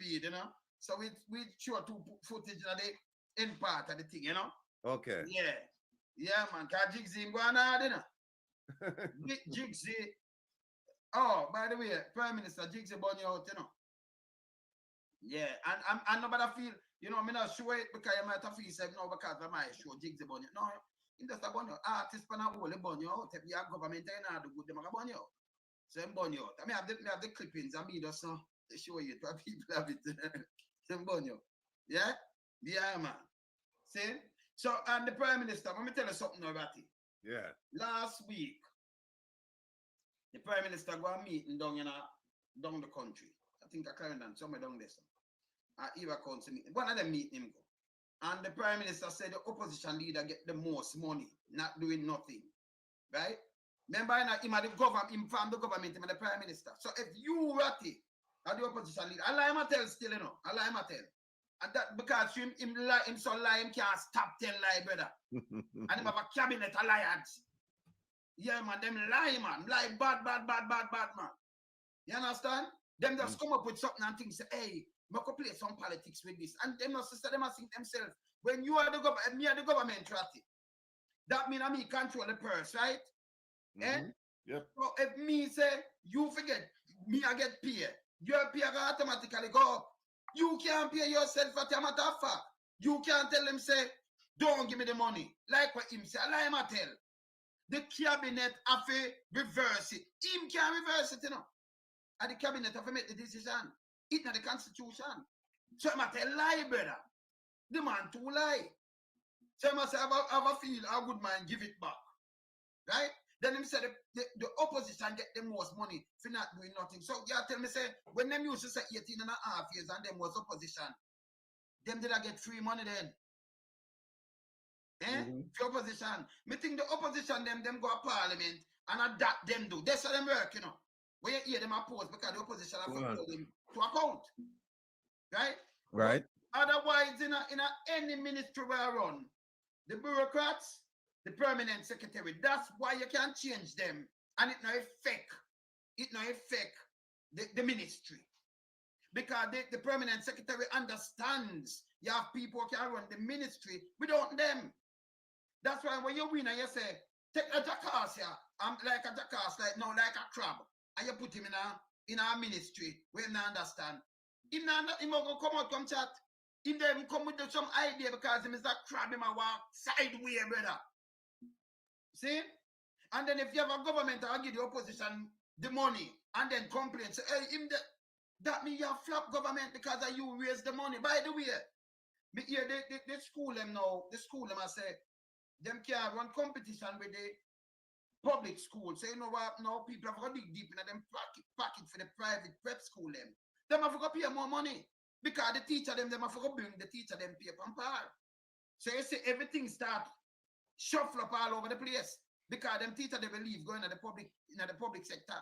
speed, you know. So we show two footage of the end part of the thing, you know. Okay. Yeah. Yeah, man. Cause Jigsy ain't going hard, you know. Jigsy. Oh, by the way, Prime Minister Jigsy bunny out, you know. Yeah, and nobody feel, you know, me not sure it because you might have feel said no because I might show Jigsy bunny. No, it just a bunny. Artist pan a whole bunny out. If you have government, you know, do good, them a bunny out. So I'm bunny out. I mean, I have the clippings. I mean, just now to show you to people have it. Some bunny out. Yeah, yeah, man. See? So, and the Prime Minister, let me tell you something about it. Yeah. Last week, the Prime Minister go a meeting down the country. I think I carried on somewhere down there. Eva Council meeting. One of them meeting him go. And the Prime Minister said the opposition leader get the most money, not doing nothing. Right? Remember, him at the government, him from the government, him at the Prime Minister. So if you Ratty are the opposition leader, I lie him a tell still, you know. I lie him a tell. And that because him so lie, him can't stop tell lie, brother. And him have a cabinet of liars. Yeah, man, them lie, man. Lie bad, man. You understand? Them just come up with something and think, say, hey, we could play some politics with this. And them sister, them must think themselves, when you are the government, me are the government, Ratty. That means me control the purse, right? Eh? Yep. So if me say, you forget, me I get paid, your pay automatically go. You can't pay yourself at a matter of fact. You can't tell them, say, don't give me the money. Like what him say, I him a tell. The cabinet have to reverse it. Him can't reverse it, you know. And the cabinet have to make the decision. It's not the constitution. So I must tell lie, brother. The man too lie. So I must have a feel how good man give it back. Right? Then him say the opposition get the most money for not doing nothing. So you tell me, say, when them used to say 18 and a half years and them was opposition, them did I get free money then? Eh? For opposition. Me think the opposition them go to parliament and adapt them do. That's how them work, you know. When you hear them oppose because the opposition have to hold them to account. Right? Right. But otherwise, in any ministry where I run, the bureaucrats, the permanent secretary, that's why you can't change them. And it not affect. It not affect the ministry. Because the permanent secretary understands you have people who can run the ministry without them. That's why when you win and you say, take a jackass here, I'm like a jackass, like a crab, and you put him in a ministry where he not understand. He not gonna come out, come chat. He then come with some idea because him is a crab, him a walk sideways, brother. See? And then if you have a government I'll give the opposition the money and then complain, say, hey, that means you have flop government because of you raise the money. By the way, here they school them now, I say, them can't run competition with the public school. So you know what, now people have got to dig deep in them pocket for the private prep school them. Them have got to pay more money because the teacher them have got to bring the teacher them paper and par. So you see everything start shuffle up all over the place because them teacher they believe going in the public sector.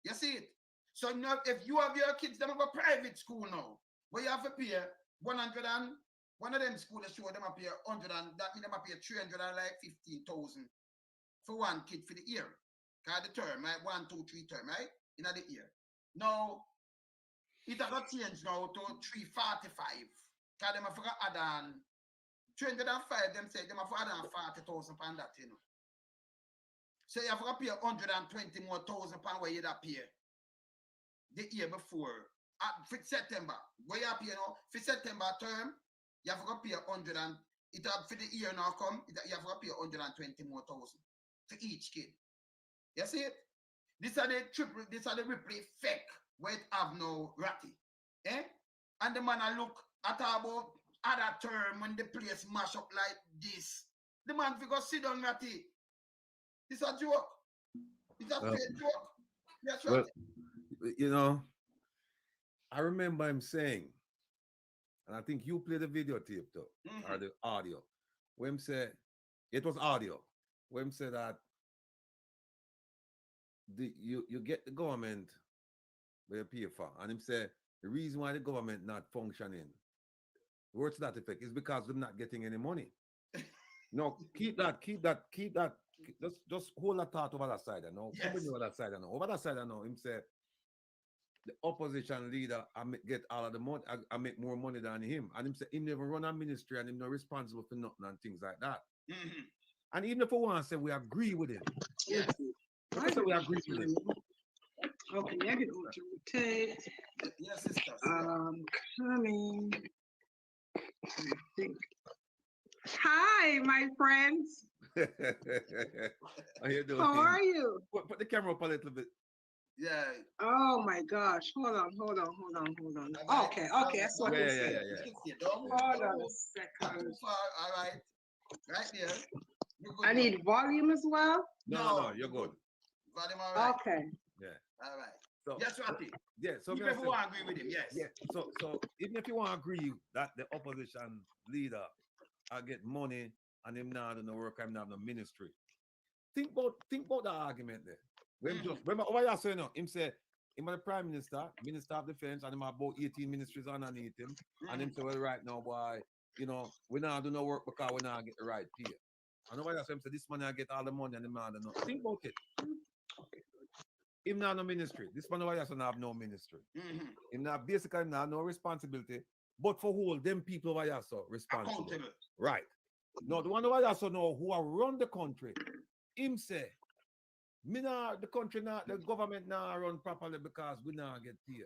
You see it? So now if you have your kids, them have a private school now, where you have to pay 100 and one of them schools show them up here 100 and that means them up here 315,000 for one kid for the year. Cause the term, right? 1, 2, 3 term, right? In the year. Now it has got changed now to 345. Cause them have got add on 305, them say them have got add on 40,000 pound that, you know. So you have got to pay 120 more thousand pound where you that pay the year before. For September, where you have, you know, for September term, you have got to pay 100 and it have for the year now come, you have got to pay 120 more thousand to each kid. You see it? These are the replay fake where it have no Ratty. Eh? And the man I look at about other term when the place mash up like this. The man figure sit down Ratty. It's a joke. It's a straight joke. That's right. Well, you know, I remember him saying, and I think you played the videotape though, or the audio, where him said, it was audio, where him said that you get the government where you pay for, and him said the reason why the government not functioning, words to that effect, is because they're not getting any money. No, keep that. Just hold that thought over that side. I know. Yes. Over that side. I know. Over that side. I know. Him say the opposition leader get all of the money, I make more money than him. And him say him never run a ministry and him not responsible for nothing and things like that. And even if we want to say we agree with it, Yes. let's say we agree with it. Okay, I can rotate. Yes, sister. Coming. I think. Hi, my friends. How you doing? How are you? Put the camera up a little bit. Yeah. Oh my gosh. Hold on. Okay, I saw Yeah, this. yeah. Don't Hold on a too second. far. All right. Right there. You're good I now. need volume as well. No, you're good. Volume, all right. Okay. Yeah. All right. So Yes, Ratty. yeah, so Even me if say- you want to agree with him, yes. yeah, so even if you want to agree that the opposition leader I get money and him not do no work, I'm not no ministry. Think about the argument there. When just remember what you say now, him say him the prime minister, minister of defense, and him have about 18 ministries underneath him. And him say, well, right now, boy, you know, we not do no work because we not get the right pay. I know why I say him say this money I get all the money and him not do no. Think about it. Him not no ministry. This man why I say have no ministry. Him not basically not no responsibility. But for who them people over here so responsible. Accountable. Right. No, the one over here so know who are run the country. Him say, me nah, the country not the government now run properly because we not get paid.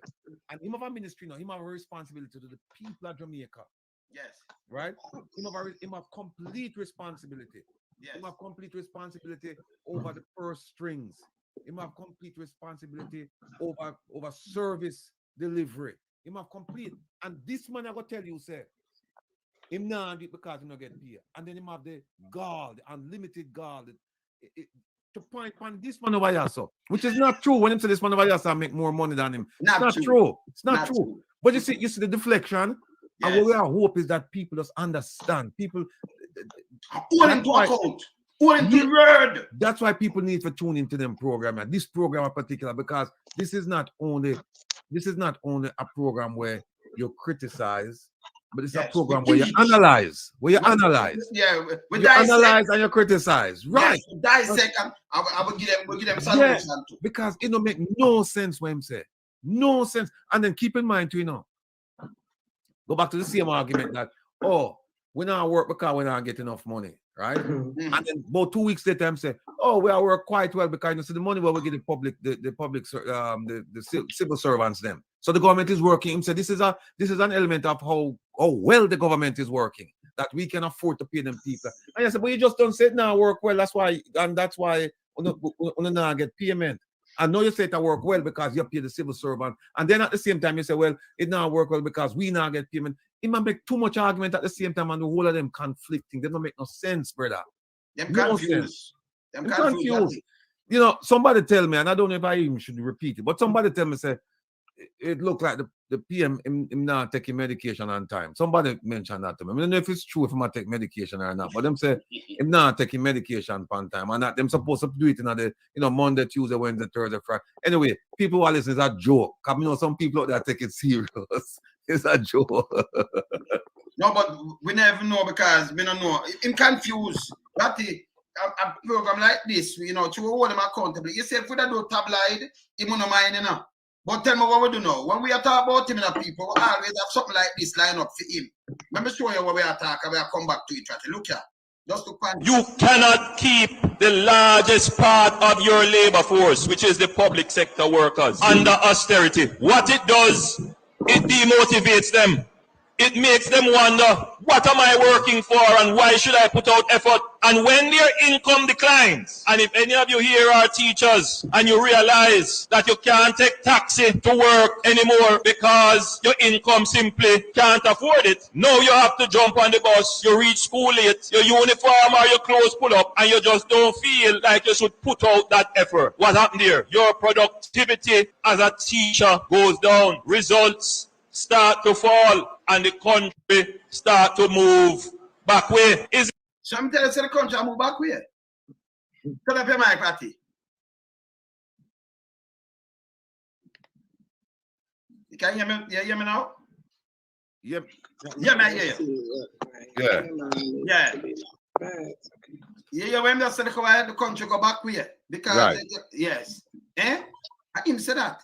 And him have a ministry now, him have a responsibility to the people of Jamaica. Yes. Right? Him have complete responsibility. Yes. Him have complete responsibility over the purse strings. Him have complete responsibility over service delivery. Him have complete. And this man I go tell you, say, him not do it because he not get paid. And then him have the gall, the unlimited gall, to point on this man over here, so, which is not true. When him say this man over here, so make more money than him. It's not true. It's not true. But you see the deflection. Yes. And what we are hope is that people just understand. People Hold him to account. Hold him to the word. that's why people need to tune into them program and this program in particular, because this is not only a program where you criticize, but it's a program where you analyze. Yeah, we You dissect. analyze and you criticize. Right. Yes, dissect and I will give them solution too. Because it don't make no sense when him say. No sense. And then keep in mind too, you know, go back to the same argument that, oh, we not work because we not get enough money, right? And then about 2 weeks later, I'm saying, oh, we are work quite well because you see the money where we get the civil servants them. So the government is working. Him say this is an element of how well the government is working, that we can afford to pay them people. And I said, but you just don't say it now work well. That's why we not get payment. I know you say it work well because you pay the civil servant, and then at the same time you say, well, it not work well because we not get payment. It might make too much argument at the same time, and the whole of them conflicting. They don't make no sense, brother. Them No confused. Them confused. You know, somebody tell me, and I don't know if I even should repeat it, but somebody tell me, say, it looked like the PM him not taking medication on time. Somebody mentioned that to me. I don't know if it's true if I'm not take medication or not, but them say him not taking medication on time, and that them supposed to do it in the Monday, Tuesday, Wednesday, Thursday, Friday. Anyway, people who are listening, it's a joke. Because some people out there take it serious. It's a joke. No, but we never know because we don't know. I'm confused. Ratty, a program like this, to hold them accountable. You say if we don't do tabloid, he won't mind, But tell me what we do now. When we are talking about him, people, we always have something like this line up for him. Let me show you what we are talking. We are come back to it. Ratty. Look here. Just to point. You cannot keep the largest part of your labor force, which is the public sector workers, under austerity. What it does, it demotivates them. It makes them wonder, what am I working for and why should I put out effort? And when their income declines, and if any of you here are teachers and you realize that you can't take taxi to work anymore because your income simply can't afford it, now you have to jump on the bus, you reach school late, your uniform or your clothes pull up, and you just don't feel like you should put out that effort. What happened there? Your productivity as a teacher goes down. Results start to fall, and the country start to move back way. So I'm telling you, the country move back way. Turn up your mic, Ratty. You can hear me? You hear me now? Yep. Yeah, man, yeah. Yeah. Yeah, when they say the country go back way. Because, right. Yes. I him say that.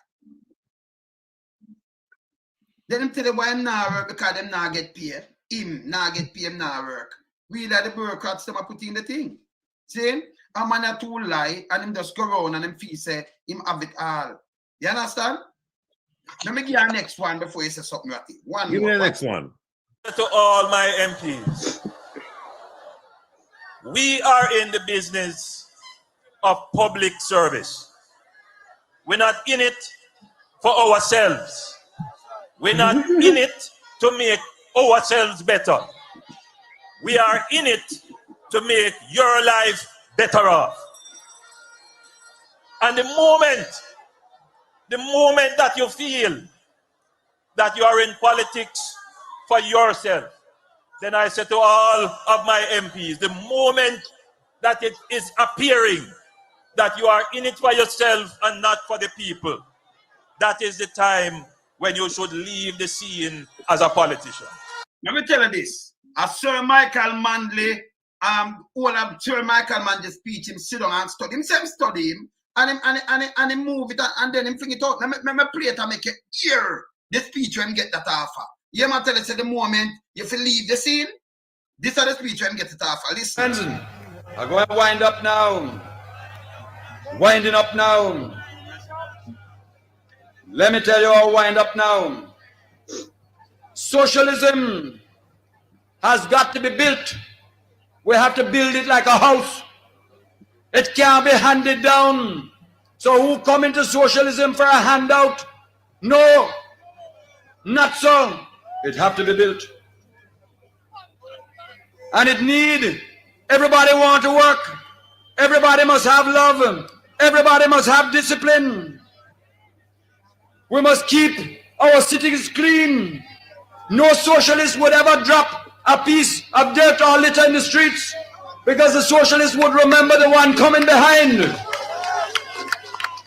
Then him tell you why him not work because them not get paid. Him not get paid, him not work. We like the bureaucrats them are putting the thing. See? A man a too lie and him just go around and him feel say him have it all. You understand? Let me give you the next one before you say something about it. Give me the next one. To all my MPs, we are in the business of public service. We're not in it for ourselves. We're not in it to make ourselves better. We are in it to make your life better off. And the moment that you feel that you are in politics for yourself, then I say to all of my MPs, the moment that it is appearing that you are in it for yourself and not for the people, that is the time when you should leave the scene as a politician. Let me tell you this. As Sir Michael Manley, all of Sir Michael Manley's speech, him sit down and study. Him say him study him, and him move it, and then him fling it out. Let me play it and make you hear the speech when him get that offer. You might tell us at the moment you feel leave the scene. This is the speech when him get it offer. Listen. I'm going to wind up now. Winding up now. Let me tell you how I wind up now. Socialism has got to be built. We have to build it like a house. It can't be handed down. So who come into socialism for a handout? No, not so. It have to be built. And it need, everybody want to work. Everybody must have love. Everybody must have discipline. We must keep our cities clean. No socialist would ever drop a piece of dirt or litter in the streets, because the socialist would remember the one coming behind.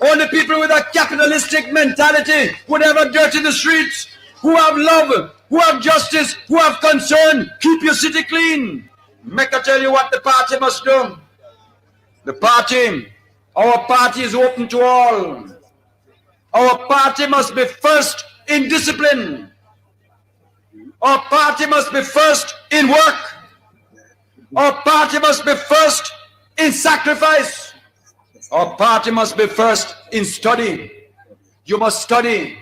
Only people with a capitalistic mentality would ever dirt in the streets, who have love, who have justice, who have concern. Keep your city clean. Make I tell you what the party must do. The party, our party is open to all. Our party must be first in discipline. Our party must be first in work. Our party must be first in sacrifice. Our party must be first in study. You must study.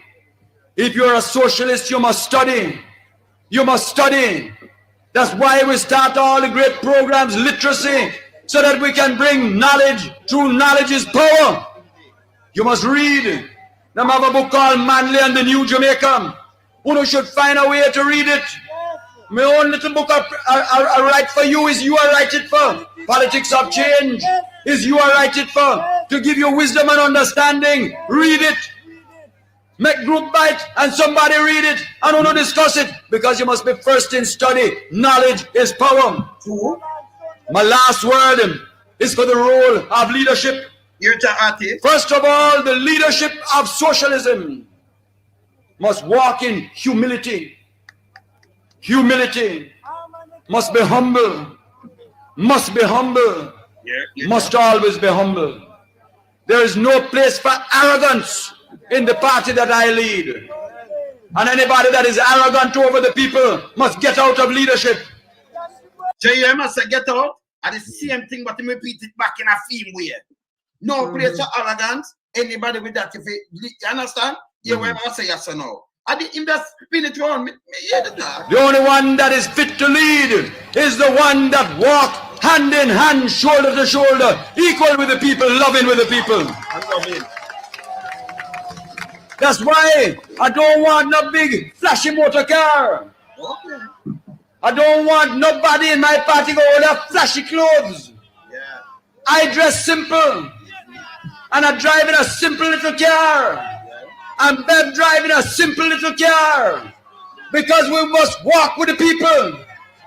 If you're a socialist, you must study. You must study. That's why we start all the great programs, literacy, so that we can bring knowledge. True knowledge is power. You must read. Now I have a book called Manly and the New Jamaica. You should find a way to read it. My own little book I write for you is you I write it for. Politics of change is you I write it for. To give you wisdom and understanding. Read it. Make group bite and somebody read it and want to discuss it, because you must be first in study. Knowledge is power. My last word is for the role of leadership. First of all, the leadership of socialism must walk in humility. Humility. Must be humble. Must be humble. Must always be humble. There is no place for arrogance in the party that I lead. And anybody that is arrogant over the people must get out of leadership. So you must say get out. And the same thing, but you repeat it back in a theme way. No place for arrogance. Anybody with that, if you understand? You will say yes or no. I didn't just spin it around. The only one that is fit to lead is the one that walks hand in hand, shoulder to shoulder, equal with the people, loving with the people. That's why I don't want no big flashy motor car. I don't want nobody in my party go with have flashy clothes. I dress simple. And I drive in a simple little car. And Bev driving a simple little car, because we must walk with the people.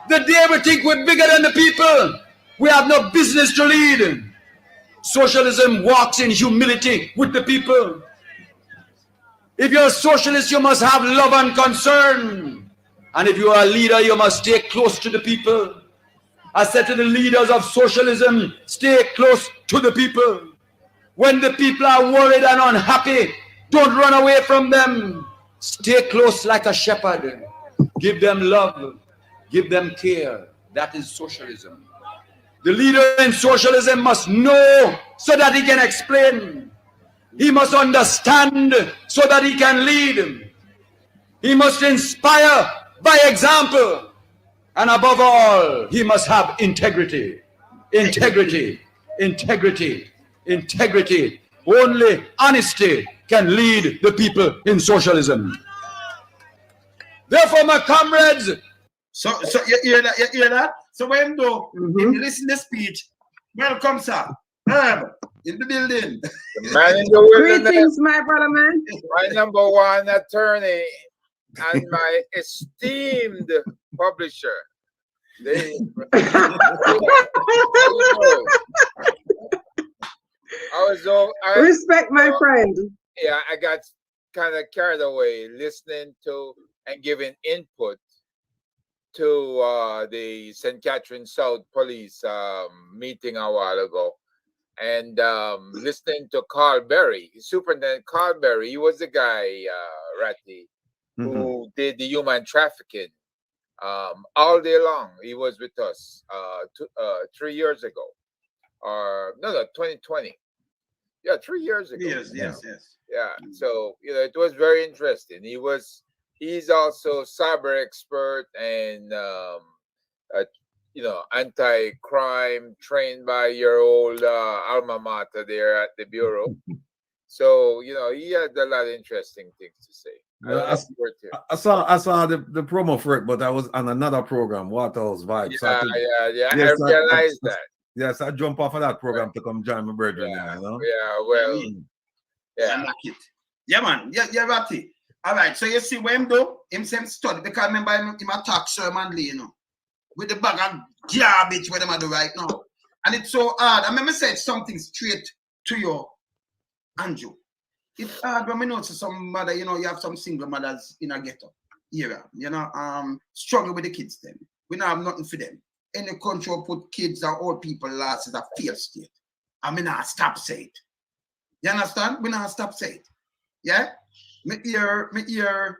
The day we think we're bigger than the people, we have no business to lead. Socialism walks in humility with the people. If you're a socialist, you must have love and concern. And if you are a leader, you must stay close to the people. I said to the leaders of socialism, stay close to the people. When the people are worried and unhappy, don't run away from them. Stay close like a shepherd. Give them love. Give them care. That is socialism. The leader in socialism must know so that he can explain. He must understand so that he can lead. He must inspire by example. And above all, he must have integrity. Integrity. Integrity. Integrity. Only honesty can lead the people in socialism. Therefore, my comrades. So you hear that? You hear that? So when though, if you listen to the speech, welcome, sir. Herb, in the building. The man in the wilderness, Greetings, my brother, man. my number one attorney and my esteemed publisher. Respect, my friend. Yeah, I got kind of carried away listening to and giving input to the St. Catherine South Police meeting a while ago, and listening to Carl Berry, Superintendent Carl Berry. He was the guy, Ratty, who did the human trafficking all day long. He was with us 3 years ago, or no, 2020. Yeah, 3 years ago. Yes. Yeah. So it was very interesting. He's also cyber expert and anti-crime, trained by your old alma mater there at the bureau. So he had a lot of interesting things to say. I saw the promo for it, but I was on another program, Waterhouse Vibes. Yeah. Yes, I realized that. Yes, I jump off of that program to come join my brethren. Yeah, well, yeah. I like it. Yeah, man. Yeah, Ratty. All right. So you see when though him study, because I remember him attack Sherman Lee, with the bag of garbage where them I do right now. And it's so hard. I remember said something straight to you, Andrew. It's hard when we notice some mother, you have some single mothers in a ghetto era, struggle with the kids then. We don't have nothing for them. Any country will put kids and old people last is a failed state. I mean, I stop say it. You understand? We not stop say it. Yeah? Me hear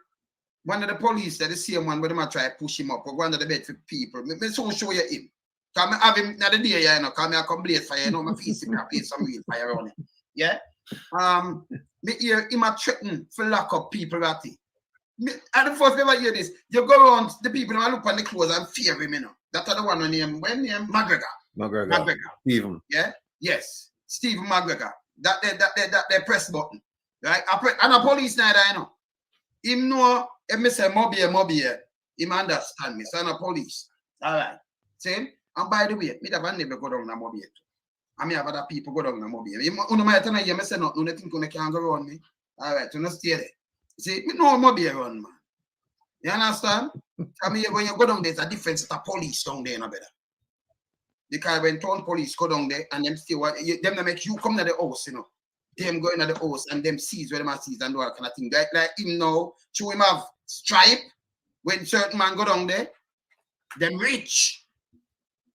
one of the police that the same one where they might try to push him up or go under the bed for people. Me so show you him. Because I have him in the day, because I come blaze fire, my face in place some real fire on it. Yeah? Me hear him a threaten for lock up people at it. And the first time I hear this, you go around the people who look on the clothes and fear him, That's the one named McGregor. McGregor. Stephen. Yeah? Yes. Stephen McGregor. That press button. Right? And a police night, Him know if me say mobile, him understand me. So I'm a police. Alright. See? And by the way, me never go down na mobile. I mean have other people go down na mobile. You might tell me say nothing, you think you can go around me. Alright, you know stay there. See, me know mobile run, man. You understand? I mean, when you go down there, there's a difference to police down there, no better. Because when town police go down there and them still them make you come to the house, Them go into the house and them seize where them are seized and do all kind of thing. Like him now, show him have stripe. When certain man go down there, them rich.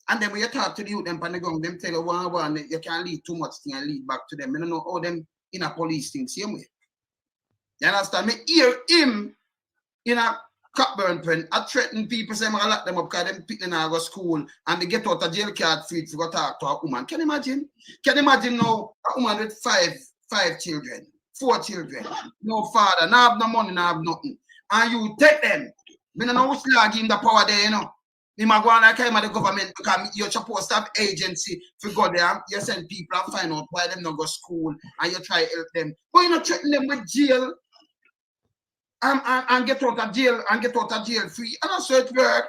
And then when you talk to the youth, them on the ground, them tell you one, you can't lead too much thing and lead back to them. You don't know how them in a police thing same way. You understand? Me hear him in a Cockburn pen, I threaten people, say, I'm going to lock them up because them people now go school and they get out a jail card free to go talk to a woman. Can you imagine? Can you imagine now a woman with five children, 4 children, no father, no have no money, no have nothing. And you take them. I don't know who's give him the power there, You might go on like him at the government because you're supposed to have agency to go there. You send people and find out why them not go school and you try to help them. But you not threaten them with jail. And get out of jail free. And that's how it work.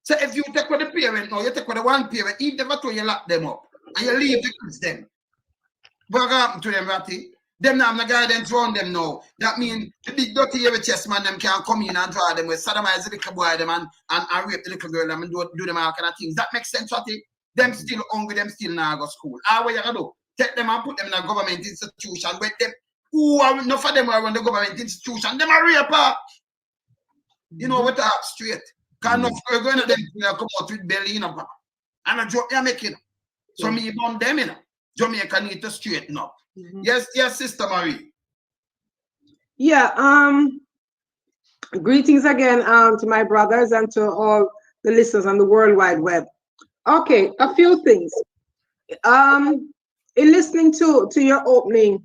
So if you take with the parent now, you take with the one parent, if they ever you lock them up and you leave the kids them. What happened to them, Ratty? Them now have no guidance around them now. That means the big dirty every chest man them can come in and draw them with sodomize the little boy them and rape the little girl them and do them all kind of things. That makes sense, Ratty? Them still hungry, them still now go school. What you gonna do? Take them and put them in a government institution with them. Who are enough of them around the government institution? Them are raper. You know what I have straight. Because enough we're going to them come out with belly, And a joke you're making. So me on them, Jamaica need to straighten up. Yes, Sister Marie. Yeah, greetings again to my brothers and to all the listeners on the World Wide Web. Okay, a few things. In listening to your opening,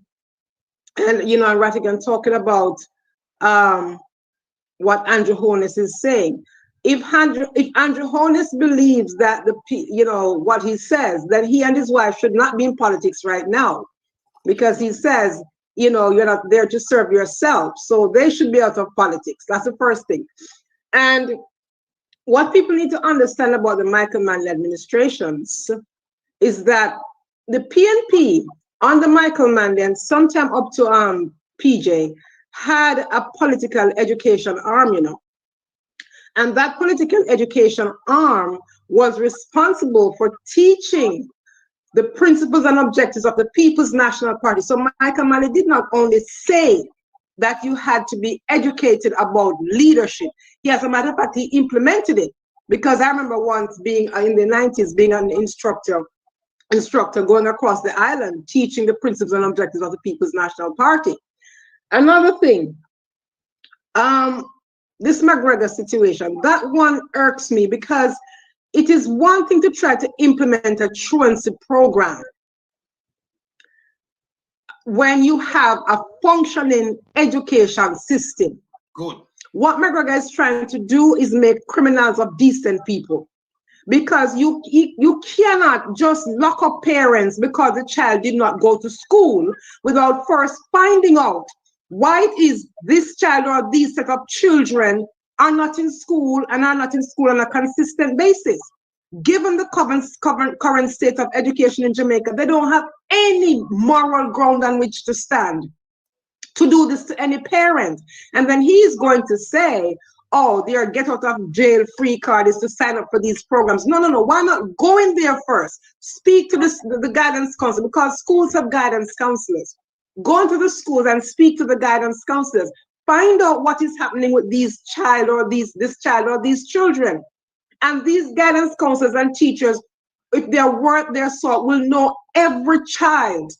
and Rattigan talking about what Andrew Holness is saying. If Andrew Holness believes that what he says, then he and his wife should not be in politics right now, because he says, you're not there to serve yourself. So they should be out of politics. That's the first thing. And what people need to understand about the Michael Manley administrations is that the PNP under Michael Manley and sometime up to PJ had a political education arm, and that political education arm was responsible for teaching the principles and objectives of the People's National Party. So Michael Manley did not only say that you had to be educated about leadership. He, as a matter of fact, he implemented it, because I remember once being in the 90s, being an instructor going across the island, teaching the principles and objectives of the People's National Party. Another thing, this McGregor situation, that one irks me, because it is one thing to try to implement a truancy program when you have a functioning education system. Good. What McGregor is trying to do is make criminals of decent people, because you cannot just lock up parents because the child did not go to school without first finding out why it is this child or these set of children are not in school and are not in school on a consistent basis. Given the current state of education in Jamaica, they don't have any moral ground on which to stand to do this to any parent. And then he's going to say, oh, their get out of jail free card is to sign up for these programs. No. Why not go in there first? Speak to the guidance counselor, because schools have guidance counselors. Go into the schools and speak to the guidance counselors. Find out what is happening with this child or these children. And these guidance counselors and teachers, if they're worth their salt, will know every child,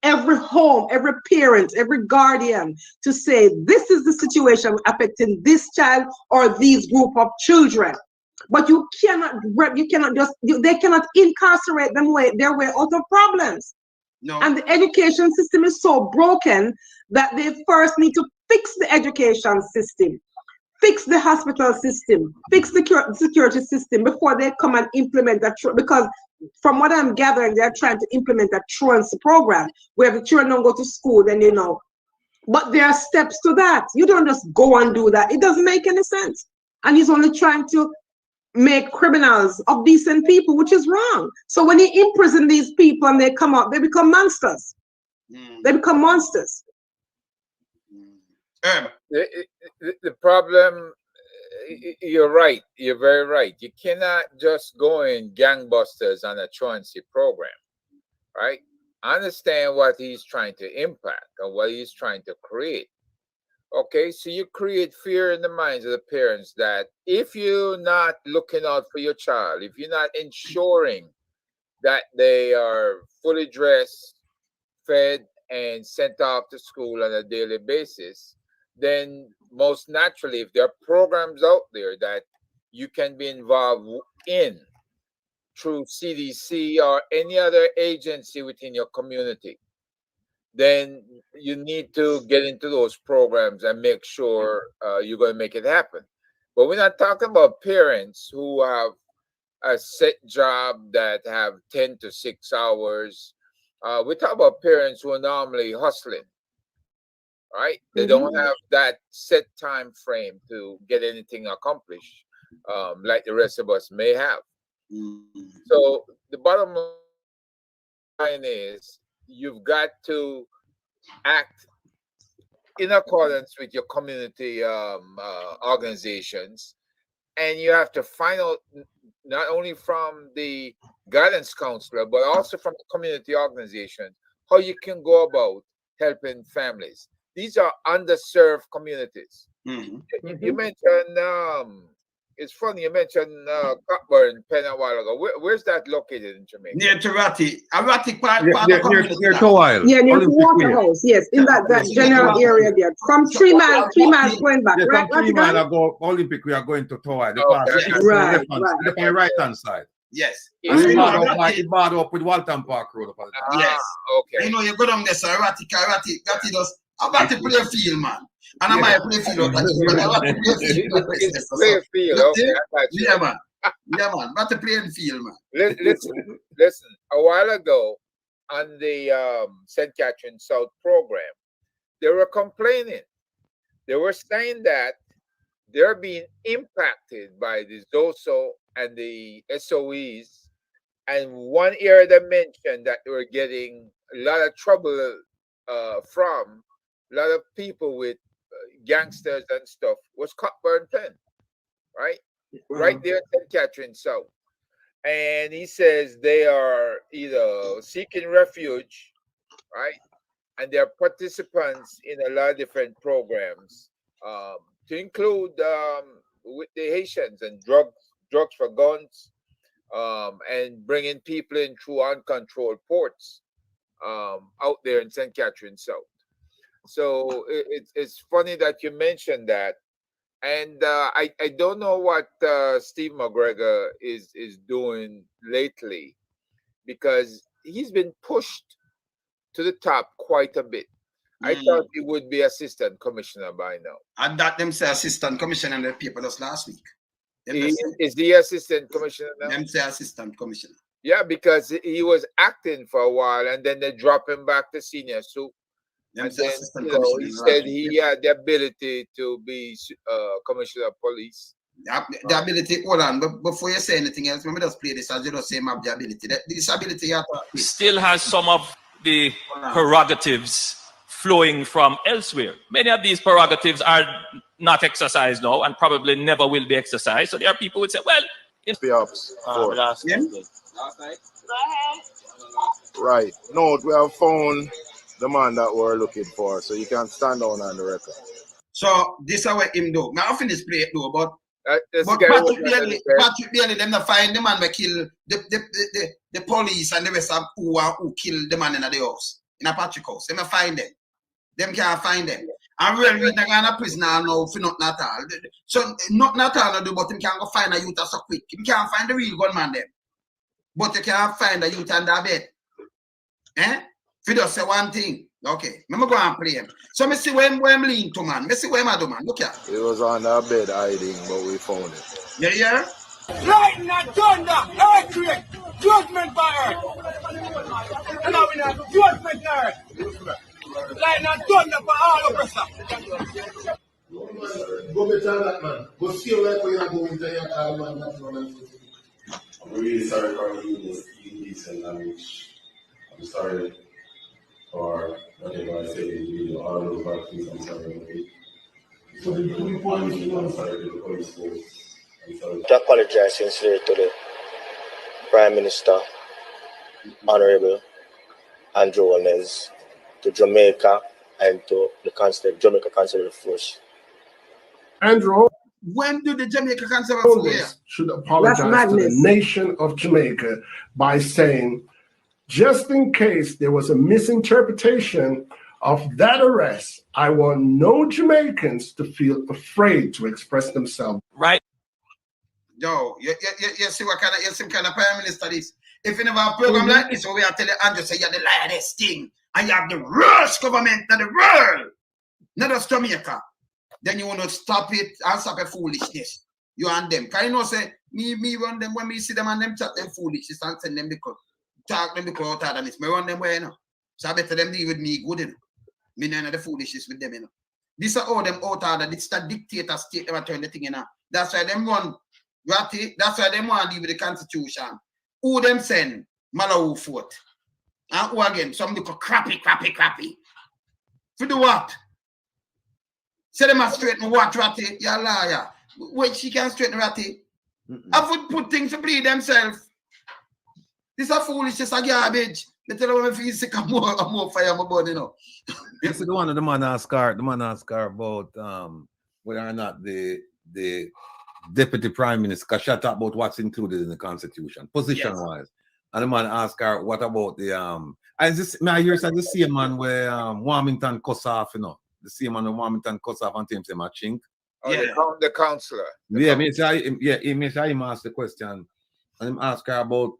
every home, every parent, every guardian, to say this is the situation affecting this child or these group of children. But they cannot incarcerate their way out of problems. No. And the education system is so broken that they first need to fix the education system, fix the hospital system, fix the security system before they come and implement that. Because from what I'm gathering, they're trying to implement a truancy program where the children don't go to school, then But there are steps to that. You don't just go and do that. It doesn't make any sense. And he's only trying to make criminals of decent people, which is wrong. So when he imprison these people and they come out, they become monsters. They become monsters. The problem, you're right. You're very right. You cannot just go in gangbusters on a truancy program, right? Understand what he's trying to impact and what he's trying to create. Okay, so you create fear in the minds of the parents that if you're not looking out for your child, if you're not ensuring that they are fully dressed, fed, and sent off to school on a daily basis, then most naturally, if there are programs out there that you can be involved in through CDC or any other agency within your community, then you need to get into those programs and make sure you're going to make it happen. But we're not talking about parents who have a set job that have 10 to 6 hours. We talk about parents who are normally hustling, right? They don't have that set time frame to get anything accomplished like the rest of us may have. So the bottom line is you've got to act in accordance with your community organizations, and you have to find out not only from the guidance counselor but also from the community organization how you can go about helping families. These are underserved communities. You mentioned it's funny you mentioned Cockburn Pen a while ago. Where's that located in Jamaica? Near to Ratty. A Ratty part Near of the community. Towile. Yeah, near the Olympic Way. Waterhouse. Yes, in that general area there. From 3 miles going back. Yeah, Right, from 3 Rattigan? miles ago, Olympic, we are going to Towile. The Okay. pass. Yes. Right. On the right hand side. Yes. Yes. And It's you know, barred up with Walton Park Road. Up at the top. Yes. Okay. You know, you go down there, so Ratty does. I'm about to play a field, man. And I might play field. But I'm about to play a field. It's play field. Okay, I got you. Yeah, man. Yeah, man. About to play in field, man. Listen. A while ago, on the St. Catherine South program, they were complaining. They were saying that they're being impacted by the ZOSO and the SOEs. And one area they mentioned that they were getting a lot of trouble from a lot of people with gangsters and stuff was Cockburn Pen, right? Right there in St. Catherine South. And he says they are either seeking refuge, right? And they're participants in a lot of different programs, to include with the Haitians and drugs for guns, and bringing people in through uncontrolled ports out there in St. Catherine South. So it's funny that you mentioned that. And I don't know what Steve McGregor is doing lately, because he's been pushed to the top quite a bit. I thought he would be assistant commissioner by now. And that them say assistant commissioner in the paper just last week. Is the assistant commissioner now? Them say assistant commissioner. Yeah, because he was acting for a while and then they drop him back to senior soup. Them And say then, assistant you know, he commissioner. said he had the ability to be commissioner of police. The ability, hold on, but before you say anything else, let me just play this as you just say have the ability. This ability you have to still has some of the prerogatives flowing from elsewhere. Many of these prerogatives are not exercised now and probably never will be exercised. So there are people who would say, well, Right. No, we have found the man that we're looking for, so you can stand down on the record. So this is what him do. Now I finish play it though, but Patrick Bailey, them not find the man that kill the police and the rest of who killed the man in the house. In a Patrick house. Them find them. Them can't find them. And really, we're not going to prison now for nothing at all. So, nothing at all, do, but you can't go find a youth so quick. You can't find the real gunman them. But you can't find a youth under bed. Eh? If you just say one thing. Okay, I'm going to go and play him. So, I see where I'm leaning to, man. I see where I do, man. Look here. It was on the bed hiding, but we found it. Yeah? Lightning and thunder, earthquake, judgment by earth. And now we have judgment by earth. Lightning and thunder for all of us. Go better that man. Go see where you are going to your man. I'm really sorry for using indecent language. I'm sorry for whatever I said in the video. All those bad things, I'm sorry about it. So the point is, I'm sorry to the police force. To apologize sincerely to the Prime Minister, Honorable Andrew Holness, to Jamaica and to the Jamaica Conservative Force. Andrew, when do the Jamaica Conservative Force should apologize to the nation of Jamaica by saying, just in case there was a misinterpretation of that arrest, I want no Jamaicans to feel afraid to express themselves. Right. Yo, you see what kind of prime minister this? If you never have a program like this, we are telling Andrew say you're the lioness thing, and you have the worst government in the world, not just Jamaica, then you want to stop it and stop the foolishness. You and them. Can you know say me run them when me see them and them chat them foolishness and send them because talk them because out than this. Me run them where you know. So I better them deal with me good, you know. Me none of the foolishness with them, you know. This is all them out order. This is the dictator state them turn the thing, you know. That's why them run Ratty, that's why they want to deal with the constitution. Who them send? Malawi Fort. And who again? Some look crappy. For do what? Say them a straighten what, Ratty? You're a liar. Wait, she can straighten Ratty. I would put things to bleed themselves. This is a foolishness, a garbage. They tell them if you sick, I'm more fire on my body, you know. This is the one of the man asked about whether or not the deputy prime minister, because she talked about what's included in the constitution, position-wise. And the man asked her, what about the I hear the same man where Warmington cuss off, you know. The same man where Warmington cuss off and thinks him a chink. Oh, the counselor. He may say him ask the question and him ask her about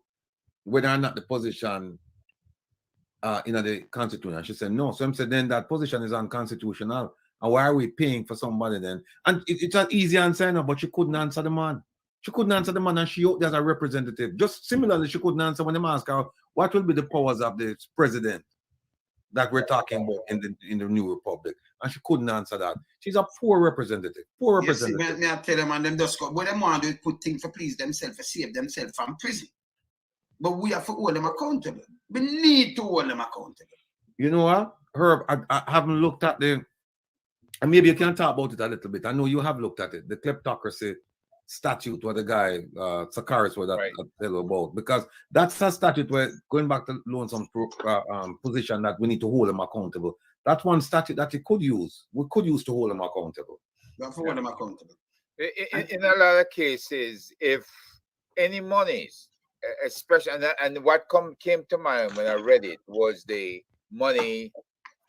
whether or not the position in the constitution. She said no. So I said then that position is unconstitutional. And why are we paying for somebody then? And it's an easy answer, no, but she couldn't answer the man. She couldn't answer the man, and she hoped as a representative. Just similarly, she couldn't answer when they asked her what will be the powers of the president that we're talking about in the new republic. And she couldn't answer that. She's a poor representative. Poor representative. Yes, may I tell them, and them just go, what they want to do is put things to please themselves, to save themselves from prison. But we have to hold them accountable. We need to hold them accountable. You know what, Herb? I haven't looked at and maybe you can talk about it a little bit. I know you have looked at it. The Kleptocracy statute where the guy Sakaris was tell about, because that's a statute where going back to lonesome position that we need to hold them accountable. That's one statute that we could use to hold them accountable. We have to hold them accountable. In a lot of cases, if any monies, especially and what came to mind when I read it was the money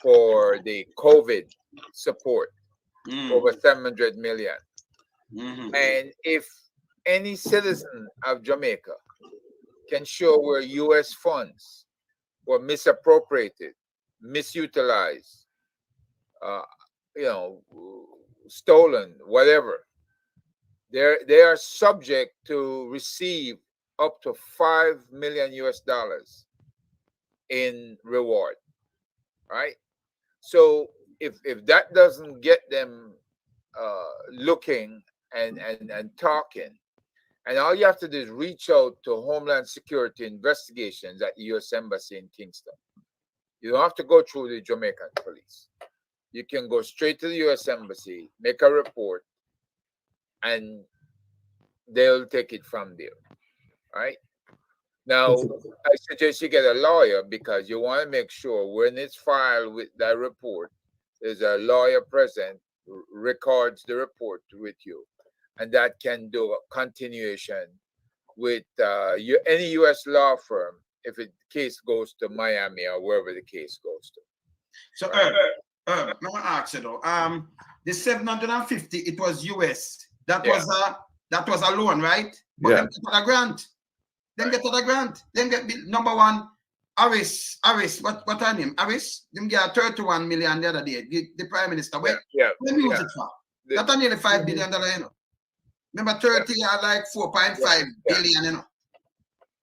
for the COVID support, over 700 million. And if any citizen of Jamaica can show where U.S. funds were misappropriated, misutilized, stolen, whatever, they are subject to receive up to $5 million in reward, right? So if that doesn't get them looking and talking, and all you have to do is reach out to Homeland Security investigations at the U.S. Embassy in Kingston. You don't have to go through the Jamaican police. You can go straight to the U.S. Embassy, make a report, and they'll take it from there. Right? Now, I suggest you get a lawyer, because you want to make sure when it's filed with that report, there's a lawyer present, records the report with you, and that can do a continuation with any U.S. law firm if the case goes to Miami or wherever the case goes to. So, I'm gonna ask you though. The 750, it was U.S. That was a loan, right? But them get a grant. Them get a grant. Them get number one. Aris, what her name? Aris, them get 31 million the other day. The Prime Minister. Where them use it for? That's nearly $5 billion, you know. Remember 30 are like 4.5 billion, you know.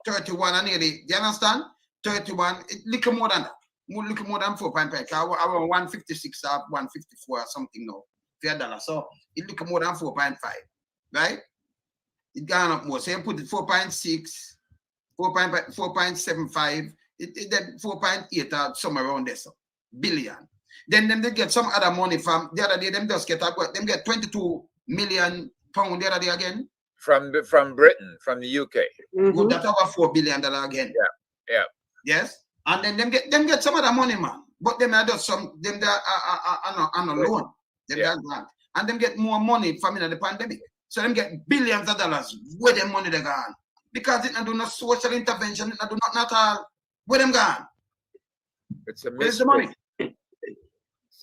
31 and nearly, do you understand? 31, it little more than that. Little more than 4.5. Around 156 or 154 or something now. $4. So it little more than 4.5, right? It gone up more. So you put it 4.6, 4.75. It then 4.8 or somewhere around there, so billion. Then they get some other money from the other day. Them just get them get 22 million pound the other day again from Britain, from the UK. That's over $4 billion again. Yeah. Yes, and then them get some other money, man. But them are just some them that are on a loan. Them that grant, and them get more money from the pandemic. So them get billions of dollars. Where them money they gone? Because it not do no social intervention. It not do not all. Where them gone? It's a mystery. Where's the money?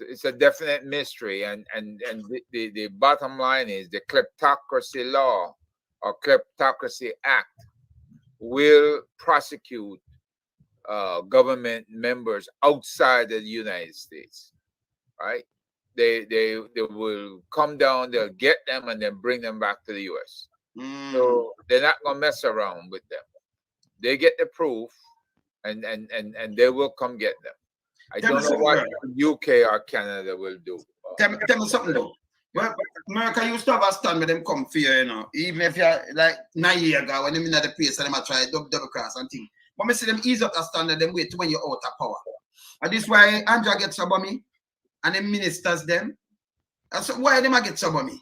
It's a definite mystery, and the bottom line is the Kleptocracy law or Kleptocracy Act will prosecute government members outside of the United States, right? They will come down, they'll get them, and then bring them back to the U.S. So they're not gonna mess around with them. They get the proof, and they will come get them. I don't know what UK or Canada will do. Tell me something though. Well, America used to have a stand with them come for you, you know. Even if you're like 9 years ago when them in the place and them a try double cross and things. But me see them ease up that stand and them wait when you're out of power. And this is why Andrew gets some of me and them ministers them. And so why them a get some of me?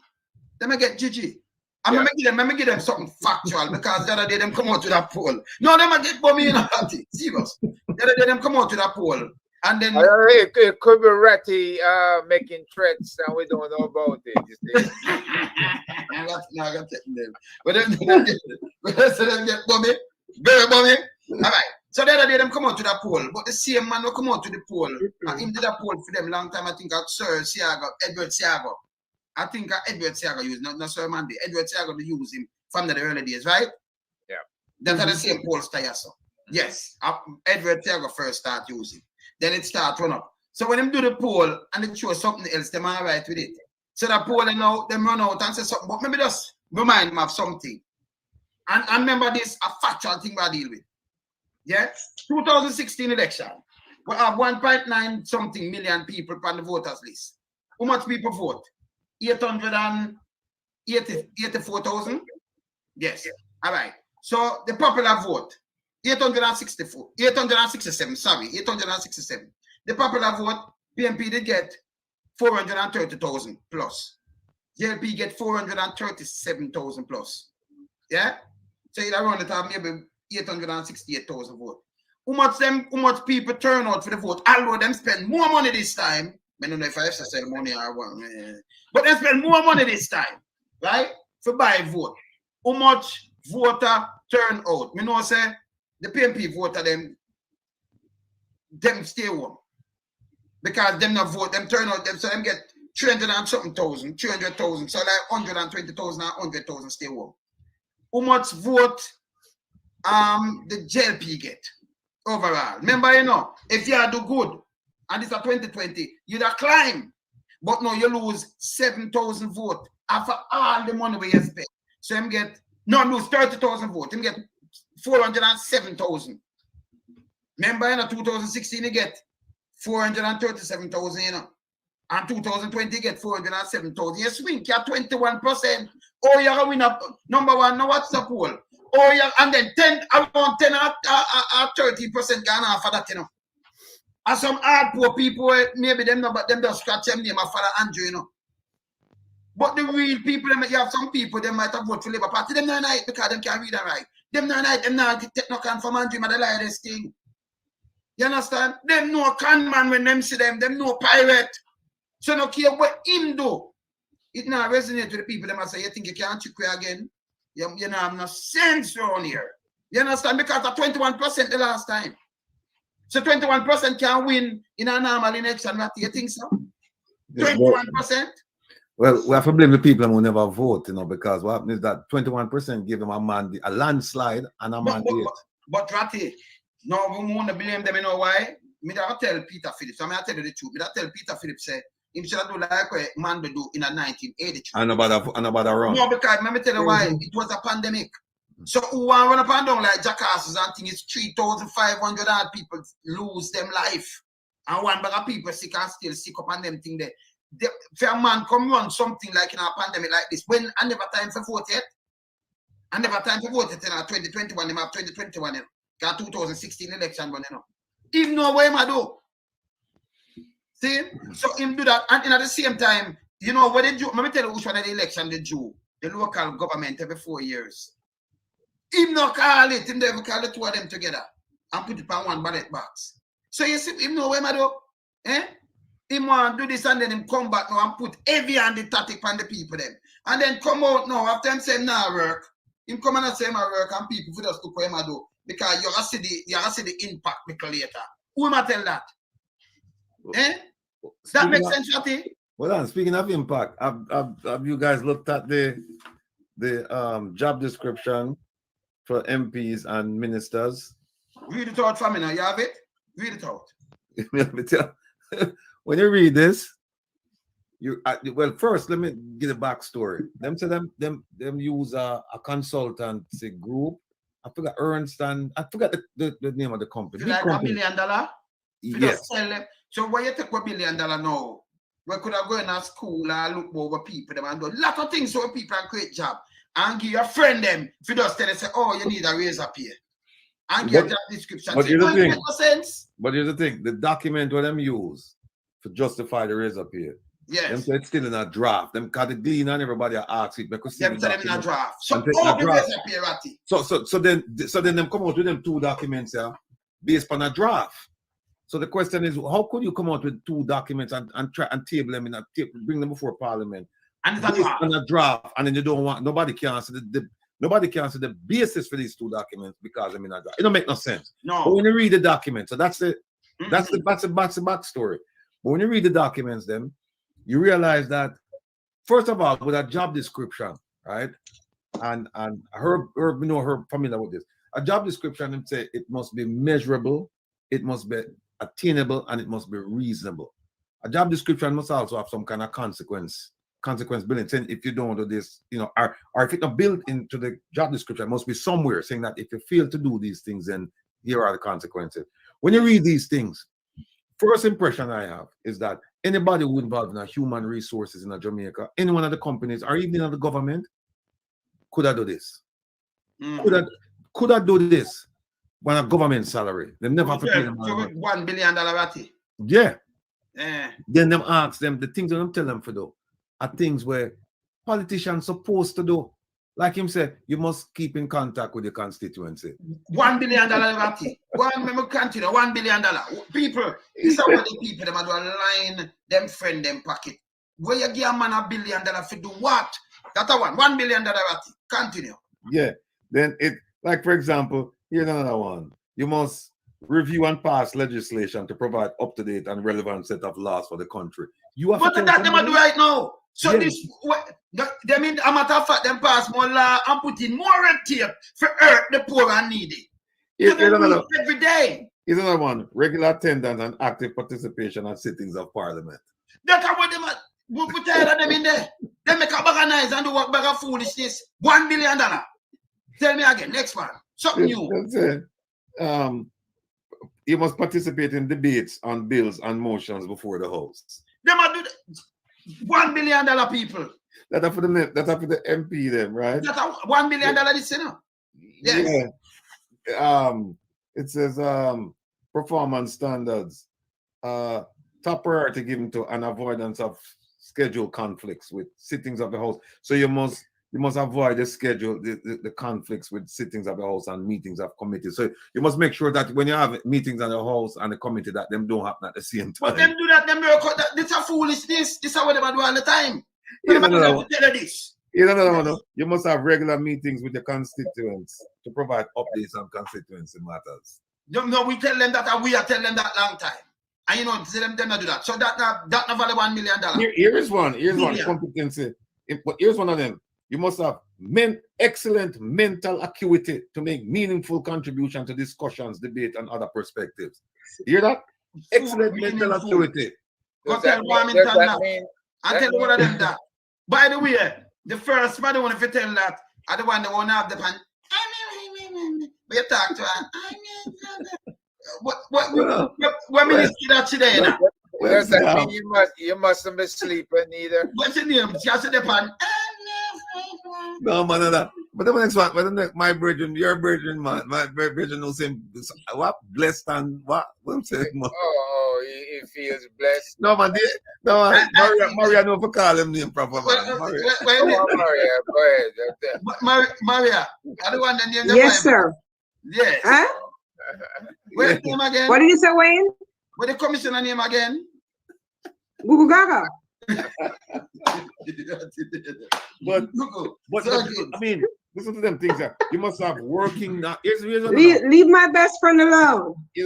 Them a get GG. I'm gonna give them something factual, because the other day them come out to that poll. No, them a get me in a party. Serious. The other day them come out to that poll. And then it could be Ratty making threats and we don't know about it. You see? I got them. But them get bummy, very bummy. All right. So the other day them come out to the poll, but the same man will come out to the poll. And him did a poll for them long time. I think Sir Siago, Edward Siago. I think Edward Siago used, not Sir Mandy. Edward Siago to use him from the early days, right? Yeah. That's the same poll style. So yes, Edward Siago first start using. Then it start run up. So when them do the poll and it shows something else, them are right with it. So the poll now, them run out and say something, but maybe just remind them of something. And remember this, a factual thing I deal with. Yeah? 2016 election. We have 1.9 something million people on the voters list. How much people vote? 884,000? Yes. All right. So the popular vote, 867, sorry, 867. The popular vote, PMP did get 430,000 plus. JLP get 437,000 plus. Yeah? So you around the time maybe 868,000 vote. How much people turn out for the vote? Although them spend more money this time. I don't know if I have to sell money or what, but they spend more money this time, right? For buy vote. How much voter turn out? Me know say the PMP voter them stay home. Because them not vote, them turn out them, so them get 300 and something thousand, 300,000, so like 120,000 and 100,000 stay home. How much vote the JLP get overall? Remember, you know, if you do good, and it's a 2020, you'd have climb. But no, you lose 7,000 votes after all the money we spend. So him get, no, lose 30,000 votes. Him get 407,000. Remember, in 2016, you get 437,000, you know. And 2020, you get 407,000. You swing, you're 21%. Oh, you're going up. Number one, now what's the poll? Oh, yeah, and then around 10 or 30% gone off of that, you know. And some hard poor people, maybe them no, but them just scratch them name of Father Andrew, you know. But the real people, you have some people, they might have voted for Labour Party. Them not right because them can't read and write. Them not right, them not take no can from Andrew, but they lie this thing. You understand? Them no con man when them see them no pirate. So no care what him do. It not resonate with the people. Them say, you think you can't trick again? You know, have no sense around here. You understand? Because of 21% the last time. So 21% can win in a normal election. What do you think so? 21%? Well, we have to blame the people who never vote, you know, because what happens is that 21% give them a landslide and a mandate. But Ratty, no, we want to blame them, you know why? Me don't tell Peter Phillips, I mean, I tell you the truth. Me don't tell Peter Phillips, say, him should do like what man do in 1983. And about a run. No, because let me tell you why. It was a pandemic. So who want to run up and down like jackasses and things, it's 3,500 odd people lose them life. And one bag of people sick and still sick up on them thing there. If a man come run something like in a pandemic like this, when I never time for vote yet. I never time for vote yet in 2021, they have 2021, you know. Got 2016 election one, you know. Even know what him do. See? So him do that. And at the same time, you know what they do? Let me tell you which one of the election they do. The local government every 4 years. Him not call it, him never call the two of them together and put it on one ballot box. So you see, him know what him do? Eh? Him want to do this and then him come back now and put heavy on the tactic on the people them. And then come out now after him say him not work. Him come and say him not work and people for just look what him do. Because you have to see the impact because later. Who am I tell that? Eh? That makes sense, Shati? Well, speaking of impact, have you guys looked at the job description for MPs and ministers? Read it out for me now. You have it? Read it out. When you read this, well, first let me get a backstory. Them say them use a consultancy group. I forgot Ernst and I forgot the name of the company. Like $1 million? Yes. So when you take $1 million now, we could have gone to school and look over people them and do a lot of things so people can create job. And give your friend them if you just tell them say, oh, you need a raise up here. And give that description. But here's the thing. But here's the thing, the document what them use to justify the raise up here. Yes. Them say it's still in a draft. Them cut the glean and everybody ask it because them say them in a draft. So all the raise up here, Ratty. So then them come out with them two documents here based on a draft. So the question is, how could you come out with two documents and try and table them in a bring them before Parliament And it's a based draft. on a draft, and then you don't want nobody can answer nobody can answer the basis for these two documents because I mean it don't make no sense. No. But when you read the document, so that's the backstory. But when you read the documents, then you realize that first of all, with a job description, right? And Herb familiar with this. A job description, and say it must be measurable, it must be attainable, and it must be reasonable. A job description must also have some kind of consequence built in. If you don't do this, or if it's not built into the job description, it must be somewhere saying that if you fail to do these things, then here are the consequences. When you read these things, first impression I have is that anybody who involved in human resources in Jamaica, any one of the companies, or even in the government, could have do this. Could have do this on a government salary. They never have to pay them $1 billion ratty. Yeah. Then them ask them the things that them tell them for do are things where politicians supposed to do. Like him said, you must keep in contact with your constituency. $1 billion ratty. $1 billion. People, this is what the people them do line them friend them pocket. Where you give a man $1 billion for do what? That's $1 billion ratty. Continue. Yeah. Then it, like for example, here's another one. You must review and pass legislation to provide up-to-date and relevant set of laws for the country. You have but to that them do right now. So yeah. this, they mean a matter of fact, them pass more law and put in more red tape for hurt the poor and needy. Every day. Here's another one. Regular attendance and active participation at sittings of parliament. That's what them we put them in there. They make a bag of nice and do what bag of foolishness. $1 billion. Tell me again, next one. Something new. That's it. You must participate in debates on bills and motions before the House. They must do that. $1 billion people. That's for the MP then, right? That's $1 billion this year. Yes. Yeah. It says performance standards. Top priority given to an avoidance of schedule conflicts with sittings of the House. So you must avoid the conflicts with sittings of the House and meetings of committees. So you must make sure that when you have meetings of the House and the committee, that them don't happen at the same time. But them do that, this is a foolishness. This is what they do all the time. You must have regular meetings with the constituents to provide updates on constituency matters. No, we tell them that, and we are telling them that long time. And tell them not do that. So that not value $1 million. Here's one competency. But here's one of them. You must have excellent mental acuity to make meaningful contribution to discussions, debate, and other perspectives. You hear that? Excellent mental acuity. Go tell that mean? And tell one of them that. By the way, the first man want to tell that, I the one that want to have the pan. But you talk to her. What ministry that today now? Does that mean you mustn't be sleeping either? What's your name? Just the pan. No, man, that. But the next one, my brethren, your brethren, man, my brethren knows him. What blessed and what? What I'm saying, man. Oh, he feels blessed. No, man, Maria, no, for call him name proper, man. Maria, go ahead. Maria, I don't want the name. Yes, sir. Yes. Huh? Where's the name again? What did you say, Wayne? What's the commissioner name again? Gugu Gaga. but I mean, listen to them things that you must have working. Leave my best friend alone. You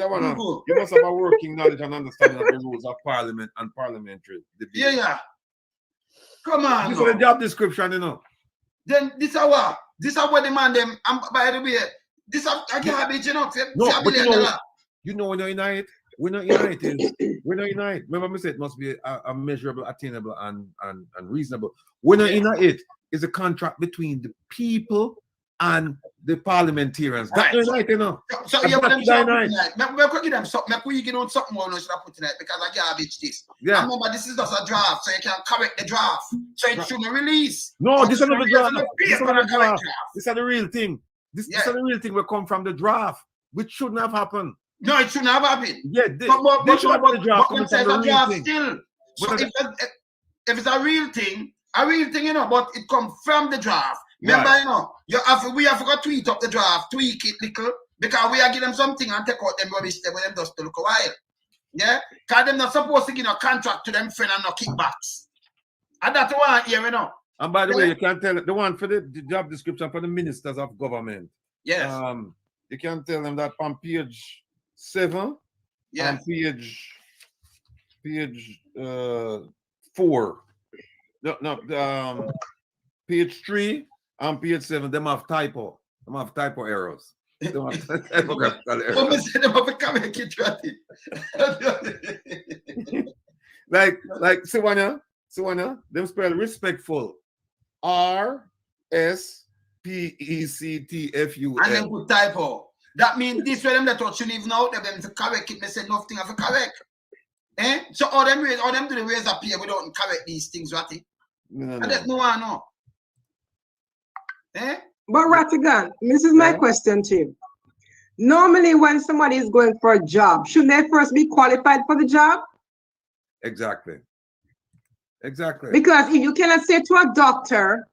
must have a working knowledge and understanding of the rules of parliament and parliamentary debate. Yeah. Come on. This is the job description, Then this is what the man them. By the way, this is a garbage, No, but when you're in it. We're not united. Remember, I said it must be a measurable, attainable, and reasonable. We're not united. It's a contract between the people and the parliamentarians. That's united, So you want them something like, we give them something more should I put tonight because I garbage this. Yeah. And remember, this is just a draft, so you can correct the draft. So it shouldn't release. No, this is not the draft. This is not the draft. This is the real thing. This is the real thing. We come from the draft, which shouldn't have happened. No, it shouldn't have happened. Yeah, but the draft still. So if it's a real thing, but it comes from the draft. Remember, right. We have to tweet up the draft, tweak it little, because we are giving them something and take out them rubbish them with them just to look a while. Yeah? Because they're not supposed to give a contract to them friend and no kickbacks. And that's one here, you know. And by the way, you can tell the one for the job description for the ministers of government. Yes. You can tell them that on page 7 and page 4. No, page 3 and page 7, them have typo. Them have typo errors. Them have typographical errors. like Siwana, them spell respectful. RSPECTFUL. And then put typo. That means this way them that what you leave now, them to correct it, they say nothing of a correct. So all them do the ways up here without correct these things, right? No. And that's no one know. But Rattigan, this is my question to you. Normally when somebody is going for a job, shouldn't they first be qualified for the job? Exactly. Because if you cannot say to a doctor,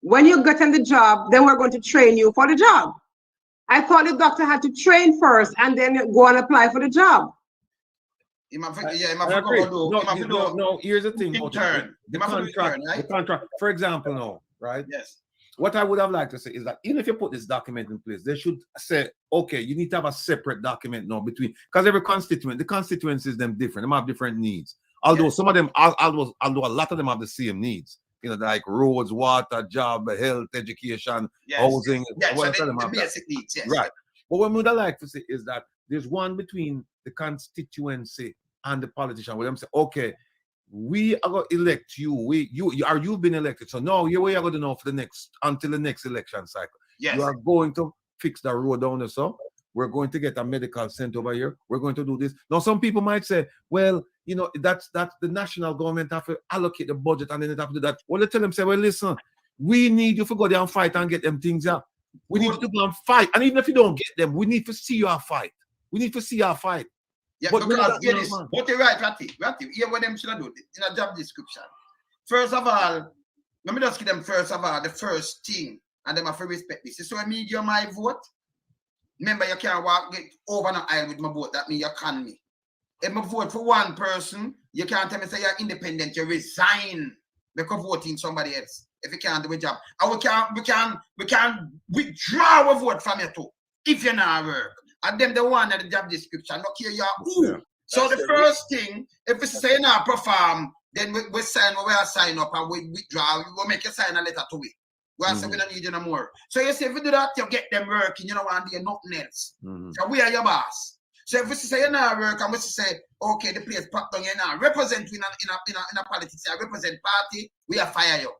when you get in the job, then we're going to train you for the job. I thought the doctor had to train first and then go and apply for the job. No, here's the thing. The contract, for example, no, right? Yes. What I would have liked to say is that even if you put this document in place, they should say, okay, you need to have a separate document now between, because every constituent, the constituencies them different, they have different needs. Although some of them, although a lot of them have the same needs, you know, like roads, water, job, health, education, housing. So the basic needs, yes. Right. But what we would like to say is that there's one between the constituency and the politician where them say, okay, we are going to elect you. You've been elected. So now you are going to know for until the next election cycle. Yes. You are going to fix the road down there. So we're going to get a medical center over here. We're going to do this. Now, some people might say, well, you know, that's the national government have to allocate the budget and then they have to do that. Well, they tell them, say, well, listen, we need you to go there and fight and get them things up. We need you to go and fight. And even if you don't get them, we need to see your fight. Yeah, but because hear this. But you're right, Ratty. Hear what them should do in a job description. First of all, let me just give them the first thing, and them have to respect this. So I mean, you're my vote. Remember, you can't get over the aisle with my vote. That means you can me. If I vote for one person, you can't tell me say you're independent. You resign because voting somebody else. If you can't do a job, and we can withdraw our vote from you too if you're not work. And then the one at the job description, look here, you're So the first thing, if we say now perform, then we sign up and we withdraw. We'll make you sign a letter to it. We say we don't need you no more. So you say if you do that, you get them working, you don't want to do nothing else. So we are your boss. So if we say you're not work and we say, okay, the place pop down, you're not represent in a politics, you represent party, we are fire you.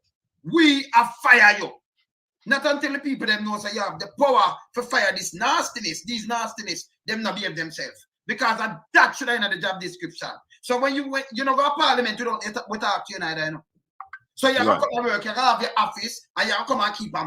We are fire you. Not until the people them know so you have the power to fire these nastiness, them not behave themselves. Because that should have in the job description. So when you go to parliament, you don't talk to you neither, you know. So you have to come and work, you have your office, and you have to come and keep a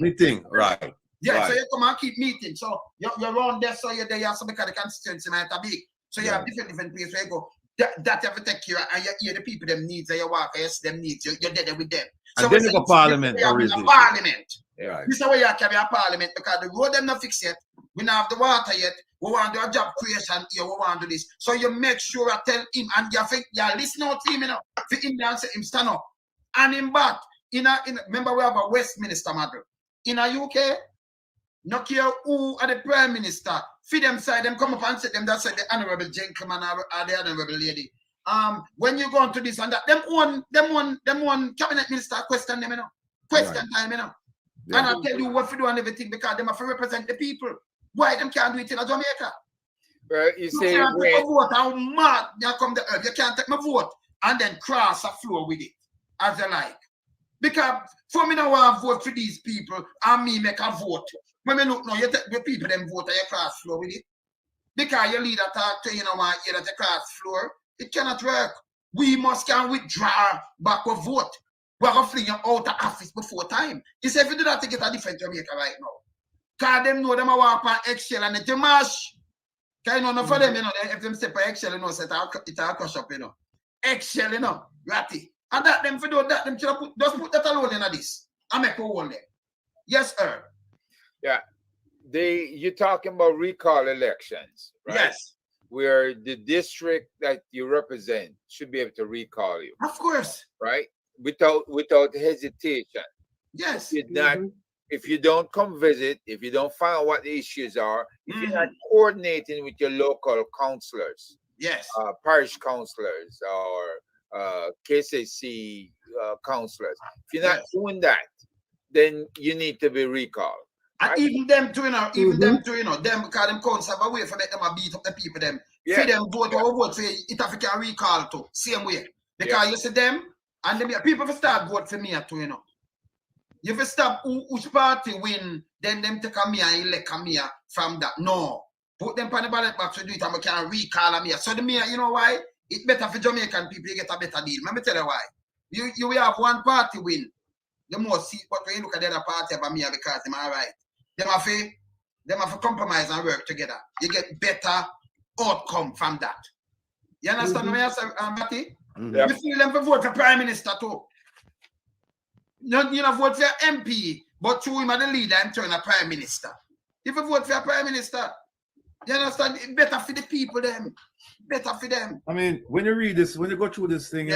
meeting. Right. Yeah, right. So you come and keep meeting. So you're around there, so you're there, you have some because the constituency might be big. So you have different places where you go. That you have to take care of, and you hear the people them needs, and you walk, and you see them needs, you're there with them. And so then you go parliament. Parliament. Right. This is why you carry a parliament because the road them not fixed yet. We don't have the water yet. We want to do a job creation here. We want to do this. So you make sure I tell him and you listen to him, you know. For him and say him stand up. And him back. Remember we have a Westminster model. In a UK, no care who are the prime minister. For them side, them come up and say them that say the honorable gentleman or the honorable lady. When you go into this and that, them one cabinet minister question them, you know. Question time, you know. Yeah. And I'll tell you what to do and everything because them have to represent the people. Why them can't do it in Jamaica? Well, you say you can't take a vote and mad you come the earth. You can't take my vote and then cross a floor with it as you like. Because for me now I vote for these people and me make a vote. When me look now, you take the people them vote and you cross floor with it. Because your leader talk to you know that you cross floor, it cannot work. We can withdraw back a vote. We're going to fling you out of office before time. He said, if you do that, to get a different Jamaica right now. Because them know them walk on eggshell and it's a mash. Because you know, for them, you know, if them step on eggshell, you know, so it'll crush up, you know. Eggshell, you know, ratty. And that them, for do that, them just put that alone in this. And make a hole there. Yes, sir. Yeah. You're talking about recall elections, right? Yes. Where the district that you represent should be able to recall you. Of course. Right? without hesitation. Yes. If you don't come visit, if you don't find out what the issues are, if you're not coordinating with your local councillors, yes, parish councillors or KCC councillors, if you're not doing that, then you need to be recalled. And right? even them too, them too, them because them council have a way for them beat up the people them. For them vote or vote for it if you can recall too, same way. Because you see them and them people start vote for me too, You have to stop which party win, then them take a me and elect a me from that. No. Put them on the ballot box to do it and we can recall a me. So the me, you know why? It's better for Jamaican people, you get a better deal. Let me tell you why. You will have one party win. You must see, but when you look at the other party of me because them are right. Them have to compromise and work together. You get better outcome from that. You understand what I say, Matty? You feel them to vote for Prime Minister too. You don't vote for MP, but through him as the leader and turn a Prime Minister. If you vote for a Prime Minister, you understand? It's better for the people, them. Better for them. I mean, when you read this, when you go through this thing,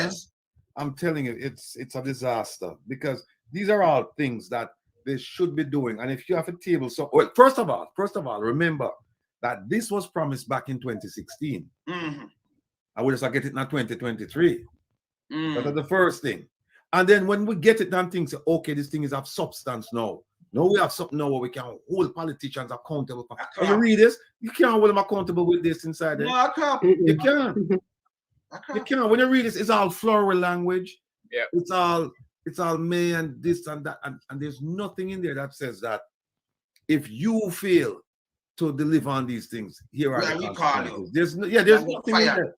I'm telling you, it's a disaster because these are all things that they should be doing. And if you have a table, so well, first of all, remember that this was promised back in 2016. I would just get it now 2023. That's the first thing. And then when we get it and things say, okay, this thing is of substance now. Now we have something now where we can hold politicians accountable for. When you read this, you can't hold them accountable with this inside there. No, I can't. You can't. You can't. When you read this, it's all floral language. Yeah. It's all may and this and that. And there's nothing in there that says that if you fail to deliver on these things, here are the consequences. There's nothing in there.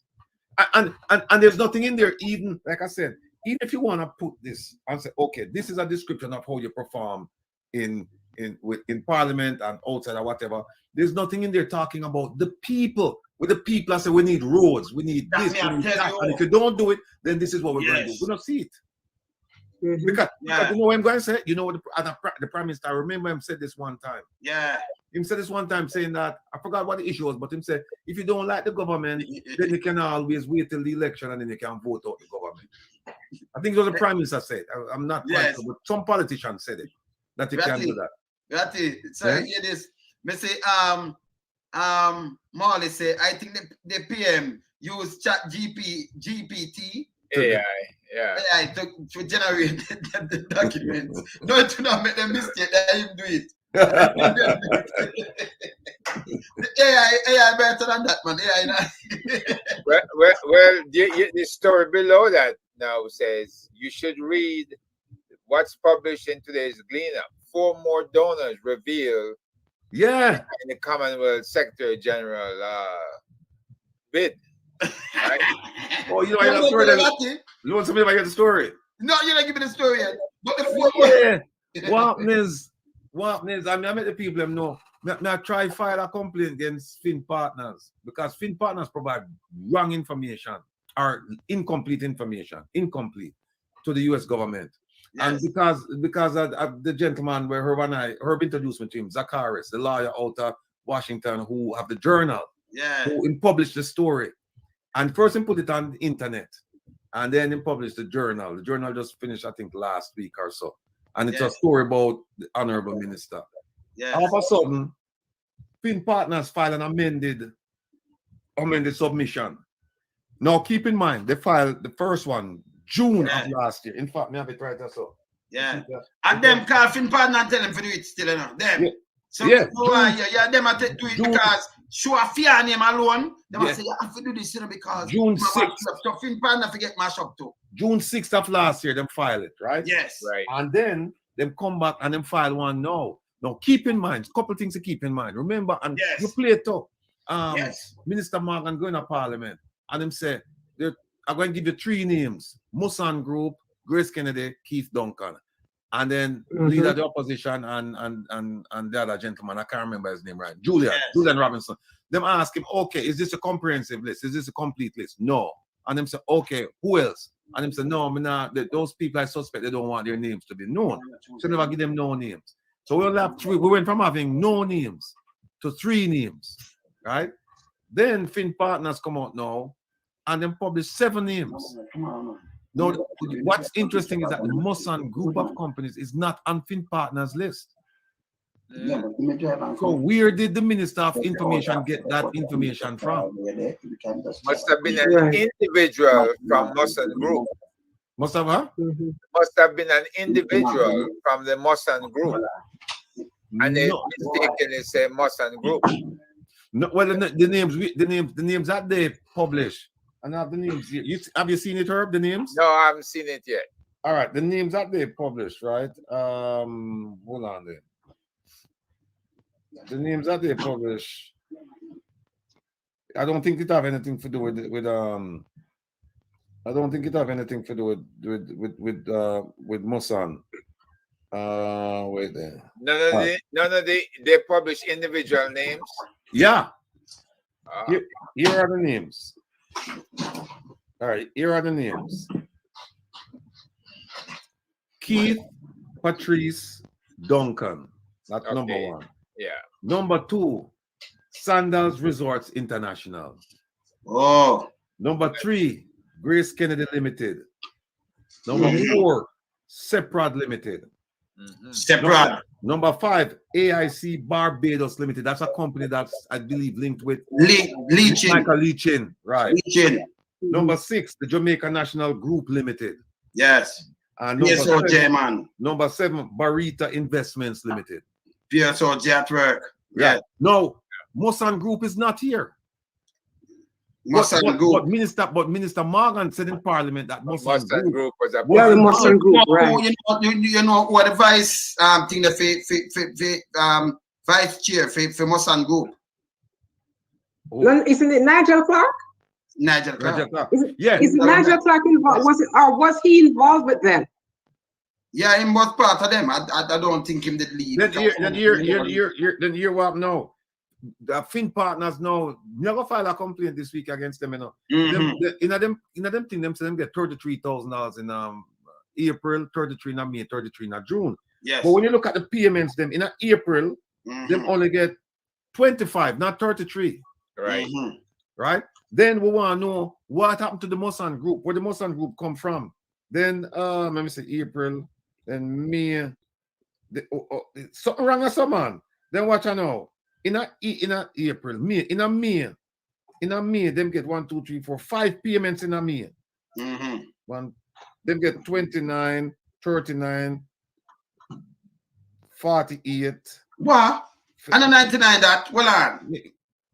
And there's nothing in there, even like I said, even if you want to put this and say, okay, this is a description of how you perform in Parliament and outside or whatever. There's nothing in there talking about the people. With the people, I say we need roads, we need this, we need that. And if you don't do it, then this is what we're going to do. We don't see it. Because you know what I'm going to say? You know, the Prime Minister, I remember him said this one time. Yeah. Him said this one time saying that, I forgot what the issue was, but him said, if you don't like the government, then you can always wait till the election and then you can vote out the government. I think it was the Prime Minister said. I'm not quite sure, but some politician said it. That you can do that. Ratty. So hear this. Me say, Marley say, I think the PM use GPT. AI to generate the documents. No, to not make the mistake that you do it. AI better than that, man. well, the story below that now says you should read what's published in today's Gleaner. 4 more donors reveal in the Commonwealth Secretary General bid. Right? Oh, you know, I got the story. You want somebody to get the story? No, you're not giving the story yet. But the what is? I mean, I met the people them know. I try file a complaint against Fin Partners because Fin Partners provide wrong information or incomplete information, to the U.S. government. And because of the gentleman where Herb introduced me to him, Zacharias, the lawyer out of Washington who have the journal, who published the story. And first he put it on the internet. And then he published the journal. The journal just finished, I think, last week or so. And it's a story about the Honorable Minister. All of a sudden, Fin Partners filed an amended submission. Now, keep in mind, they filed the first one June of last year. In fact, me have it right there, so. And them call Fin Partners and tell them to do it still, them. So them are to do it because show a fear name alone. They must say, you have to do this, because June 6th. So Fin Partners forget mash up too. June 6th of last year, them file it, right? Yes. Right. And then them come back and them file one now. Now, keep in mind, a couple things to keep in mind. Remember, and you play it up. Minister Morgan going to Parliament, and them say, I'm going to give you 3 names: Musan Group, Grace Kennedy, Keith Duncan. And then leader of the opposition and the other gentleman, I can't remember his name right, Julian Robinson. Them ask him, okay, is this a comprehensive list? Is this a complete list? No. And them say, okay, who else? And them say, no, those people I suspect, they don't want their names to be known. So never give them no names. So we only have 3. We went from having no names to 3 names, right? Then Fin Partners come out now and then publish 7 names. No, what's interesting is that the Mosan group of companies is not on FinPartners list. So where did the Minister of Information get that information from? Must have been an individual from Mosan Group. Must have, huh? Must have been an individual from the Mosan Group. And they mistakenly say Mosan Group. No, well, the names that they publish, and I have the names here. Have you seen it, Herb? The names? No, I haven't seen it yet. All right, the names that they publish, right? Hold on there. The names that they publish, I don't think it have anything to do with I don't think it have anything to do with Mosan. Wait there. None of they publish individual names. Yeah. Here are the names. All right, here are the names. Keith Patrice Duncan. That's number one. Yeah. Number two, Sandals Resorts International. Oh. Number three, Grace Kennedy Limited. Number four, Seprad Limited. Seprad. Number five, AIC Barbados Limited. That's a company that's, I believe, linked with Leachin. Michael Leachin. Right. Leachin. Number six, the Jamaica National Group Limited. Yes. And number seven, Barita Investments Limited. PSOJ at work. Yeah. No, Mosan Group is not here. But Minister Morgan said in Parliament that Mosan Group was a Mosan Group, right? You know what the vice thing the vice chair for Mosan Group. Isn't it Nigel Clark? Nigel Clark. Yeah. Is Nigel Clark involved? Was he involved with them? Yeah, he was part of them. I don't think him did lead. Then you're what now? The FinPartners now never file a complaint this week against them, you know. In them thing, them say them get $33,000 in April, 33 in May, 33 in June. Yes. But when you look at the payments, them in April, them only get 25, not 33. Right. Right. Then we want to know what happened to the Mosan Group, where the Mosan Group come from. Then let me say April, then May. Something wrong with someone. Then watch I know. In April, May, them get 1, 2, 3, 4, 5 payments in a May. Them get 29, 39, 48. What? And a 99 that? Well on.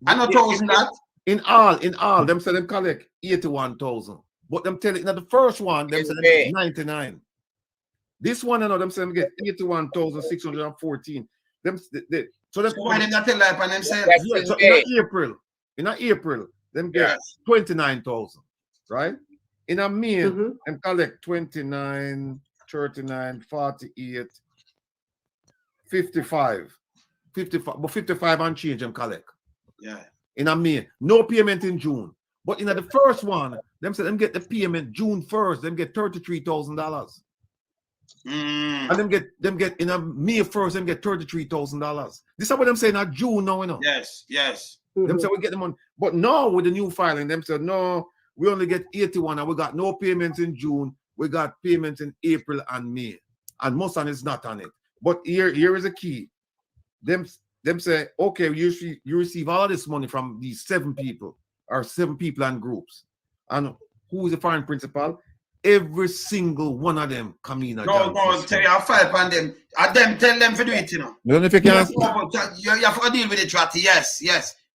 And a 1,000 that? In all, them say them collect 81,000. But them tell it now the first one, them say them get 99. This one, I know them say them get 81,614. So that's why them not tell life on themselves. Yeah, so in April, them get 29,000, right? In a May, them collect 29, 39, 48, 55, but 55 and change them collect. Yeah. In a May, no payment in June. But in the first one, them say them get the payment June 1st, them get $33,000. And them get in a May 1st, them get $33,000. This is what them saying at June now, you know. Yes. Them say we get them on, but now with the new filing, them say no, we only get 81 and we got no payments in June. We got payments in April and May. And Mosan is not on it. But here is a key. Them say, okay, you receive all of this money from these 7 people and groups. And who is the foreign principal? Every single one of them come in. No, tell you file on them. Tell them to do it, you know. You don't know if you can. You have to deal with it, Ratty. Yes.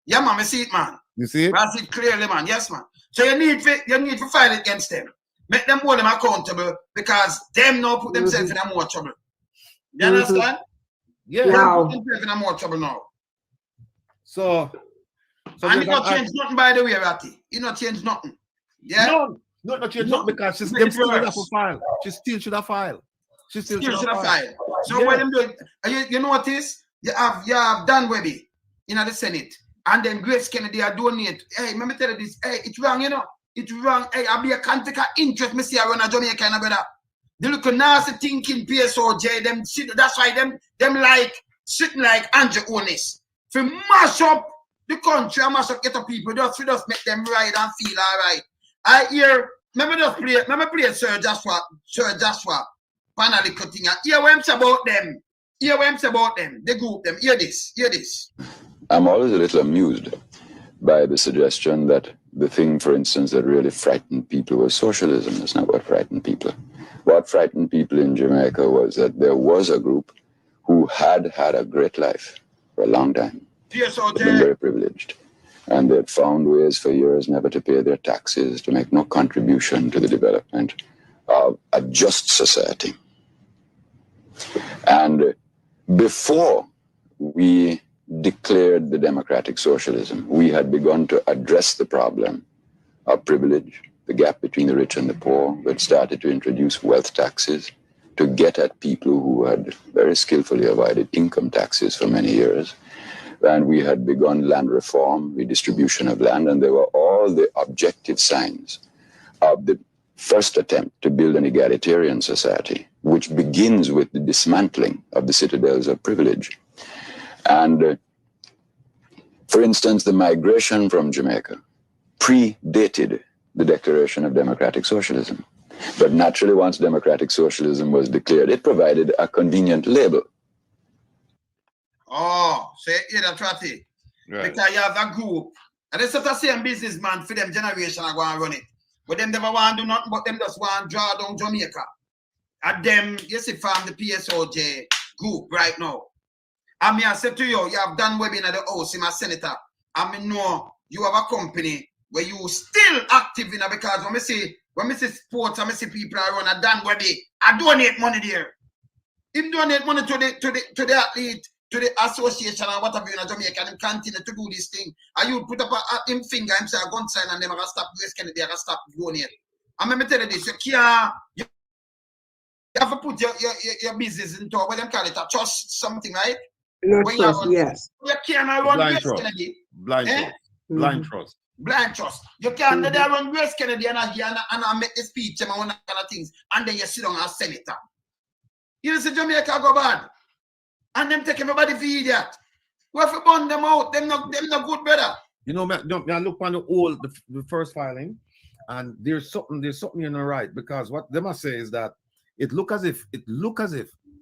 Yeah, man, I see it, man. You see it? I see it clearly, man. Yes, man. So you need to file it against them. Make them hold them accountable because them now put themselves in more trouble. You understand? Yeah. Wow. Put themselves in more trouble now. So and it not change nothing, by the way, Ratty. It not change nothing. Yeah? No, not change nothing because she still should have filed. She still should have filed. She still should have filed. So what them doing? You notice? You have Dan Webby in the Senate. And then Grace Kennedy are donate. Hey, let me tell you this. Hey, it's wrong, you know. It's wrong. Hey, I can't take an interest. Me see I run a Jamaica, brother. They look nasty thinking PSOJ. Them sit. That's why them like sitting like Andrew Onis. For mash up the country, I mash up get up people just make them ride and feel all right. I hear Let me play Sir Joshua panel cutting. Hear what I'm saying about them. Hear what I'm saying about them. The group them. Hear this. I'm always a little amused by the suggestion that the thing, for instance, that really frightened people was socialism. That's not what frightened people. What frightened people in Jamaica was that there was a group who had a great life for a long time. Yes, They've been very privileged. And they'd found ways for years never to pay their taxes, to make no contribution to the development of a just society. And before we declared the democratic socialism, we had begun to address the problem of privilege, the gap between the rich and the poor. We had started to introduce wealth taxes to get at people who had very skillfully avoided income taxes for many years. And we had begun land reform, redistribution of land, and there were all the objective signs of the first attempt to build an egalitarian society, which begins with the dismantling of the citadels of privilege. And for instance, the migration from Jamaica predated the declaration of democratic socialism. But naturally, once democratic socialism was declared, it provided a convenient label. Oh, say that's right. Because you have a group, and it's not the same businessman for them generation are going to run it. But them never want to do nothing, but them just want to draw down Jamaica. And them, you see, from the PSOJ group right now. And me I say to you, you have done webbing at the house, my senator. And me know you have a company where you still active in it, because when me see sports and me see people around a Dan Webby, I donate money there. Him donate money to the athlete, to the association and whatever in Jamaica, and him continue to do this thing. And you put up him finger, him say a gun sign, and them are gonna stop Grace Kennedy, are gonna stop donate. And let me tell you this, you have to put your business into what them call it, a trust something, right? No trust, yes. You can't run Blind Grace trust. Kennedy. Blind trust. Blind trust. Blind trust. You can't let them run Grace Kennedy and make the speech and one kind of things, and then you sit down and sell it. You see Jamaica go bad. And them take everybody for idiot. We have to burn them out. Them not good, brother. You know, man, I look on the first filing, and there's something you know right, because what they must say is that it look as if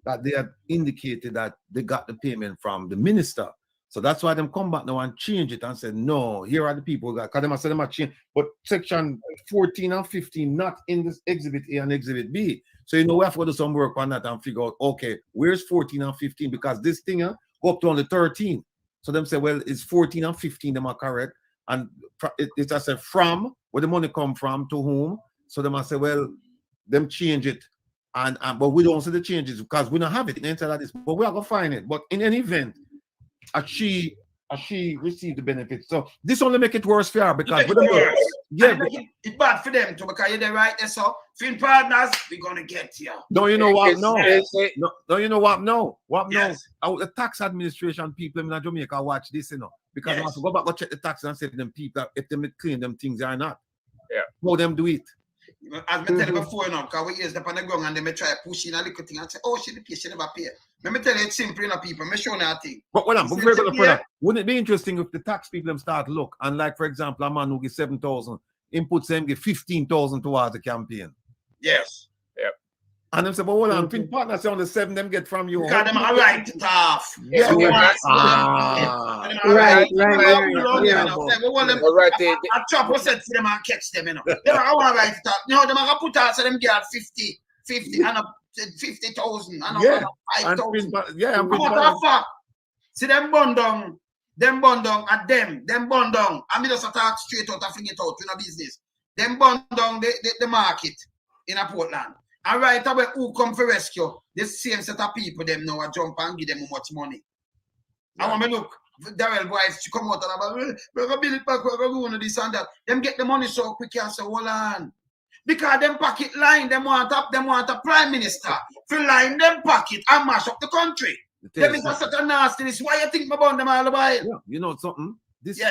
that they had indicated that they got the payment from the minister. So that's why them come back now and change it and say, no, here are the people who got, because they must say them are changed. But section 14 and 15 not in this exhibit A and exhibit B. So you know we have to do some work on that and figure out, okay, where's 14 and 15? Because this thing go up to only 13. So them say, well, it's 14 and 15, them are correct. And it's just a from, where the money come from, to whom. So they must say, well, them change it. But we don't see the changes because we don't have it inside of this. But we are going to find it. But in any event, she received the benefits. So this only make it worse for her because it's bad for them too, because you're the right there. So film partners, we're gonna get you. No, you know what? No, you know what? No, Yes. No. The tax administration people in Jamaica watch this, you know, because I have to go back and check the taxes and say to them people if they clean them things or not. Yeah. How them do it. As I tell you before, you know, because we use up on the ground and they may try pushing a little thing and say, oh, she never pay. Let me tell you, it's simple, you know, people. Me show that thing. But wouldn't it be interesting if the tax people them start look and, like, for example, a man who gives 7,000, inputs them give 15,000 towards the campaign. Yes. Yep. And them say, but hold on, film partners say on the 7 them get from you. Because them are right tough. Yeah. So Right. I chop was said for them and catch them, you know. They are all right tough. You know, them are put out so them get 50 and 50,000 and 5,000. Yeah, see them bun down at them bun down. I mean just talk straight out and fling it out, you know, business. Them bun down the market in a Portland. And right away, who come for rescue? The same set of people them now jump and give them how much money. Yeah. I want to look, Darrell wife, she come out and we're going to build it back, we're going to do this and that. Them get the money so quick and say, hold on. Because them pocket line, them want a prime minister to line them pocket and mash up the country. Them is such a nastiness. Why you think about them all about it? Yeah, you know something? This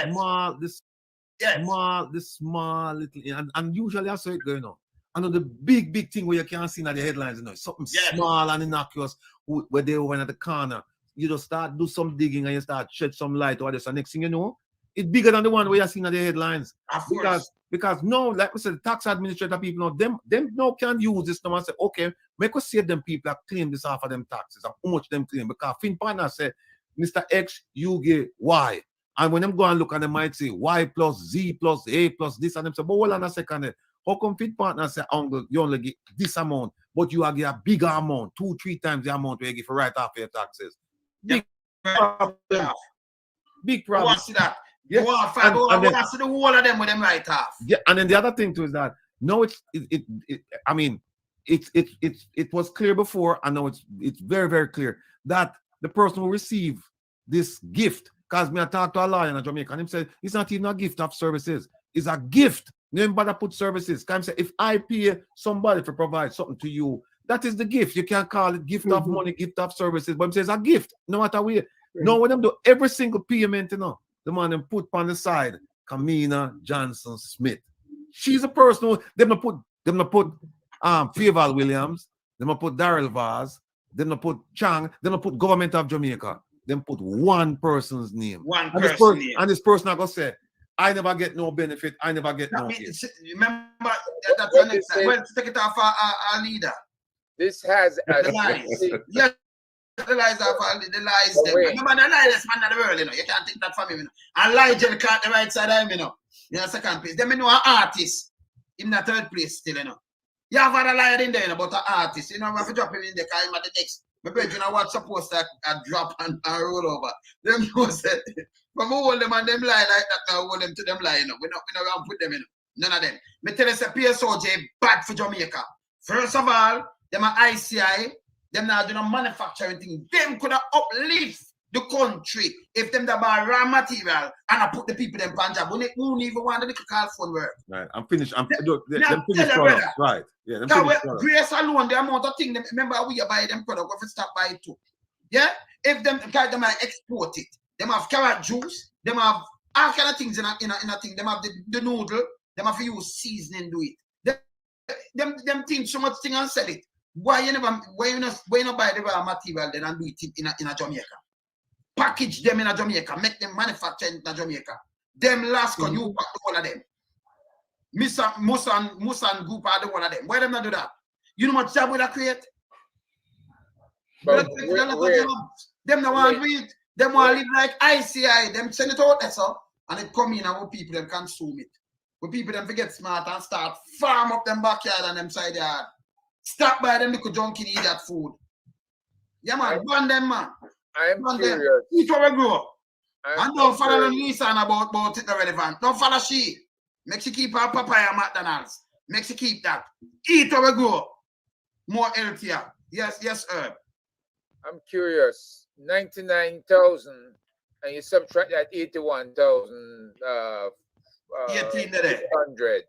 small little, and usually I saw it going on. I know the big thing where you can't see in the headlines, you know, something small and innocuous where they went at the corner. You just start do some digging and you start shed some light over this. And next thing you know, it's bigger than the one where you're seeing at the headlines. Of course. Because no, like we said, the tax administrator people know them no can use this now and say, okay, make us save them people that claim this off of them taxes and how much them claim. Because Fin partner say, Mr. X, you get Y. And when them go and look and they might say Y plus Z plus A plus this, and them say, but hold on a second. How come Fin partner say, uncle, you only get this amount, but you get a bigger amount, 2-3 times the amount you get for right off your taxes? Big problem. Big problem. I want to see that. Yeah. I want to see the whole of them with them right off. Yeah, and then the other thing too is that no, it was clear before, and now it's very, very clear that the person will receive this gift. Because me I talked to a lawyer in Jamaica, and him said it's not even a gift of services, it's a gift. Nobody put services. Because say if I pay somebody to provide something to you, that is the gift. You can't call it gift of money, gift of services, but him says a gift, no matter where. No, when them do every single payment, you know, the man them put on the side, Kamina Johnson Smith. She's a person who them not put Faval Williams, them not put Darrell Vaz, them not put Chang, them not put government of Jamaica. Them put one person's name. Name. And this person I go say, I never get no benefit, I never get no gift. Remember that's the next time. Well, take it off our leader. This has the lies. Yes. The lies of the lies. Remember the lies man of the world, you know. You can't take that from him, you know. And lie Jerry can't the right side of him, you know. You know, second place. Then you know an artist in the third place still, you know. You have a liar in there, you know, about an artist. You know, we have to drop him in there because him at the next. My brother, you know what supposed to drop and roll over. Them know said from all them and them lie like that now, hold them to them lie, you know. We don't put them in. None of them. Me tell you say PSOJ bad for Jamaica. First of all, them are ICI. Them not doing no manufacturing thing. Them could have uplift the country if them that buy raw material and I put the people in Punjab. Who don't even want the little call phone work. Right, I'm finished. Them finished product. Right. Yeah, them finished product. Grace alone, the amount of thing. Remember, we buy them product. We have to stop by it too. Yeah? If them might export it. Them have carrot juice. Them have all kind of things in a thing. Them have the noodle. Them have to use seasoning do it. Them think so much thing and sell it. Why you not buy the raw material then and do it in a Jamaica? Package them in a Jamaica, make them manufacture in a Jamaica. Them last you pack the one of them. Musan group are the one of them. Why them not do that? You know what job will that create? But them no want to read. Them want to live like ICI. Them send it out there, so and it come in and what people them consume it. When people them forget smart and start farm up them backyard and them side yard. Stop by them little junkie eat that food. Yeah, man. Burn them, man. I'm curious. Them. Eat what we grow up. And don't follow the Lisa about it relevant. Don't follow she. Make she keep her papaya McDonald's. Make she keep that. Eat what we grow up. More healthier. Yes, Herb. I'm curious. 99,000 and you subtract that 81,000 100.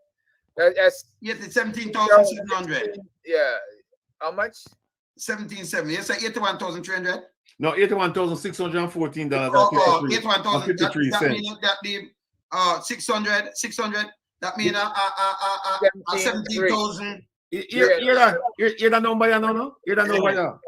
That's 17,700. Yeah. How much? 17,700. You say 81,300? No, $81,614. Oh, 81,000. That mean 600. That mean 17,000. Hear that number, no? Hear that number,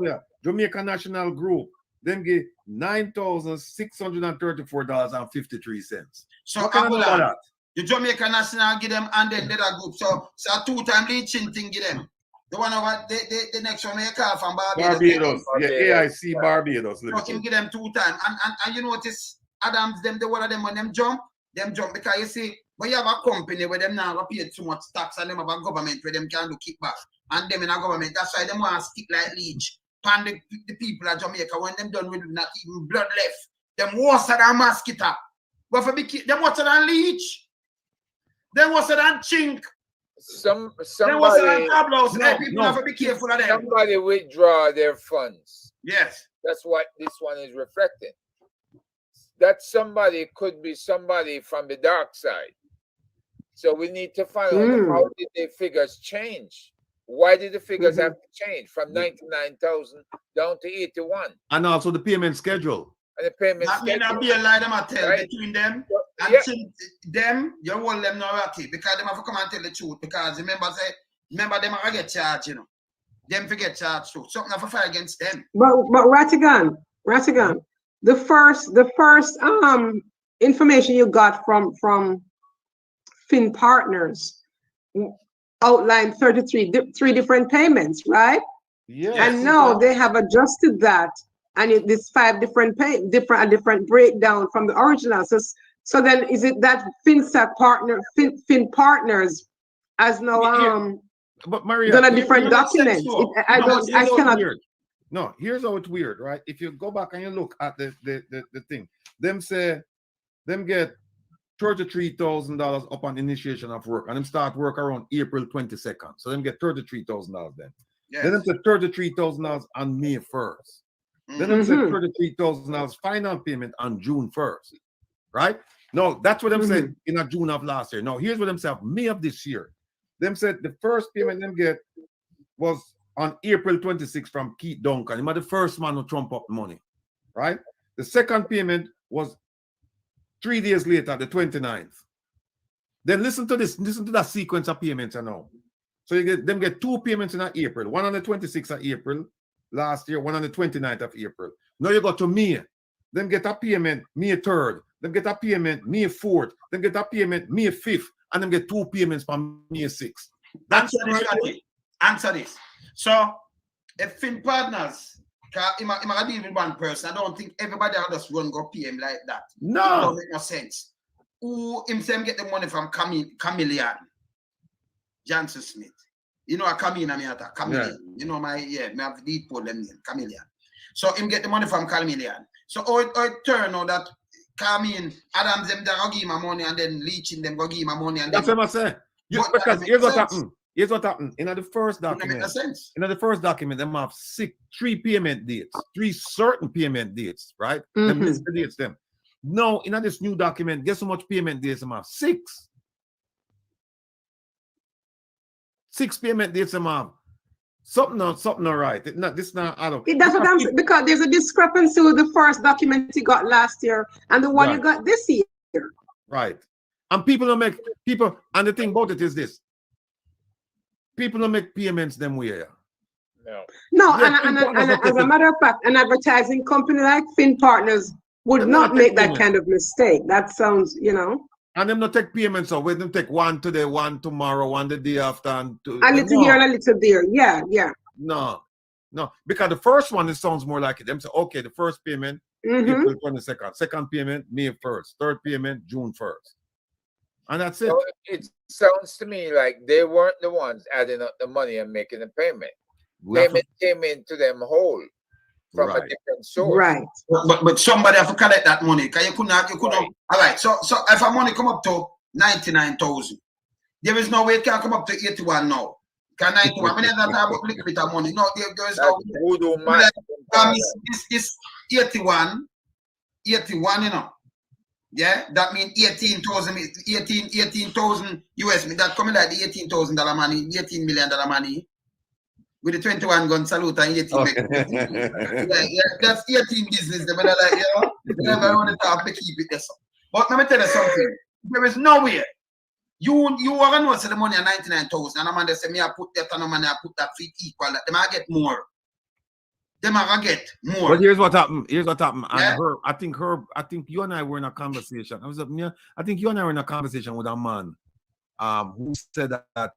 yeah. Jamaica National Group. Them get $9,634.53. So that? The Jamaica National give them and then the other group. So a 2-time leaching thing give them. The one over the next one they call from Barbados. Yeah, AIC Barbados. So him give them 2 times. And you notice Adams them the one of them when them jump because you see when you have a company where them now pay too much tax and them have a government where them can do kickback. And them in a government, that's why them want to stick like leech. And the people of Jamaica, when them done with not even blood left, them worse than mosquito. But for them worse than leech. Them worse than chink. Somebody people have to be careful of them. Somebody withdraw their funds. Yes. That's what this one is reflecting. That somebody could be somebody from the dark side. So we need to find out how did the figures change? Why did the figures have to change from 99,000 down to 81? And also the payment schedule. And the payment schedule. That may not be a lie them I tell between them. And them, you hold them not ratty because them have to come and tell the truth. Because remember them are get charged, you know. Them forget charged too. Something have to fight against them. But Rattigan, the first information you got from Fin partners outlined 3 different payments, right? Yes. And now they have adjusted that, and this 5 different different breakdown from the original. So then, is it that FinSat Fin partners as now but Maria, done a different document? I cannot. Weird. No, here's how it's weird, right? If you go back and you look at the thing, them get $33,000 upon initiation of work, and them start work around April 22nd. So them get $33,000 then. Yes. Then them get $33,000 on May 1st. Then them get $33,000 final payment on June 1st. Right? No, that's what them said in June of last year. Now, here's what them said May of this year. Them said the first payment them get was on April 26th from Keith Duncan. He was the first man to trump up money. Right? The second payment was 3 days later, the 29th. Then listen to this. Listen to that sequence of payments now. So you get 2 payments in April. One on the 26th of April last year, one on the 29th of April. Now you go to May. Then get a payment May 3rd. Then get a payment May 4th. Then get a payment May 5th. And then get 2 payments from May 6th. That's Answer this. So if Fin partners, if I deal with one person, I don't think everybody will just run go pay him like that. No. It don't make no sense. Who himself get the money from Chameleon, Johnson Smith. You know a Chameleon, Chameleon. Yeah. You know me have the pole them name, Chameleon. So him get the money from Chameleon. So it turn out that Chameleon, Adams them that go give him money and then leeching them go give him money and that's what I say. Because here's what happened. Here's what happened. In the first document, them have 3 payment dates, 3 certain payment dates, right? Them list the dates them. No, in this new document, guess how much payment dates them have? 6. 6 payment dates them have. Something not right. This not add up. That's what I'm saying, because there's a discrepancy with the first document you got last year and the one you got this year. Right. And people don't make and the thing about it is this. People don't make payments them way. No, and as a matter of fact, an advertising company like Fin Partners would not make that kind of mistake. That sounds, And them not take payments, so we them take one today, one tomorrow, one the day after, and a little here and a little there. Yeah. No, because the first one, it sounds more like it. Them say, okay, the first payment, April 22nd, second payment, May 1st, third payment, June 1st. And that's it. So it sounds to me like they weren't the ones adding up the money and making the payment. Payment came into them whole from a different source. Right. But somebody have to collect that money. Because you couldn't. All right. So if our money come up to 99,000, there is no way it can come up to 81 now. Can 91? I mean, that's a little bit of money. No, there is no. It's 81, Yeah, that means 18,000 US. That coming like the $18,000 money, $18 million money. With the 21 gun salute and 18 that's 18 business. They never want to talk to keep it there. But let me tell you something. There is no way. You are going to say the money at 99,000 and I'm going to say, I put that on money, I put that feet equal. They might get more. But here's what happened. Yeah? And I think you and I were in a conversation. I think you and I were in a conversation with a man who said that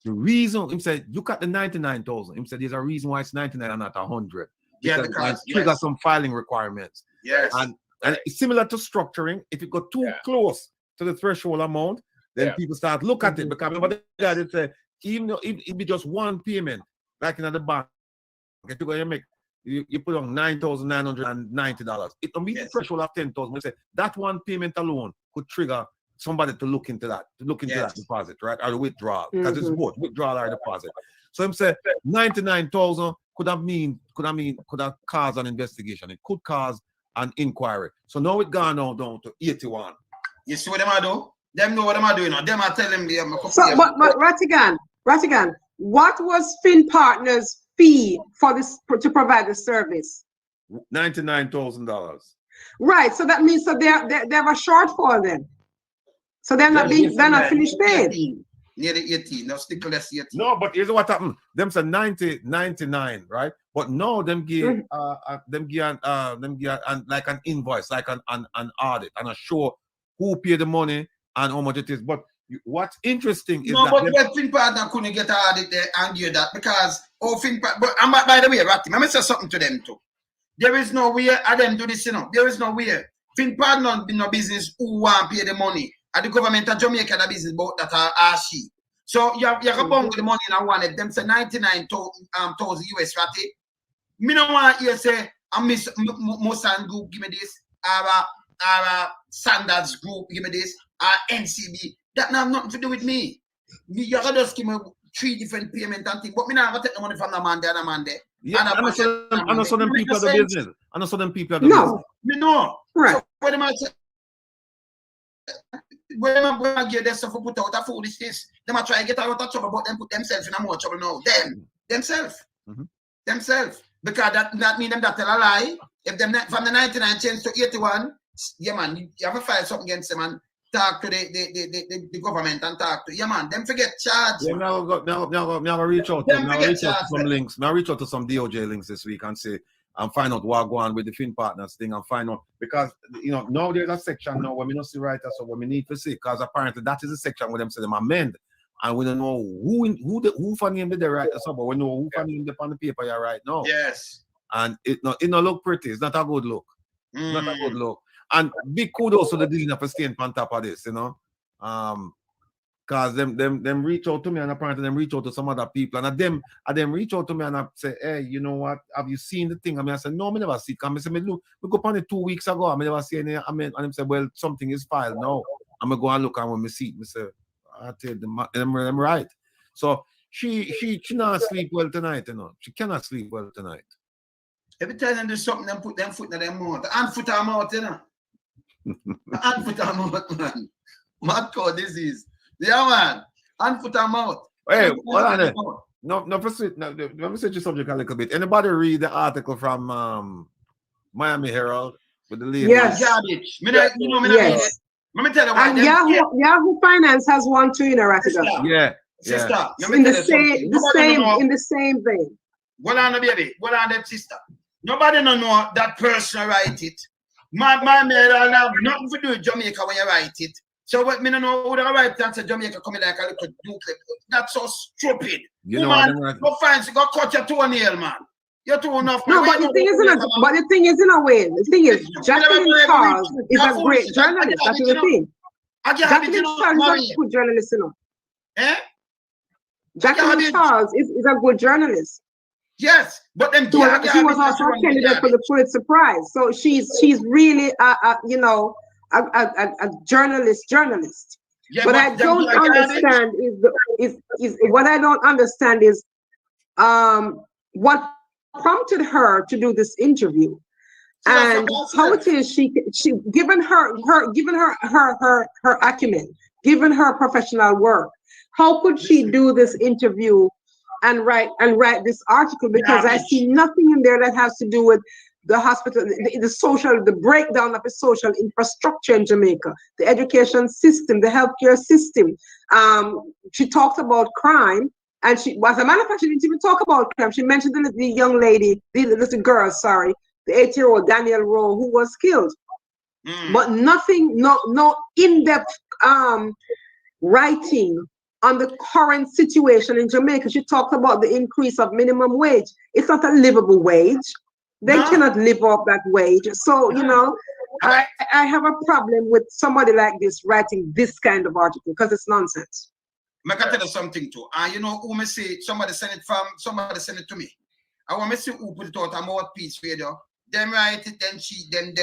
the reason, he said, you got the 99,000. He said, there's a reason why it's 99 and not 100. Because trigger some filing requirements. Yes. And it's similar to structuring. If it got too close to the threshold amount, then people start look at it. Because remember the guy that said, even though it be just one payment, like in the bank, you put on $9,990. It don't meet the threshold of 10,000. We say that one payment alone could trigger somebody to look into that, that deposit, right? Or the withdrawal. Because it's both withdrawal or deposit. So him say 99,000 could have caused an investigation. It could cause an inquiry. So now it gone down to 81. You see what them are do? Them know what them are doing. Them are telling me. So, but Rattigan, what was Fin Partners' fee for this to provide the service? $99,000. Right. So that means they have a shortfall then. So they're not finished paid. Near the 18. No, stick less 18. No, but here's what happened. Them said 99, right? But now them give like an invoice, like an audit, and a show who paid the money and how much it is. But What's interesting is no, that... but what Fin partner couldn't get out of there and hear that because, Fin partner, but by the way, Ratty, let me say something to them too. There is no way of them do this, you know. There is no way. Fin partner be no business who want to pay the money. And the government of Jamaica the business about that are she. So you have to bung the money in one of them say 99,000 US, Ratty. Me no want to hear say, I miss Mosan group, give me this, our Sanders group, give me this, our NCB. That have nothing to do with me. You have to just give me 3 different payment and things, but me not take the money from the man there and the man there. Yeah, I know some them people are the business. I know some them people are the business. Me know. Right. So when I say, when I get them stuff put out of foolishness, they might try to get out of trouble, but them put themselves in a more trouble now. Themselves. Themselves. Because that mean them that tell a lie. If them from the 99 change to 81, yeah man, you have to file something against them and talk to the government and talk to, yeah man, them forget charge. Yeah, now reach out to some links. Now reach out to some DOJ links this week and say, and find out what go on with the Fin partners thing and find out, because you know now there's a section now where we don't see right so what we need to see, because apparently that is a section where them say them amend, and we don't know who for name did they write us up, but we know who for name on the paper you right now. Yes. And it no look pretty. It's not a good look. Not a good look. And big kudos to the dealing for staying on top of this, you know. Because them reach out to me, and apparently them reach out to some other people, and them reach out to me and I say, hey, you know what? Have you seen the thing? I said, no, I never see it. I said, look, we go upon it 2 weeks ago. I never see any. And them say, well, something is filed now. I'm gonna go and look, and when we see it, I say, I tell them right. So she not sleep well tonight, you know. She cannot sleep well tonight. Every time them do something, them put them foot in their mouth. And foot on mouth, you know. And foot on mouth, man. Mad cow disease. Yeah, man. And foot on mouth. Hey, hold on there. No, let me switch the subject a little bit. Anybody read the article from Miami Herald with the lady? Yes. Garbage. Yes. Let me tell you what. And Yahoo Finance has one too, in a Rattigan. Yeah. Sister. In the same vein. What on, baby? What on, them sister? Nobody don't know that person write it. My man have nothing to do with Jamaica when you write it. So what me don't know who the write that say Jamaica coming like a little nuclear. That's so stupid. You know, man, go find go cut your toenail, man. You're too enough. No, but the thing is in a way. The thing is, Jacqueline Charles is a great journalist. That is the thing. Jacqueline Charles is a good journalist, you know. Eh? Jacqueline Charles is a good journalist. Yes, but then she was also a candidate for the Pulitzer Prize. So she's really a journalist. Yeah, but I don't understand is what I don't understand is what prompted her to do this interview, and how it is she given her acumen, given her professional work, how could she do this interview and write this article? Because I see nothing in there that has to do with the hospital, the breakdown of the social infrastructure in Jamaica, the education system, the healthcare system. She talked about crime, and as a matter of fact, she didn't even talk about crime. She mentioned the young lady, the little girl, the 8-year-old Danielle Rowe, who was killed. But nothing, no in-depth writing on the current situation in Jamaica. She talked about the increase of minimum wage. It's not a livable wage. They cannot live off that wage. So, you know, I have a problem with somebody like this writing this kind of article, because it's nonsense. I can tell you something too. And you know who me say, somebody send it to me. I want me see who put it out on Mouthpiece Radio. Them write it, then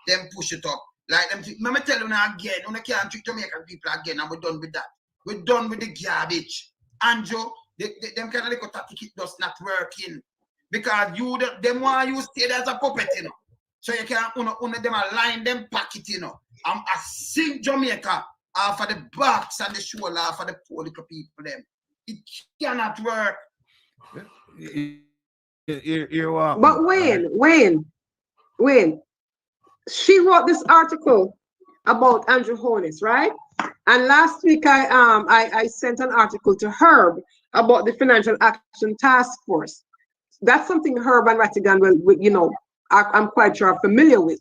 them push it up. Like them, let me tell you now again, you can't treat Jamaican people again, and we're done with that. We're done with the garbage. Andrew, them kind of little tactic does not working. Because them want you stay as a puppet, you know. So you can't them align them pocket, you know. I sing Jamaica for the backs and the shoulder for the poor little people them. It cannot work. But Wayne, she wrote this article about Andrew Holness, right? And last week I sent an article to Herb about the Financial Action Task Force. That's something Herb and Rattigan will, you know, I'm quite sure are familiar with.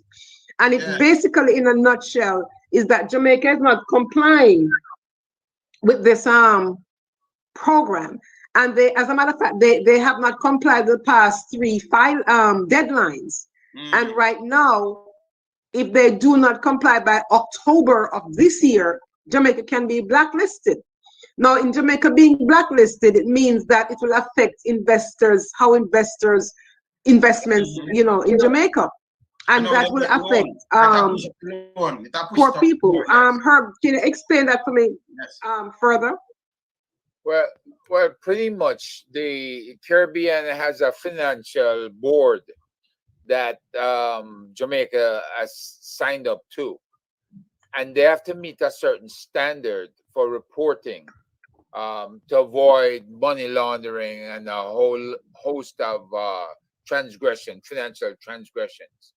And it basically, in a nutshell, is that Jamaica is not complying with this program. And they, as a matter of fact, they have not complied with the past 3 deadlines. And right now, if they do not comply by October of this year, Jamaica can be blacklisted. Now, in Jamaica being blacklisted, it means that it will affect investors, how investors investments, in Jamaica, and that will affect poor people. Herb, can you explain that for me further? Well, pretty much the Caribbean has a financial board that Jamaica has signed up to, and they have to meet a certain standard for reporting to avoid money laundering and a whole host of financial transgressions.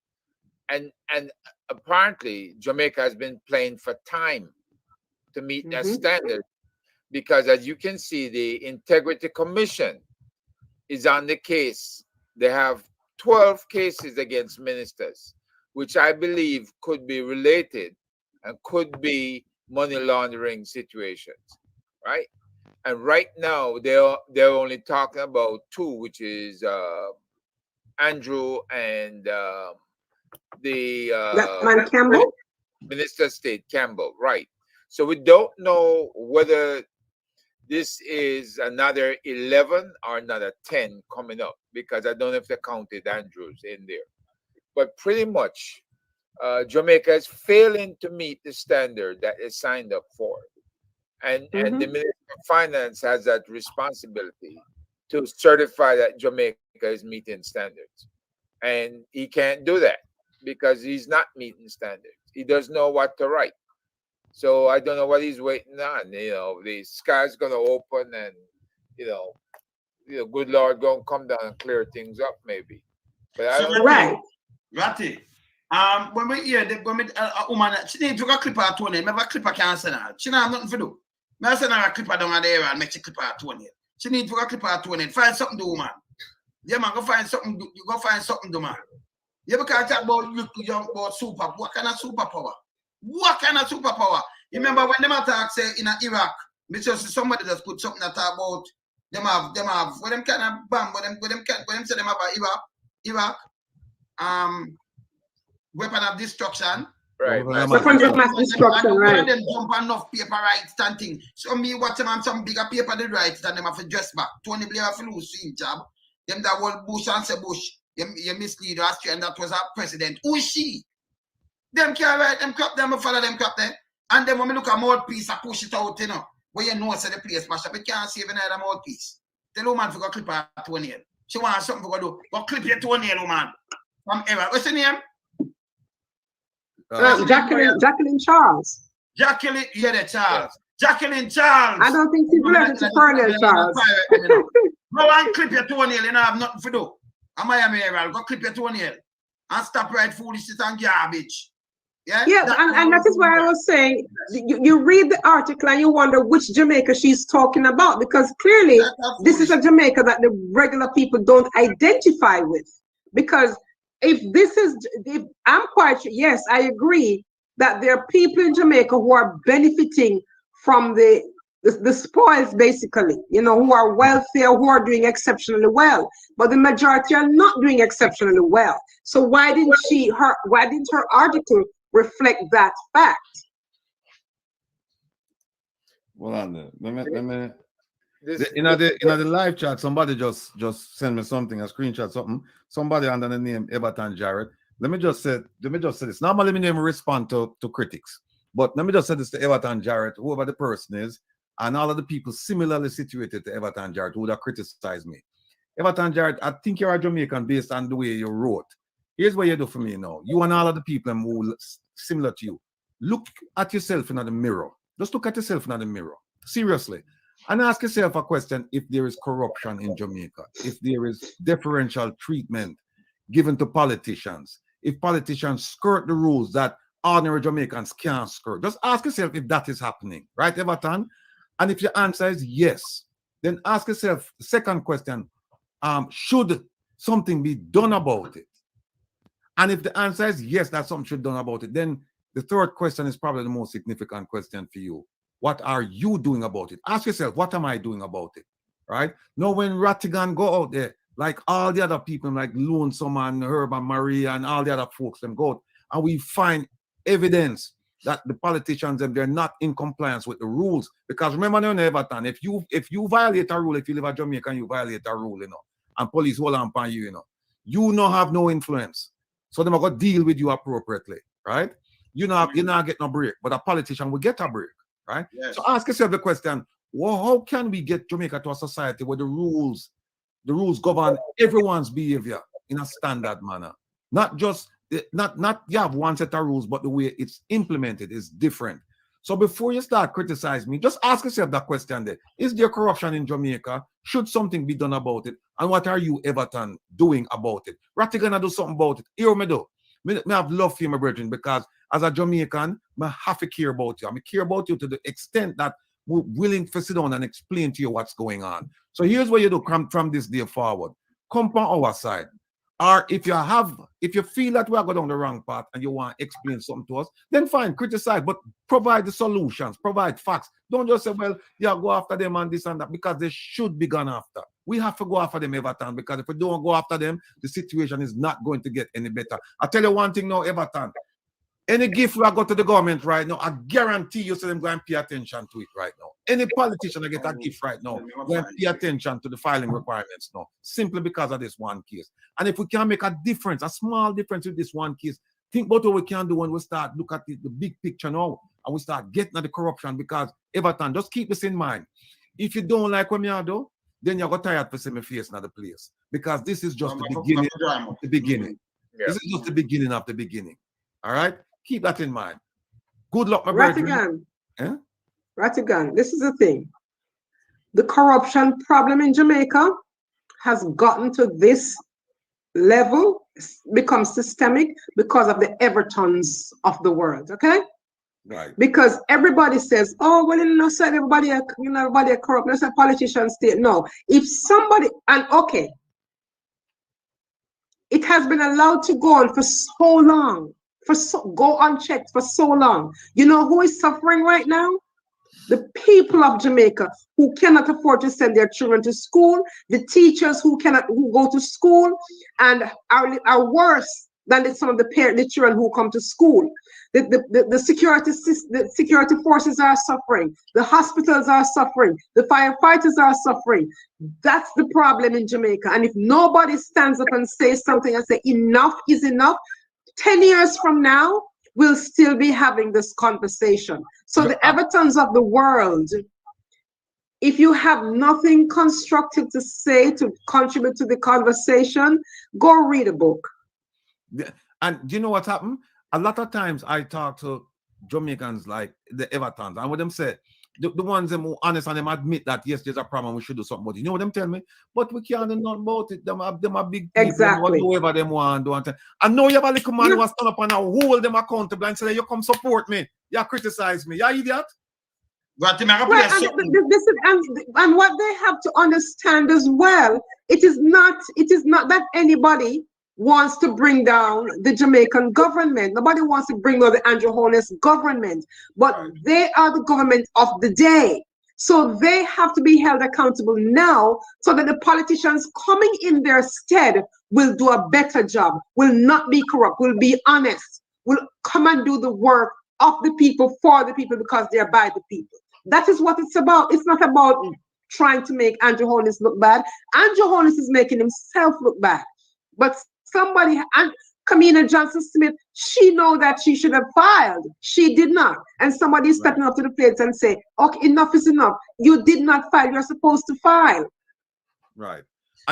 And apparently Jamaica has been playing for time to meet that standard, because as you can see, the Integrity Commission is on the case. They have 12 cases against ministers, which I believe could be related and could be money laundering situations, right? And right now they're only talking about 2, which is Andrew and the Campbell? Minister of State Campbell, right? So we don't know whether this is another 11 or another 10 coming up, because I don't know if they counted Andrews in there. But pretty much, Jamaica is failing to meet the standard that is signed up for. And the Minister of Finance has that responsibility to certify that Jamaica is meeting standards. And he can't do that because he's not meeting standards. He doesn't know what to write. So I don't know what he's waiting on. The sky's going to open and, good Lord going to come down and clear things up maybe. But I don't know. Ratty, when we hear the woman, she needs to go clip her toenail. Never clip her can't send her. She don't have nothing to do. I send her a clipper down there and make she clip her toenail. She needs to go clip her toenail. Find something to do, man. Yeah, man, go find something. You go find something to do, man. You ever can't talk about super. What kind of superpower? What kind of superpower? You remember when them attack say in Iraq, because somebody just put something that talk about them have what them kind of bomb, what them say them about Iraq, weapon of destruction. Right. Weapons of mass destruction, right. Them jump enough paper rights and thing. So me watch them on some bigger paper the rights than them have to dress back. Tony Blair have to lose his job. Them that whole Bush and say Bush, you mislead Austria and that was our president. Who is she? Them can't write them crap, them follow them crap there. And then when we look at mouthpiece, I push it out, where you know say the place mash up. You can't save another mouthpiece. Tell the woman to go clip her toenail. She wants something to go do. Go clip your toenail, woman. From ever. What's your name? Jacqueline Charles. Jacqueline, Charles. Jacqueline Charles. I don't think she's related to Colonel Charles. Go and clip your toenail, you don't have nothing to do. Am I Amiral? Go clip your toenail and stop right foolishness and garbage. Yeah, and that is why I was saying, you read the article and you wonder which Jamaica she's talking about, because clearly this is a Jamaica that the regular people don't identify with. Because if I'm quite sure, yes, I agree that there are people in Jamaica who are benefiting from the spoils, basically, who are wealthier, who are doing exceptionally well, but the majority are not doing exceptionally well. So why didn't her article reflect that fact? Well, let me. In the live chat, somebody just send me something, a screenshot, something. Somebody under the name Everton Jarrett. Let me just say this. Normally, me never respond to critics, but let me just say this to Everton Jarrett, whoever the person is, and all of the people similarly situated to Everton Jarrett who would have criticized me. Everton Jarrett, I think you're a Jamaican based on the way you wrote. Here's what you do for me now. You and all of the people who similar to you, look at yourself in the mirror. Just look at yourself in the mirror. Seriously. And ask yourself a question: if there is corruption in Jamaica, if there is deferential treatment given to politicians, if politicians skirt the rules that ordinary Jamaicans can't skirt, just ask yourself if that is happening, right, Everton? And if your answer is yes, then ask yourself the second question: should something be done about it? And if the answer is yes, that something should be done about it, then the third question is probably the most significant question for you. what are you doing about it? Ask yourself, what am I doing about it? Right? Now, when Rattigan go out there, like all the other people, like Lonesome and Herb and Maria and all the other folks, them go out, and we find evidence that the politicians, they're not in compliance with the rules. Because remember, in Everton, if you violate a rule, if you live in Jamaica and you violate a rule, and police hold on upon you, you don't have no influence. So they're going to deal with you appropriately, right? You're not getting a break, but a politician will get a break, right? Yes. So ask yourself the question, well, how can we get Jamaica to a society where the rules govern everyone's behavior in a standard manner? Not just, not you have one set of rules, but the way it's implemented is different. So before you start criticizing me, just ask yourself that question there. Is there corruption in Jamaica? Should something be done about it? And what are you, Everton, doing about it? Rattigan do something about it. Here me do. Me have love for you, my brethren, because as a Jamaican, I have to care about you. I care about you to the extent that we're willing to sit down and explain to you what's going on. So here's what you do from this day forward. Come on our side. Or if you feel that we are going down the wrong path and you want to explain something to us, then fine, criticize, but provide the solutions, provide facts. Don't just say, well, yeah, go after them and this and that, because they should be gone after. We have to go after them, Everton, because if we don't go after them, the situation is not going to get any better. I'll tell you one thing now, Everton. Any gift we go to the government right now, I guarantee you them go and pay attention to it right now. Any politician that get a gift right now, go and pay attention to the filing requirements now, simply because of this one case. And if we can make a difference, a small difference with this one case, think about what we can do when we start look at the big picture now, and we start getting at the corruption. Because Everton, just keep this in mind. If you don't like what I do, then you're tired to see my face in the place. Because this is just the beginning of the beginning. Yeah. This is just the beginning of the beginning. All right? Keep that in mind. Good luck, my brother. Rattigan, this is the thing. The corruption problem in Jamaica has gotten to this level, become systemic because of the Evertons of the world, okay? Right. Because everybody says, oh, well, everybody are corrupt. Let's say politicians state. No. If somebody, and okay, it has been allowed to go on for so long. Go unchecked for so long. You know who is suffering right now? The people of Jamaica who cannot afford to send their children to school, the teachers who go to school and are worse than some of the children who come to school. The security forces are suffering. The hospitals are suffering. The firefighters are suffering. That's the problem in Jamaica. And if nobody stands up and says something and say enough is enough, 10 years from now, we'll still be having this conversation. So the Evertons of the world, if you have nothing constructive to say to contribute to the conversation, go read a book. And do you know what happened? A lot of times I talk to Jamaicans like the Evertons, and what them say, the ones them who honest and them admit that yes, there's a problem, we should do something about it. You know what them tell me? But we can't do nothing about it. Them are big people. Exactly. Whatever them want to do. And now you have a little man who has stand up and hold them accountable and say, you come support me. You criticize me. You idiot. Right, and what they have to understand as well, it is not that anybody wants to bring down the Jamaican government. Nobody wants to bring down the Andrew Holness government, but they are the government of the day. So they have to be held accountable now so that the politicians coming in their stead will do a better job, will not be corrupt, will be honest, will come and do the work of the people for the people because they're by the people. That is what it's about. It's not about trying to make Andrew Holness look bad. Andrew Holness is making himself look bad. But somebody, and Kamina Johnson-Smith, she know that she should have filed. She did not. And somebody is stepping up to the plate and say, okay, enough is enough. You did not file. You're supposed to file. Right.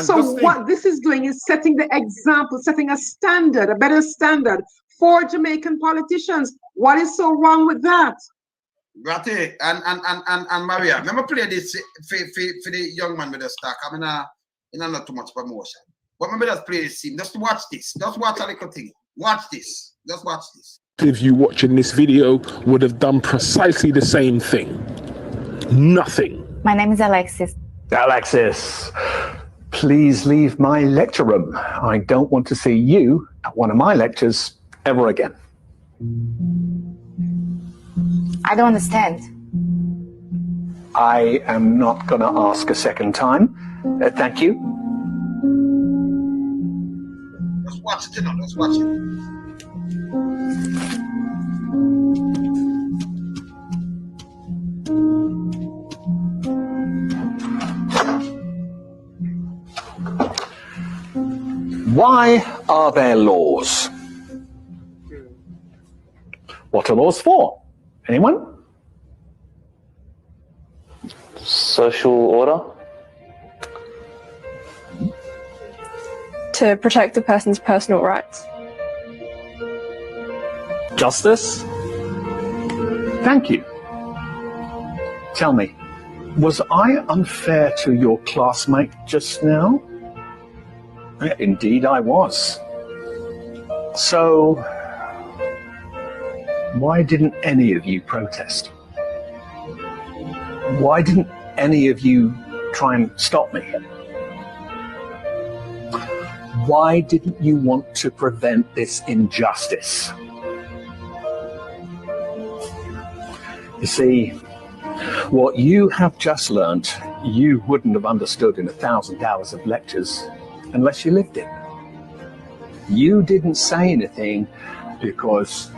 So what this is doing is setting the example, setting a standard, a better standard for Jamaican politicians. What is so wrong with that? Ratty and Maria, let me play this for the young man with the stock. I mean, not too much promotion. But maybe just play this scene. Just watch this. Just watch a little thing. Watch this. Just watch this. If you watching this video would have done precisely the same thing. Nothing. My name is Alexis. Alexis, please leave my lecture room. I don't want to see you at one of my lectures ever again. I don't understand. I am not going to ask a second time. Thank you. Let's watch it, you know. Let's watch it. Why are there laws? What are laws for? Anyone? Social order. To protect the person's personal rights. Justice? Thank you. Tell me, was I unfair to your classmate just now? Indeed, I was. So, why didn't any of you protest? Why didn't any of you try and stop me? Why didn't you want to prevent this injustice? You see, what you have just learned, you wouldn't have understood in 1,000 hours of lectures unless you lived it. You didn't say anything because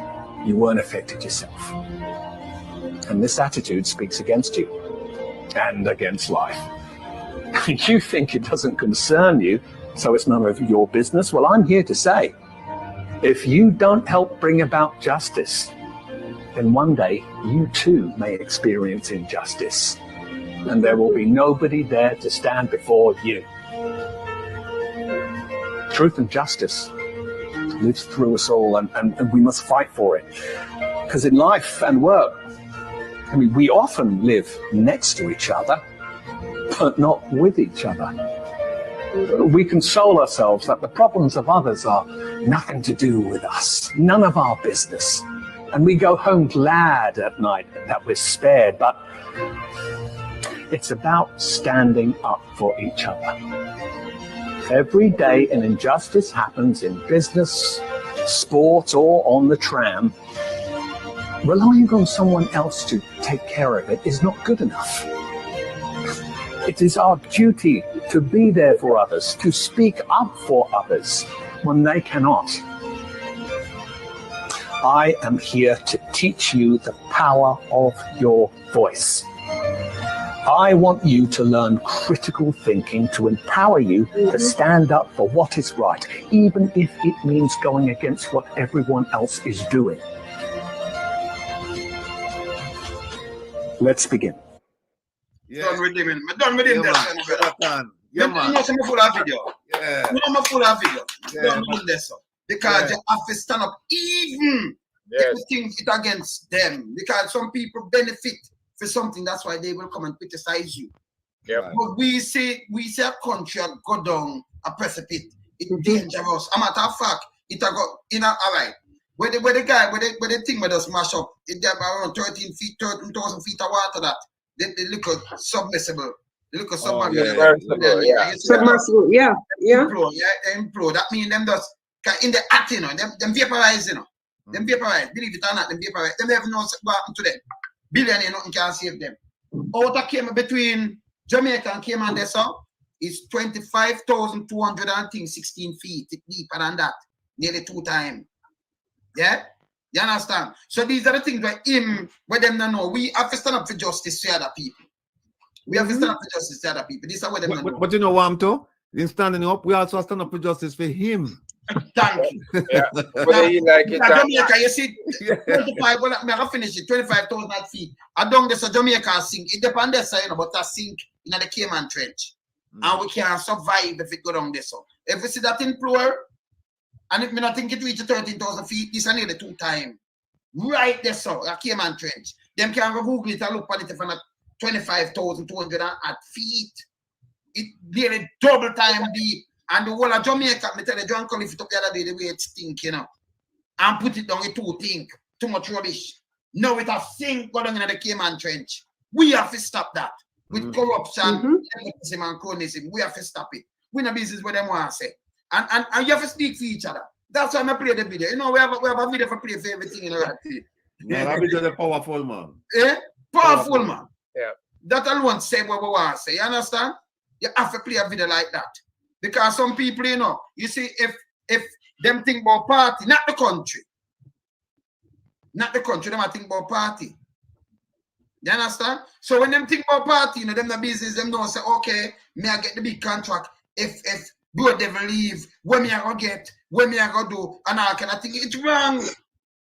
you weren't affected yourself. And this attitude speaks against you and against life. You think it doesn't concern you, so it's none of your business. Well, I'm here to say, if you don't help bring about justice, then one day you too may experience injustice, and there will be nobody there to stand before you. Truth and justice lives through us all, and we must fight for it. Because in life and work, I mean, we often live next to each other, but not with each other. We console ourselves that the problems of others are nothing to do with us, none of our business. And we go home glad at night that we're spared, but it's about standing up for each other. Every day an injustice happens in business, sport, or on the tram. Relying on someone else to take care of it is not good enough. It is our duty to be there for others, to speak up for others when they cannot. I am here to teach you the power of your voice. I want you to learn critical thinking to empower you to stand up for what is right, even if it means going against what everyone else is doing. Let's begin. Done with him. Done with him. Yeah, man. You know, I'm full of video. Yeah. You know, I'm full of video. Yeah, Done with this. Because you have to stand up even if you think it against them. Because some people benefit for something, that's why they will come and criticize you. Yeah. But we say a country go down a precipice. It's dangerous. A matter of fact, it a go in a all right. Where the thing where they smash up, it there around 13,000 feet of water that they look submersible. They look submersible. Submersible, yeah. Implode. That means them just in the act, you know, them vaporize, you know. Them vaporize. Believe it or not, them vaporize. Them never know what happened to them. Billionaire, nothing can save them. Out of Cayman, between Jamaica and Cayman, there is 25,216 feet deeper than that, nearly 2 times. Yeah, you understand? So these are the things where them don't know. We have to stand up for justice to other people. We have to stand up for justice to other people. This is what them don't know. But you know what I'm talking? In standing up, we also stand up for justice for him. Thank you. Yeah. Whether you like it, Jamaica, you see, 25, well, I'm going to finish it, 25,000 feet. I don't guess a Jamaica sink. It depends, you know, but I sink in the Cayman Trench. And we can survive if it go down there. So if we see that in plural, and if me not think it reach 13,000 feet, this is nearly 2 times. Right there, so a Cayman Trench. Them can go Google it and look at it from 25,200 feet. It nearly double time deep. And the whole of Jamaica, me tell you, John Call, if it up the other day, the way it stink, you know. And put it down, it too think. Too much rubbish. Now it a sink go down in the Cayman Trench. We have to stop that. With corruption, nepotism, and cronyism. We have to stop it. We in a business where them want to say. And you have to speak for each other. That's why I play the video. You know, we have a video for play for everything in the right. Yeah, that video is powerful, man. Powerful, man. Yeah. that alone say what we want to say. You understand? You have to play a video like that. Because some people, you know, you see, if them think about party, not the country. Not the country, them I think about party. You understand? So when them think about party, you know, them the business, them don't say, okay, me I get the big contract. If do a devil leave, when me I go get, when me I go do, and I can I think it's wrong.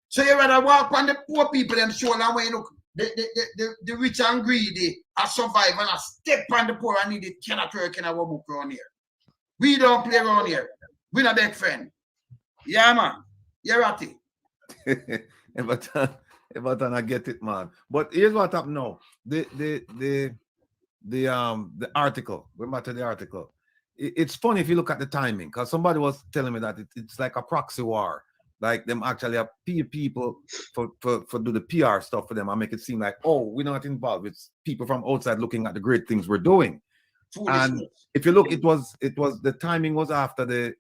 So you rather walk on the poor people them shoulder when you look, the rich and greedy are survive and I step on the poor and need it cannot work in our book around here. We don't play around here. We're not big friend. Yeah, man. You're Ratty. Everton, I get it, man. But here's what happened now. The article. We're back to the article. It's funny if you look at the timing, because somebody was telling me that it's like a proxy war. Like them actually have people for do the PR stuff for them and make it seem like, oh, we're not involved. It's people from outside looking at the great things we're doing. And if you look, it was the timing was after the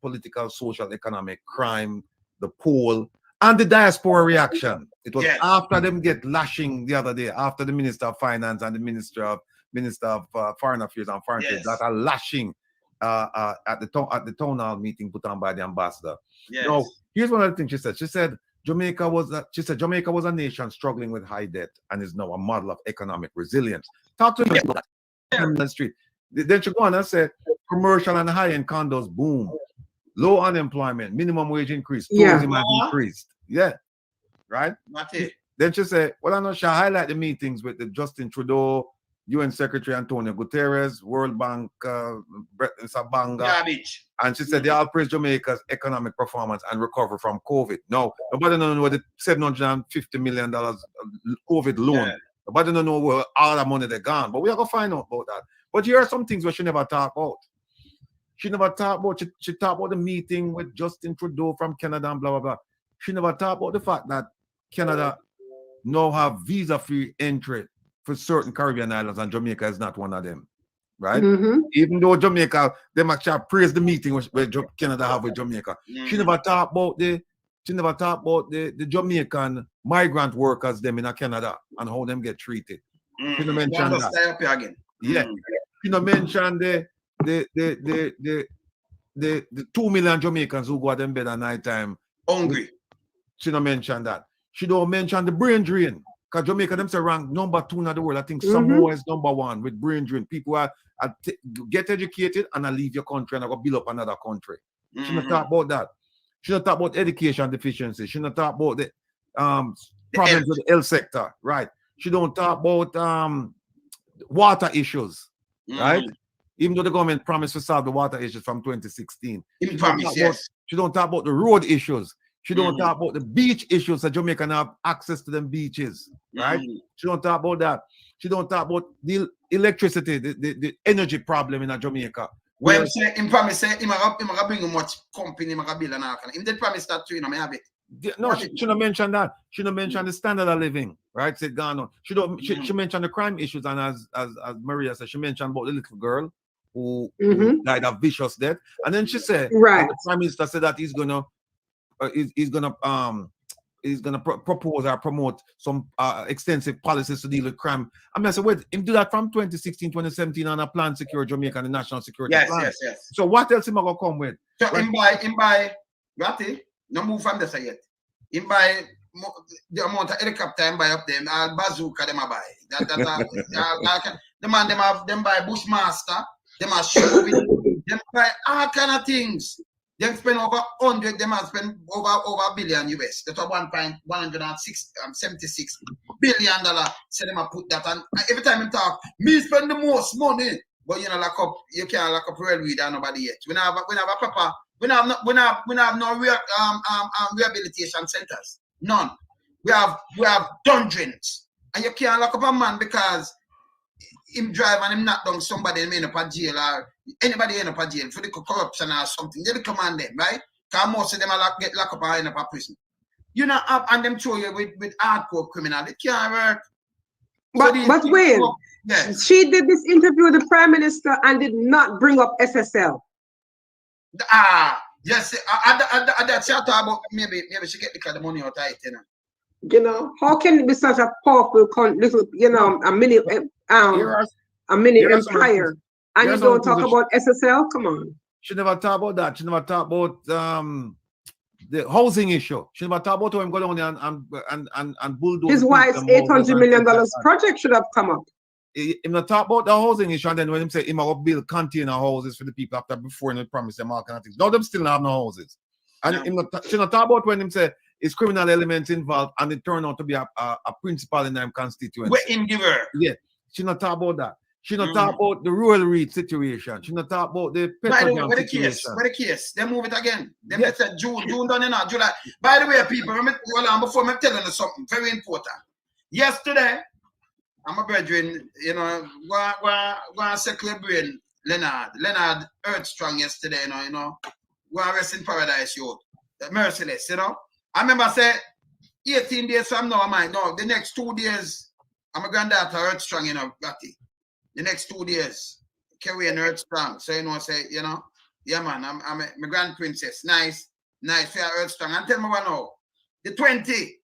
political, social, economic crime, the poll, and the diaspora reaction. It was after them get lashing the other day, after the Minister of Finance and the Minister of Foreign Affairs and Foreign Trade that are lashing at the town hall meeting put on by the ambassador. Now, here's one of the things she said. She said Jamaica was a nation struggling with high debt and is now a model of economic resilience. Talk to me about that on the street. Then she go on and said commercial and high-end condos boom, low unemployment, minimum wage increase, tourism has increased. Yeah, right. Then she said, well, I know she highlight the meetings with the Justin Trudeau, UN Secretary Antonio Guterres, World Bank, Brett Sabanga, and she said they all praise Jamaica's economic performance and recovery from COVID. No, nobody don't know the $750 million COVID loan. Nobody don't know where all the money they gone. But we are gonna find out about that. But here are some things where she never talked about. She never talked about. She talked about the meeting with Justin Trudeau from Canada and blah blah blah. She never talked about the fact that Canada now have visa-free entry for certain Caribbean islands, and Jamaica is not one of them, right? Even though Jamaica, them actually praise the meeting where Canada have with Jamaica. She never talked about the Jamaican migrant workers them in Canada and how them get treated. She never mentioned that. Yeah. She never mentioned the 2 million Jamaicans who go at them bed at night time hungry. She don't mention that. She don't mention the brain drain. Because Jamaica them say rank number 2 in the world. I think Samoa is number 1 with brain drain. People are get educated and I leave your country and I go build up another country. She don't talk about that. She don't talk about education deficiency. She don't talk about the problems with the health sector, right? She don't talk about water issues, right? Even though the government promised to solve the water issues from 2016. She don't talk about the road issues. She don't talk about the beach issues that Jamaica have access to them beaches, right? She don't talk about that. She don't talk about the electricity, the energy problem in Jamaica. Well, him promise say him bring much company, him build an ark. Him did promise that too, you know, me have it. No, she don't mention that. She don't mention the standard of living, right? Said gone on. She don't. She mentioned the crime issues, and as Maria said, she mentioned about the little girl who died of vicious death, and then she said, the Prime Minister said that he's gonna propose or promote some extensive policies to deal with crime. I mean, I said, wait, him do that from 2016, 2017 on a plan to secure Jamaica and the national security plan. Yes. So what else him gonna come with? So him buy Ratty, no move from this yet. Him buy the amount of helicopter him buy up there, bazooka them a buy. The man them buy Bushmaster, them a show with them buy all kind of things. They spend over 100, they must spend over $1 billion US. That's $1.76 billion. So they must put that on. Every time you talk, me spend the most money, but you know, you can't lock up railway and nobody yet. We have a proper, we have no rehabilitation centers. None. We have dungeons, and you can't lock up a man because him drive and him knock down somebody and end up at jail or anybody end up at jail for the corruption or something. They command them, right? Because most of them are get locked up or end up at prison. You know, up and them throw you with hardcore criminal. It can't work. But wait, she did this interview with the Prime Minister and did not bring up SSL. Yes, I that she talk about maybe she get the money out of it, you know. You know, how can it be such a powerful, little, you know, a mini empire, and you don't talk about SSL? Come on. She never talk about that. She never talk about the housing issue. She never talk about how I'm going down and bulldoze. His wife's $800 million project should have come up. He not talk about the housing issue, and then when him say him will build container houses for the people after before and promise them all kind of things. No, them still not have no houses. And she not talk about when him say it's criminal elements involved and it turned out to be a principal in them constituency. Where him give her? Yeah, she not talk about that. She not talk about the rural read situation. She not talk about the By the way, where the case? They move it again. They said June done in July. By the way, people, before I'm telling you something very important. Yesterday, I'm a brethren, you know, go and circle brain, Leonard Earthstrong yesterday, you know, go and rest in paradise, youth. Merciless, you know. I remember say 18 days from now, the next 2 days, I'm a granddaughter Earthstrong, you know, Ratty. The next 2 days, Kerry and Earthstrong. So, you know, say, you know, yeah, man, I'm my grand princess. Nice, fair Earthstrong. And tell me what now. The 20,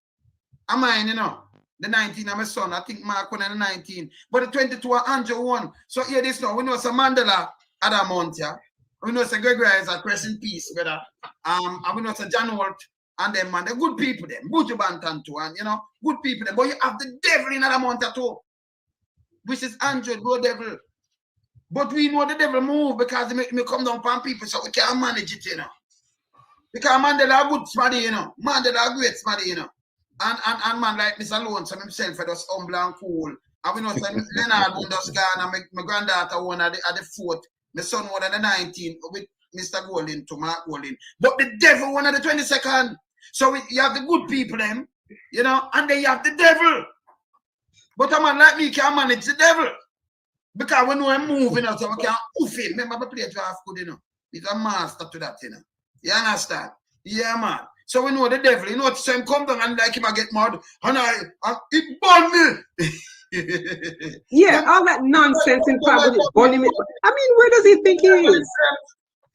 I'm mine, you know. The 19, I'm my son. I think Mark won on the 19. But the 22, Andrew won. So, here this now. We know some Mandela at a month, yeah. We know some Gregory is a Crescent Peace, brother. And we know some John Holt and them, man. They're good people, them. Buju Banton too, and, you know, good people, them. But you have the devil in that month too. Which is Andrew, go devil. But we know the devil move because they make me come down from people, so we can't manage it, you know. Because Mandela good smarty, you know. Mandela great smarty, you know. And man like Mr. Lonesome himself for just humble and cool. And we know some Leonard won just gone, and my granddaughter won at the 4th. My son won at the 19th with Mr. Golden to Mark Golden. But the devil won at the 22nd. So you have the good people, them, you know, and then you have the devil. But a man like me can manage the devil. Because we know him moving out, so we can oof him. Remember, I play draft good, you know. He's a master to that, you know. You understand? Yeah, man. So we know the devil, you know, so him come down and like him I get mad. And it burn me. Yeah, all that nonsense in public is burning me. I mean, where does he think he is?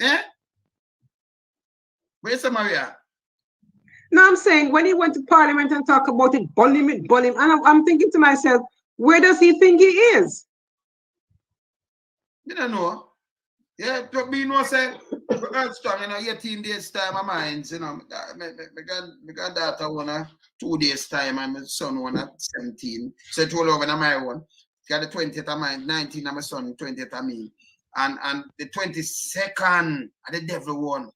Yeah? Where's Maria? No, I'm saying when he went to Parliament and talk about it, burn him. And I'm thinking to myself, where does he think he is? I don't know. Yeah, but me know say Earthstrong, you know, 18 days time of mine, you know, my granddaughter won 2 days time and my son won at 17. So it all over in my one. Got the 20th of mine, 19 of my son, 20th of me. And the 22nd the devil won.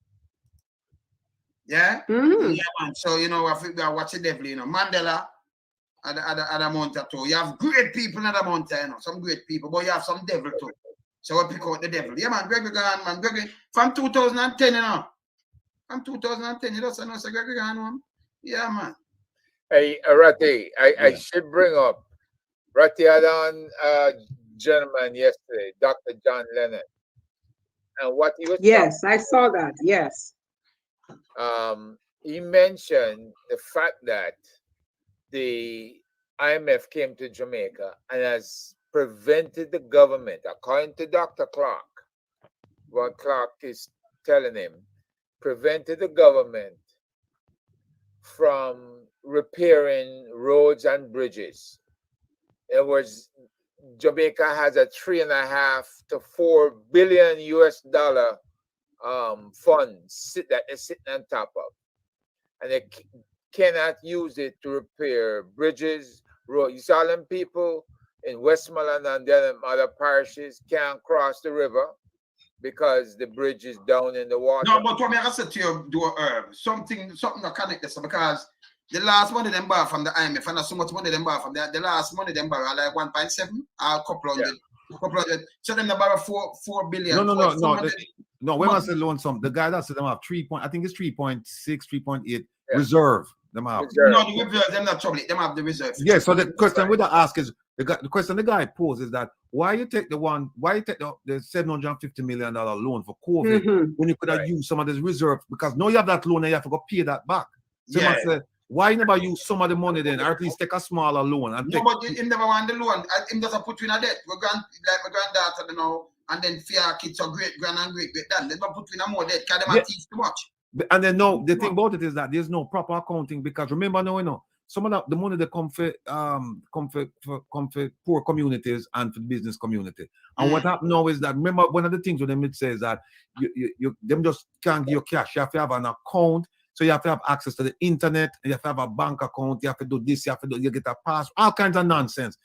Yeah? Mm-hmm. Yeah, man. So, you know, I think we are watching the devil, you know. Mandela at the mountain too. You have great people at the mountain, you know, some great people, but you have some devil too. So we pick out the devil. Yeah, man, Gregory gone, man. Gregory, from 2010, you know. From 2010, you know, so Gregory gone one. Yeah, man. Hey, Ratty, I should bring up, Ratty had on a gentleman yesterday, Dr. John Lennon. And what he was Yes, I saw that, yes. He mentioned the fact that the IMF came to Jamaica and has prevented the government, according to Dr. Clark, what Clark is telling him, prevented the government from repairing roads and bridges. In other words, Jamaica has a $3.5 to $4 billion US funds that they're sitting on top of, and they cannot use it to repair bridges, roads. You saw them people in Westmoreland and then other parishes can't cross the river because the bridge is down in the water. No, but what I said to you, do something that connect this, because the last money them borrow from the IMF, and so much money them borrow from the last money them borrow like 1.7 or a couple hundred. So then they borrow 4 billion. No. When I say loan sum, the guy that said them have 3 point, I think it's 3.6, 3.8 reserve. Them have. No, the reserve, them not trouble. Them have the reserve. Yeah. So the question we ask is the question the guy poses is that why you take the $750 million loan for COVID when you could have used some of this reserve, because now you have that loan and you have to go pay that back. So say, why never use some of the money then, or at least take a smaller loan? And no, but him never want the loan. Him just put you in a debt. Like my granddaughter, you know, and then fear kids or great grand and great dad. They don't put you in a more debt because they teach too much. And then no, the thing about it is that there's no proper accounting, because remember now, you know, some of the money that come for poor communities and for the business community. And what happened now is that, remember, one of the things with them, it says that them just can't give you cash. You have to have an account, so you have to have access to the internet, you have to have a bank account, you have to do this, you get a pass, all kinds of nonsense.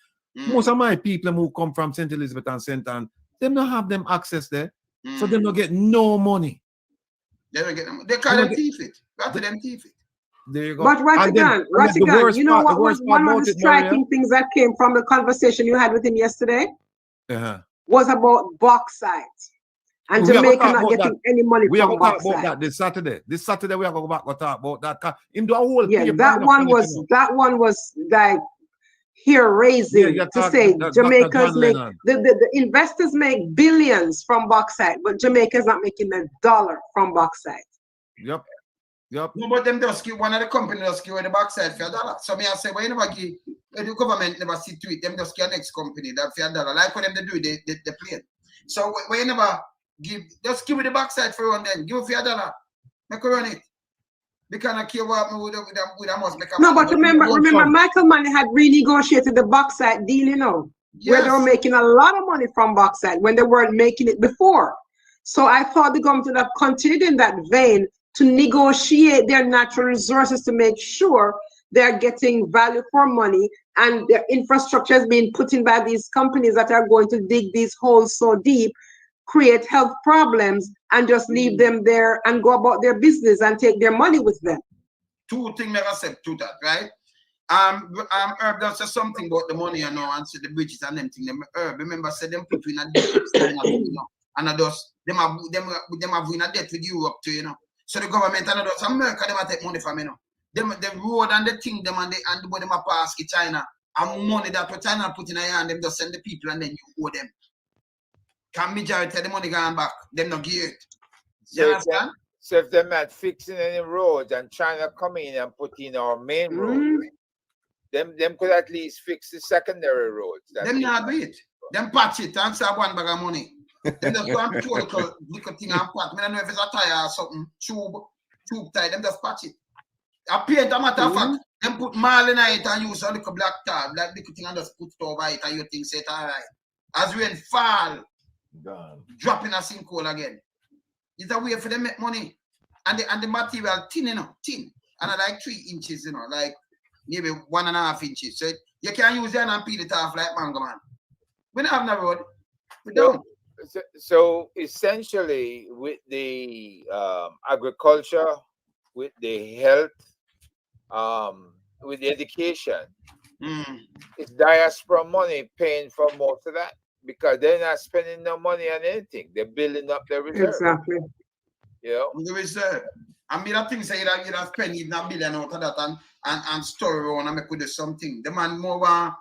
Most of my people who come from St. Elizabeth and St. Anne, them don't have them access there, so they don't get no money. They don't get them. They call them thief it. Got to them thief it. There you go. But Rattigan, you know what was one of the striking things that came from the conversation you had with him yesterday? Was about bauxite. And Jamaica not getting any money from bauxite. We are going to talk about that this Saturday. This Saturday we are going to talk about that. In the whole that one was like here raising to say Jamaica's make the investors make billions from bauxite, but Jamaica's not making $1 from bauxite. Yep. No, but them just give one of the companies just give the bauxite for $1. So me I say, why you never give the government never see to it, them just give next company that for $1. Like what them they do, they play. So why you never give, just give it the bauxite for one then, give it for $1. Make her run it. Because I care what me with a must make a no, but remember, Michael Manley had renegotiated the bauxite deal, you know, where they were making a lot of money from bauxite when they weren't making it before. So I thought the government would have continued in that vein to negotiate their natural resources to make sure they're getting value for money, and their infrastructure is being put in by these companies that are going to dig these holes so deep, create health problems, and just leave them there and go about their business and take their money with them. Two things I said to that, right? Herb does say something about the money, you know, and say the bridges and them thing. Herb, remember, said them put in a debt, and I just them have in a debt with Europe too, you know. So the government and others, America, them take money from, you know. The road and the thing, them and the them a pass to China, and money that what China put in a hand, them just send the people and then you owe them. Can majority of the money gone back? Them not give it. You understand? So if they're not fixing any roads and China come in and put in our main roads, them could at least fix the secondary roads. Them not do it. Them patch it and save one bag of money. Them just go and throw little thing and patch. I don't know if it's a tire or something, tube tie, them just patch it. A paint, a matter of fact, them put marl in it and use a little black tar, that little thing and just put it over it and you think say it all right. As rain fall, drop in a sinkhole again. It's a way for them make money. And the material thin, you know, thin. And like 3 inches, you know, like maybe 1.5 inches. So you can use it and peel it off like mango man. We don't have no road. We don't. So essentially, with the agriculture, with the health, with the education, it's diaspora money paying for most of that, because they're not spending no money on anything. They're building up their reserve. Exactly. You know? The reserve. I mean, I think say that you have spend even $1 billion out of that and store around and make with something. The man more,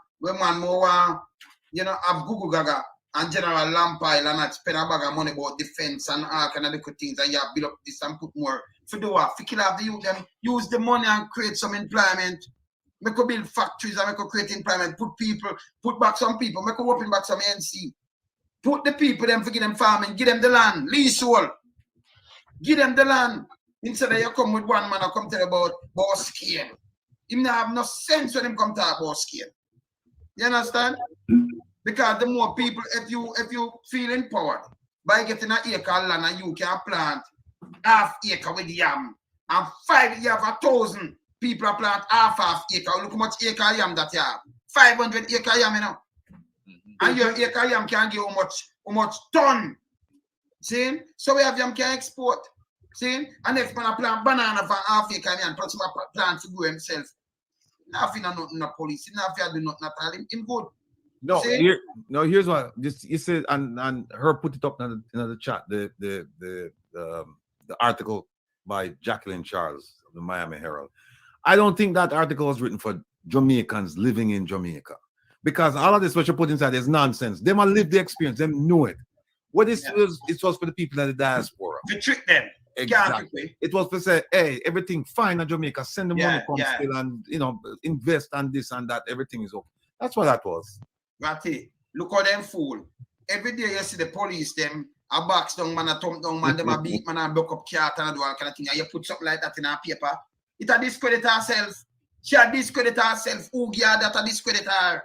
you know, have Google Gaga and General Lampile and not spend a bag of money about defense and all kind of little things, and you have build up this and put more. For do what? For kill off the youth, them use the money and create some employment. Make a build factories and make a create employment. Put back some people, make a open back some NC. Put the people them for give them farming, give them the land, leasehold. Give them the land. Instead of you come with one man and come tell about scale. Him not have no sense when him come talk about scale. You understand? Because the more people, if you feel empowered by getting an acre of land and you can plant half acre with yam, and 5 you have 1,000 people plant half acre. Look how much acre of yam that you have. 500 acre yam, you know. And your acre yam can give how much ton. See? So we have yam can export. See? And if man plant banana for half acre and plus plant to grow himself. Nothing no police, nothing do not at all. Him good. No, here's what you said, and her put it up in the chat, the article by Jacqueline Charles of the Miami Herald. I don't think that article was written for Jamaicans living in Jamaica, because all of this what you put inside is nonsense. They might live the experience, them knew it. What it was for the people in the diaspora. To trick them. Exactly. It was to say, hey, everything fine in Jamaica, send the money from still and invest and this and that, everything is okay. That's what that was. Ratty, look how them fool. Every day you see the police, them a box down man, a thump down man, them a beat man and block up cat and do all kind of thing. And you put something like that in a paper. It a discredit ourselves. She a discredit herself. Who give her that a discredit her?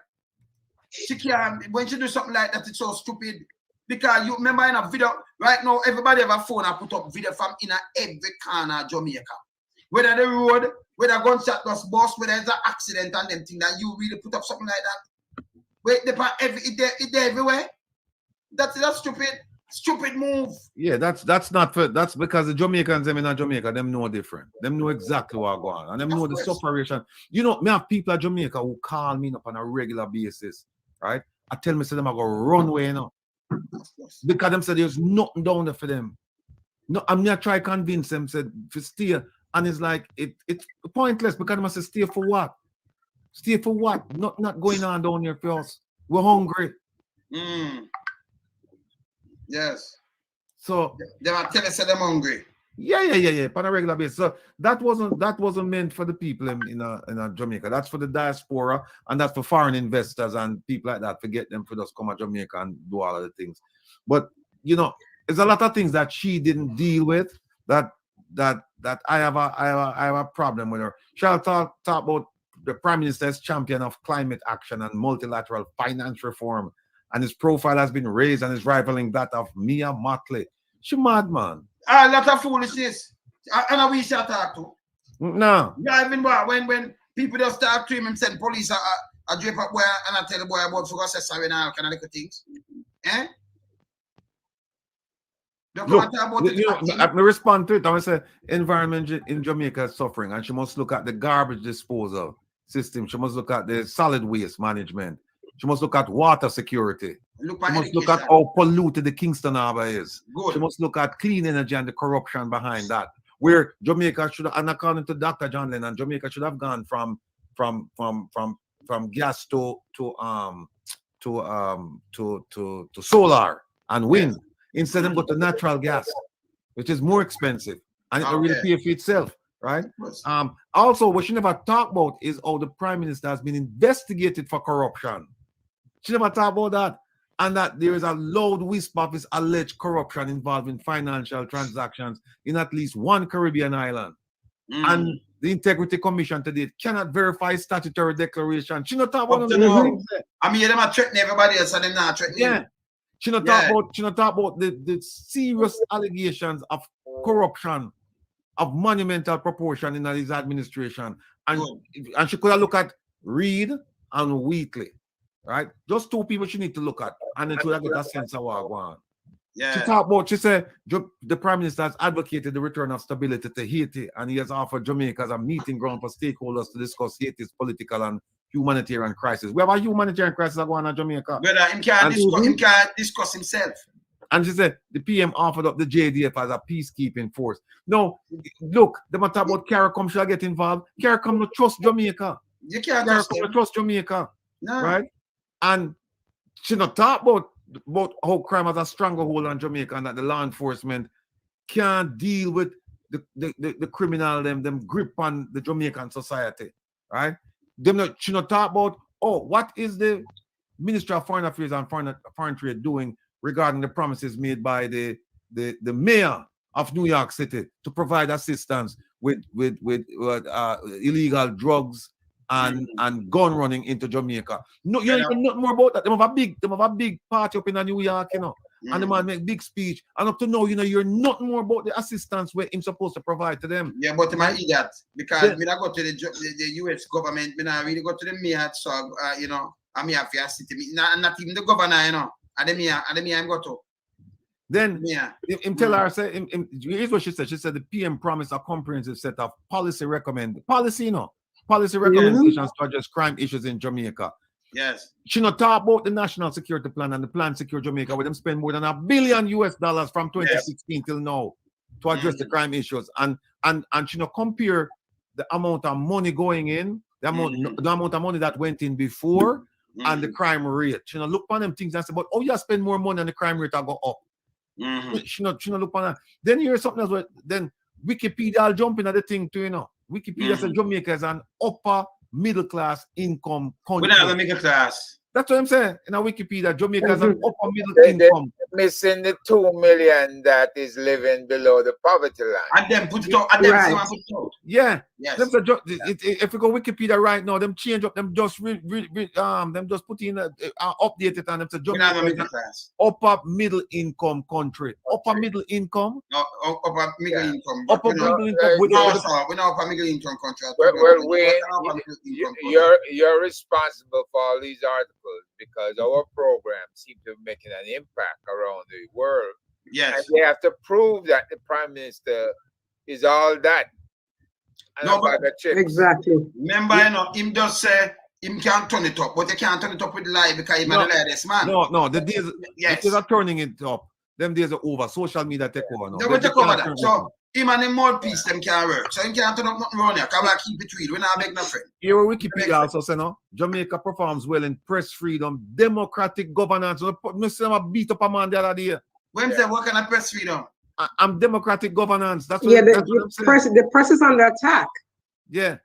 She can't, when she do something like that, it's so stupid. Because you remember in a video, right now, everybody have a phone and put up video from in every corner of Jamaica. Whether the road, whether gunshot was bust, whether there's an accident and them thing that you really put up something like that. Wait, it's there everywhere. That's stupid move. Yeah, that's because the Jamaicans them in Jamaica, them know different. Them know exactly what going on. And them know the separation. You know, me have people at Jamaica who call me up on a regular basis, right? I tell me say them I go run away, you know. Because them say there's nothing down there for them. No, I'm not trying to convince them said to stay. And it's like it's pointless because I say stay for what? Stay for what? Not going on down here for us. We're hungry. Yes. So they might tell us that they're hungry. Yeah. On a regular basis. So that wasn't meant for the people in Jamaica. That's for the diaspora and that's for foreign investors and people like that. Forget them for just come to Jamaica and do all of the things. But you know, there's a lot of things that she didn't deal with that I have a problem with her. She'll talk about the Prime Minister's champion of climate action and multilateral finance reform, and his profile has been raised and is rivaling that of Mia Motley. She mad, man. A lot of foolishness. And we shall talk to. No. Yeah, even when people just talk to him and send police a drape up boy and I tell the boy about to say sorry and all kind of little things. Eh? Look, I respond to it. I say environment in Jamaica is suffering, and she must look at the garbage disposal system. She must look at the solid waste management. She must look at water security. She must look at how polluted the Kingston Harbour is. Good. She must look at clean energy and the corruption behind that. Where Jamaica should, and according to Dr. John Lennon, Jamaica should have gone from gas to solar and wind. Yes. Instead of go to natural gas, which is more expensive and it will really pay for itself, right? Also, what she never talked about is how the Prime Minister has been investigated for corruption. She never talked about that, and that there is a loud whisper of his alleged corruption involving financial transactions in at least one Caribbean island. And the Integrity Commission today cannot verify statutory declaration. She not talk about things. I mean, them are threatening everybody else, and them not threatening. Yeah. She not talk about the serious allegations of corruption of monumental proportion in his administration. And she could have looked at Reid and Wheatley, right? Just two people she need to look at, and then she would get a sense of what going on. Yeah. She said the Prime Minister has advocated the return of stability to Haiti, and he has offered Jamaica as a meeting ground for stakeholders to discuss Haiti's political and humanitarian crisis. We have a humanitarian crisis going on in Jamaica. But he can't discuss himself. And she said the PM offered up the JDF as a peacekeeping force. No, look, they might talk about CARICOM should get involved. CARICOM not trust Jamaica. You can't trust Jamaica. No. Right? And she not talk about how crime has a stranglehold on Jamaica and that the law enforcement can't deal with the criminal, them grip on the Jamaican society. Right? She not talk about, what is the Ministry of Foreign Affairs and Foreign Trade doing regarding the promises made by the mayor of New York City to provide assistance with illegal drugs and gun running into Jamaica. No, you don't know more about that. They have a big party up in New York, you know, and the man make big speech. And up to now, you know, you're not more about the assistance where he's supposed to provide to them. Yeah, but I eat that because when I go to the US government, when I really go to the mayor, so you know, I'm here for a city, not even the governor, you know, and the mayor I'm go to. Then tell her, say, here's what she said. She said the PM promised a comprehensive set of policy recommendations to address crime issues in Jamaica. Yes. She not talk about the National Security Plan and the Plan Secure Jamaica, where them spend more than $1 billion from 2016 till now to address the crime issues. And she not compare the amount of money going in, the amount of money that went in before and the crime rate. She not look on them things and say, but you spend more money and the crime rate will go up. She not look on that. Then here's something else. Then Wikipedia will jump into the thing too, you know. Wikipedia says Jamaica is an upper middle class income country. We're not a middle class. That's what I'm saying. In a Wikipedia, Jamaica is an upper middle income. They're missing the 2 million that is living below the poverty line. And then put it out. And then put it out. Yeah. Yes. Them say if you go Wikipedia right now, them change up, them just them just put in update it, and them say Jamaica is an upper middle income country. Upper middle income. No, upper middle income. Upper middle income. We're not upper middle income country. Well, Wayne, you're responsible for all these articles because our program seems to be making an impact around the world. Yes. And they have to prove that the Prime Minister is all that. No, exactly. Remember, you know, him just say him can't turn it up, but they can't turn it up with lie because he's not the this man. No, the days are turning it up. Them days are over. Social media take over now. They will take over that. So him and the mouthpiece them can't work. So him can't turn up nothing around here. Can we keep it real? We're not beg nothing. Here Wikipedia also say no. Jamaica performs well in press freedom, democratic governance. I beat up a man the other day. When say what kind of press freedom? I'm democratic governance. That's what, the press is under attack. Yeah.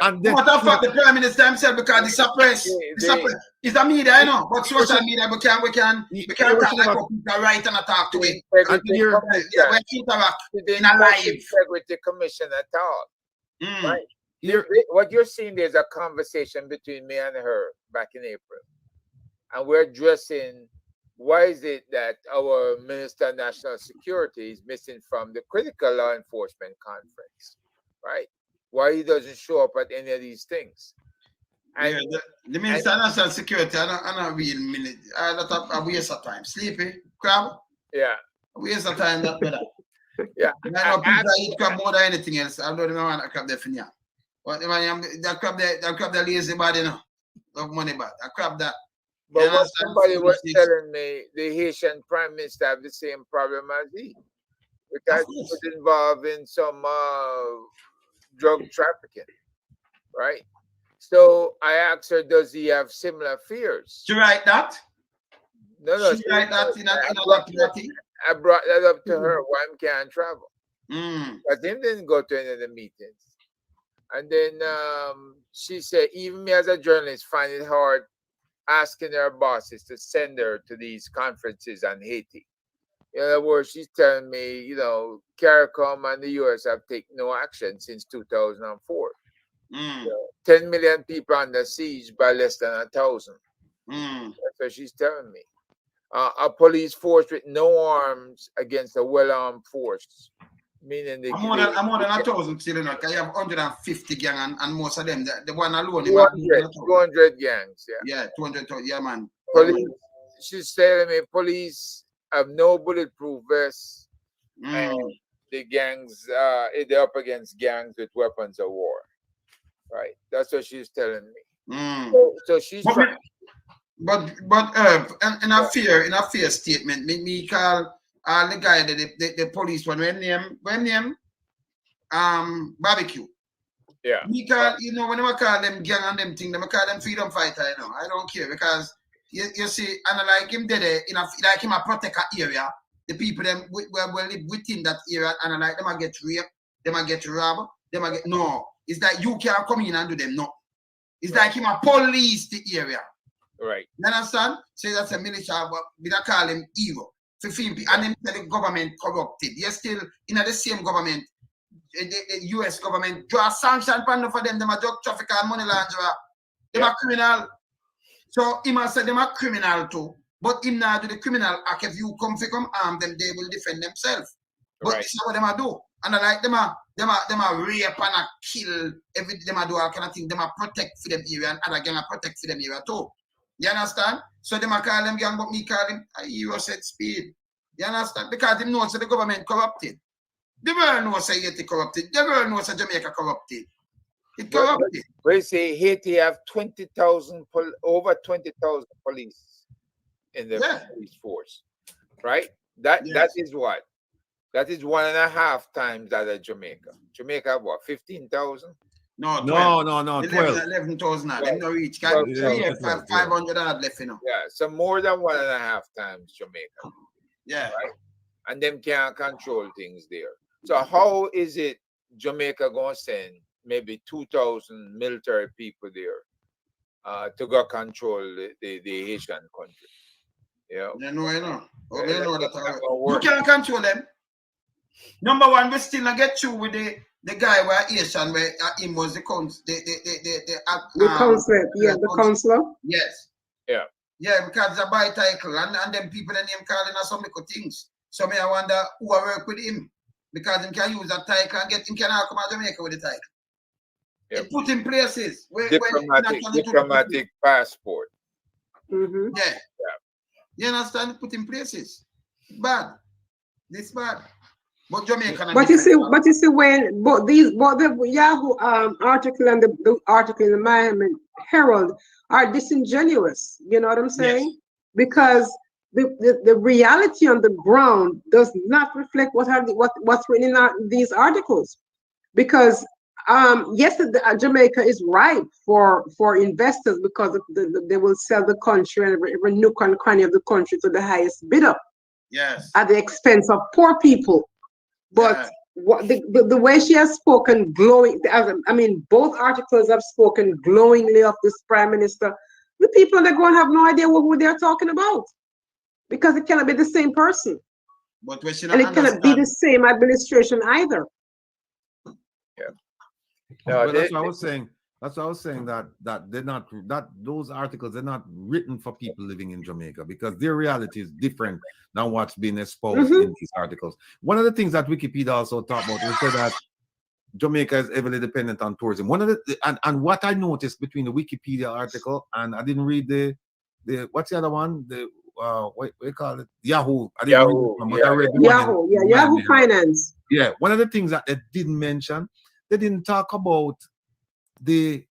And what the fuck the Prime Minister himself because it's a press. It's a media, you know. But social media we can talk like people write and talk to it. We interact in a live. Integrity Commission at all. Right? What you're seeing, there's a conversation between me and her back in April. And we're addressing why is it that our Minister of National Security is missing from the critical law enforcement conference, right? Why he doesn't show up at any of these things? And the Minister of National Security, I don't real minute. I waste of time. Sleepy, crab. Yeah. A waste of time, that better. Yeah. I know people eat crab more than anything else. I don't even want a crab there for now. But that crab that lazy body now. Love money bad. I crab that. But what somebody was telling me, the Haitian Prime Minister have the same problem as he. Because he was involved in some drug trafficking, right? So I asked her, does he have similar fears? She write that? No. She write that in a I brought that up to her why he can't travel. Because him didn't go to any of the meetings. And then she said, even me as a journalist find it hard asking her bosses to send her to these conferences on Haiti. In other words, she's telling me, you know, CARICOM and the US have taken no action since 2004. 10 million people under siege by less than 1,000. That's what she's telling me. A police force with no arms against a well-armed force. Meaning I'm more than 1,000 still, you know, because you have 150 gang and most of them, the one alone. 200 gangs, yeah. 200, yeah, man. Police, she's telling me police have no bulletproof vests, and the gangs, they're up against gangs with weapons of war. Right? That's what she's telling me. So she's trying. But in a fair statement, me call the guy the police one when name barbecue. Yeah. Me call, you know, when I call them gang and them thing, I call them freedom fighter, you know. I don't care because you see, and like him there in like him a protect a area, the people them will live within that area, and I like them a get raped, them a get robbed, them a get it's like you can't come in and do them, no. It's like him a police the area. Right. You understand? So that's a militia, but we don't call him evil. And then the government corrupted. You're still in the same government. The US government draw sanction for them. Them a drug trafficker and money launderer. Them a criminal. So he must say them a criminal too. But him now do the criminal act. If you come arm them, they will defend themselves. But this is what them a do. And I like them a rape and a kill. Them a do all kind of thing. Them a protect for them area and other gang a protect for them area too. You understand? So them a call them gang, but me call him a hero set speed. You understand? Because them knows that the government corrupted. The world knows that Haiti corrupted. The world knows that Jamaica corrupted. It corrupted. We say Haiti have 20,000, over 20,000 police in the police force, right? That is what? That is 1.5 times that of Jamaica. Jamaica have what? 15,000? No, 12. 11,000. Them no reach. 500 left, you know. Yeah, so more than 1.5 times Jamaica. Yeah. Right? And them can't control things there. So how is it Jamaica going to send maybe 2,000 military people there to go control the Haitian country? You know? You know. You can't control them. Number one, we still not get through with the the guy where Asian where him was the counselor. The counselor. Yes. Yeah. Yeah, because it's a by title and them people the name calling us some little things. So me I wonder who I work with him. Because him can use that title and get him can come out Jamaica with the title. Yep. It put in places where diplomatic passport. Mm-hmm. Yeah. You understand? Put in places. Bad. This bad. But Jamaica. But you see when both the Yahoo article and the article in the Miami Herald are disingenuous. You know what I'm saying? Yes. Because the reality on the ground does not reflect what's written in these articles. Because yes, Jamaica is ripe for investors because they will sell the country and every nook and cranny of the country to the highest bidder. Yes. At the expense of poor people. But the way she has spoken glowing, I mean, both articles have spoken glowingly of this prime minister. The people that go and have no idea who they're talking about. Because it cannot be the same person. But and it cannot be the same administration either. Yeah. No, that's what I was saying. That's what I was saying, that they're not, those articles are not written for people living in Jamaica because their reality is different than what's being exposed in these articles. One of the things that Wikipedia also talked about was that Jamaica is heavily dependent on tourism. One of the and what I noticed between the Wikipedia article and I didn't read the what's the other one? The what do you call it? Yahoo. I didn't read it, but I read Yahoo Finance. Yeah, one of the things that they didn't mention, they didn't talk about the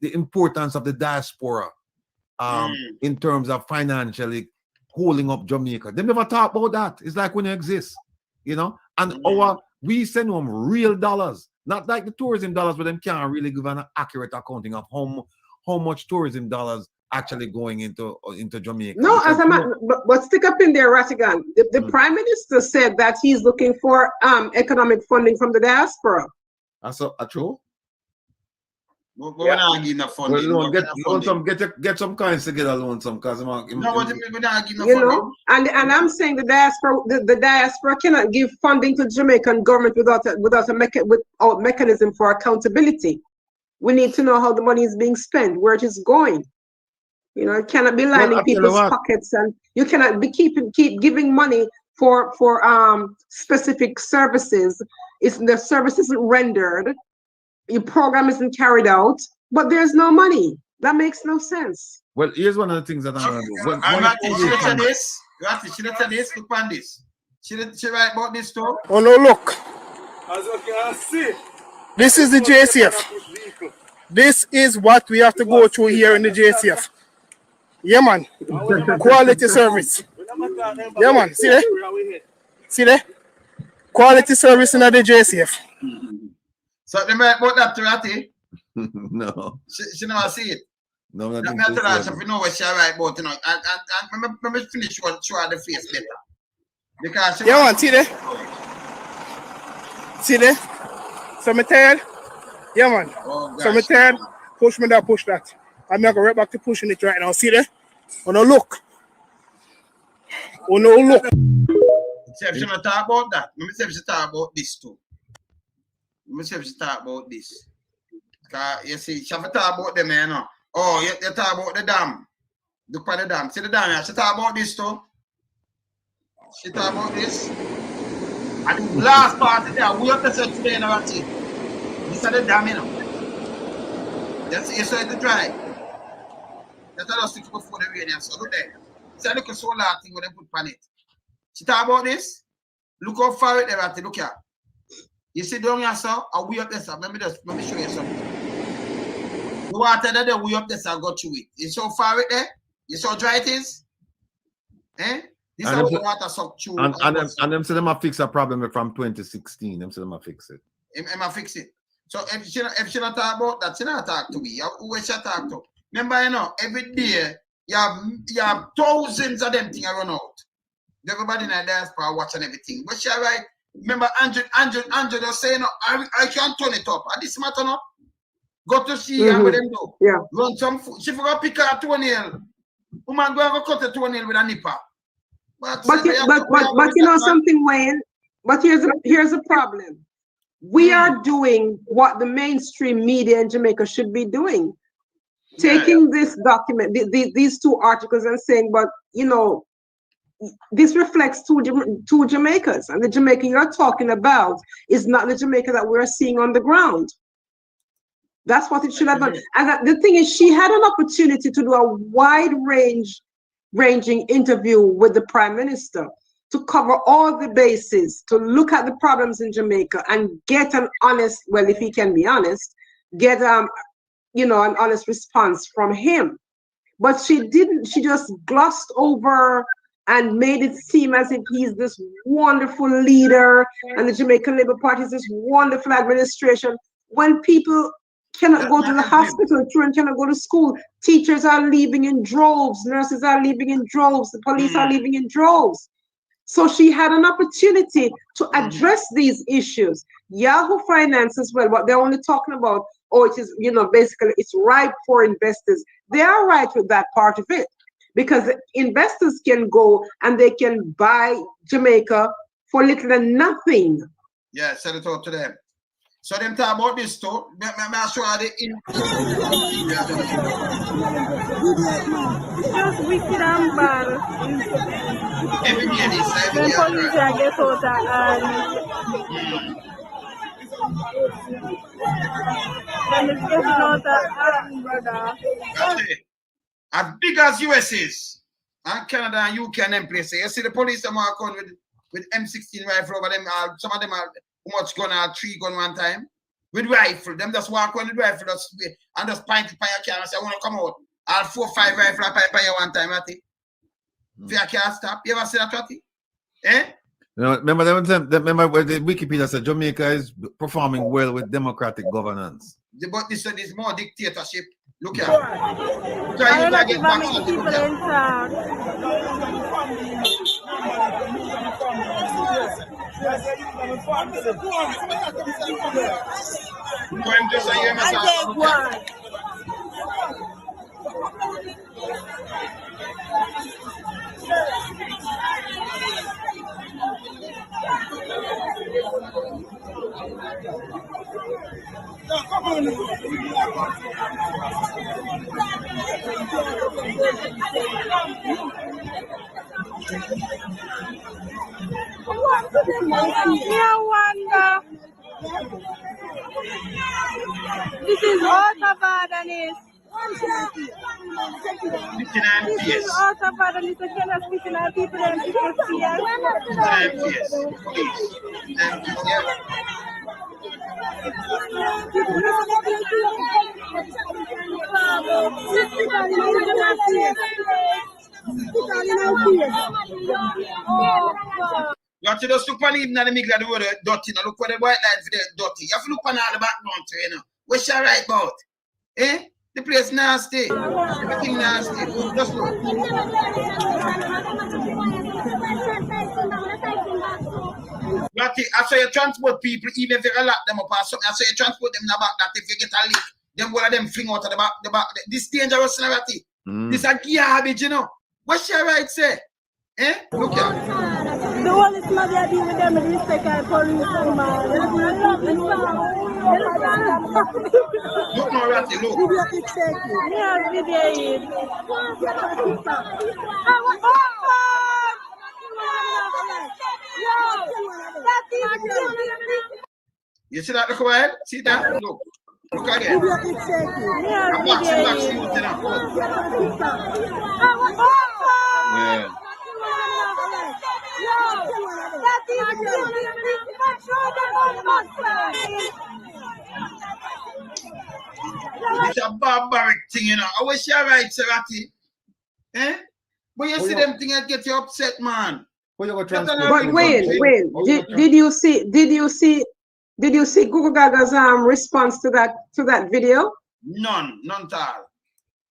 importance of the diaspora in terms of financially holding up Jamaica. They never talk about that. It's like when it exists, you know. And we send them real dollars, not like the tourism dollars, but them can't really give an accurate accounting of how much tourism dollars actually going into Jamaica. No, but stick up in there, Rattigan. The Prime Minister said that he's looking for economic funding from the diaspora. That's true. We're not giving enough funding. Well, get some coins together, loan some, because we're not giving enough funding. And I'm saying the diaspora cannot give funding to the Jamaican government without a mechanism for accountability. We need to know how the money is being spent, where it is going. You know, it cannot be lining people's pockets, and you cannot be keep giving money for specific services. The service isn't rendered. Your program isn't carried out, but there's no money. That makes no sense. Well, here's one of the things that I'm going to do. Should I tell this? Look on this. Should I write about this too? Oh, no, look. As you can see, this is the JCF. This is what we have to go through here in the JCF. Yeah, man. Quality service. Yeah, man. See there? See there? Quality service in the JCF. So they might about that to Ratty? No. She never see it. No, not me tell her if you know what she write about, you know. And let me finish what show her the face better. Because yeah, man, see there? See there? So me tired? Yeah, man. Oh, so me tired? Push me that, push that. I'm not going right back to pushing it right now. See there? Oh no, look. Oh no, look. See if she not talk about that. Let me see if she talk about this too. Let me see if she talk about this. Because you see, she have to talk about them, you know. Oh, you talk about the dam. Look at the dam. See the dam here? She talk about this too. She talk about this. And the last part of there, we have to say today in our team. This is the dam, you know. That's you saw it dry. That's all stick before the rain. So look there. See look at solar thing when they put on it. She talk about this. Look how far it there at it. Look here. You see down here, sir, and we up there, sir. Let me show you something. The water that we up there, sir, got through it. You so far it there? You saw dry it is? Eh? This is how the water suck through. And them say them a fix a problem from 2016. Them say them a fix it. Them a fix it. So if she not talk about that, she not talk to me. Who will she talk to? Remember, you know, every day you have thousands of them things run out. Everybody in the diaspora watching everything. But she right. Remember, Andrew just saying, no, I can't turn it up. And this matter no. Go to see how them do. Yeah. Run some food. She forgot pick her toenail. Woman go and go cut a toenail with a nipper. But you know something, Wayne. But here's a problem. We are doing what the mainstream media in Jamaica should be doing. Taking this document, these two articles and saying, but you know, this reflects two Jamaicas, and the Jamaica you're talking about is not the Jamaica that we're seeing on the ground. That's what it should have done. And the thing is, she had an opportunity to do a wide-ranging interview with the Prime Minister to cover all the bases, to look at the problems in Jamaica and get an honest, well, if he can be honest, get you know, an honest response from him. But she didn't. She just glossed over and made it seem as if he's this wonderful leader and the Jamaican Labour Party is this wonderful administration. When people cannot go to the hospital, children cannot go to school, teachers are leaving in droves, nurses are leaving in droves, the police are leaving in droves. So she had an opportunity to address these issues. Yahoo Finance as well, what they're only talking about, oh, it is, you know, basically it's right for investors. They are right with that part of it, because investors can go and they can buy Jamaica for little and nothing. Yeah, sell it out to them. So them talk about this too. I'm sure they just wicked and bad. Every day this, every when day. Police get out and it's getting out brother. As big as US is, and Canada and UK and them places, you see the police them are coming with M16 rifle over them. Some of them are much gun or 3 gun one time with rifle. Them just walk on the rifle and just point it by your car and say, I want to come out. I'll 4 or 5 rifle by you one time, Ratty. If you can't stop, you ever see that, Ratty? Eh? You know, remember where the Wikipedia said Jamaica is performing well with democratic governance. But this is more dictatorship. Look at I don't know if I make people inside. I take one. This is out of orderliness. This is out of orderliness. You cannot speak to our people and people fear. You have to just look on even the middle of the road dirty. Now look for the white line for the dirty. You have to look on all the background too, you know. What's your right about? Eh? The place nasty. Everything nasty. Just look. Ratty, after you transport people, even if you lock them up or something, after you transport them in the back, that if you get a leak, then one of them fling out of the back. This dangerous, Ratty. This is a garbage, you know. What's your right say? Eh? Look at it. The one is not there with them in respect and police. Look now, Ratty, look. Yeah, video. You see that? Look ahead. See that? Look. Look again. I'm back to you now. Yeah. It's a barbaric thing, you know. I wish you're right, Ratty. Eh? But you see them things that get you upset, man. But Wayne, did you see Google Gaga's response to that video? None at all.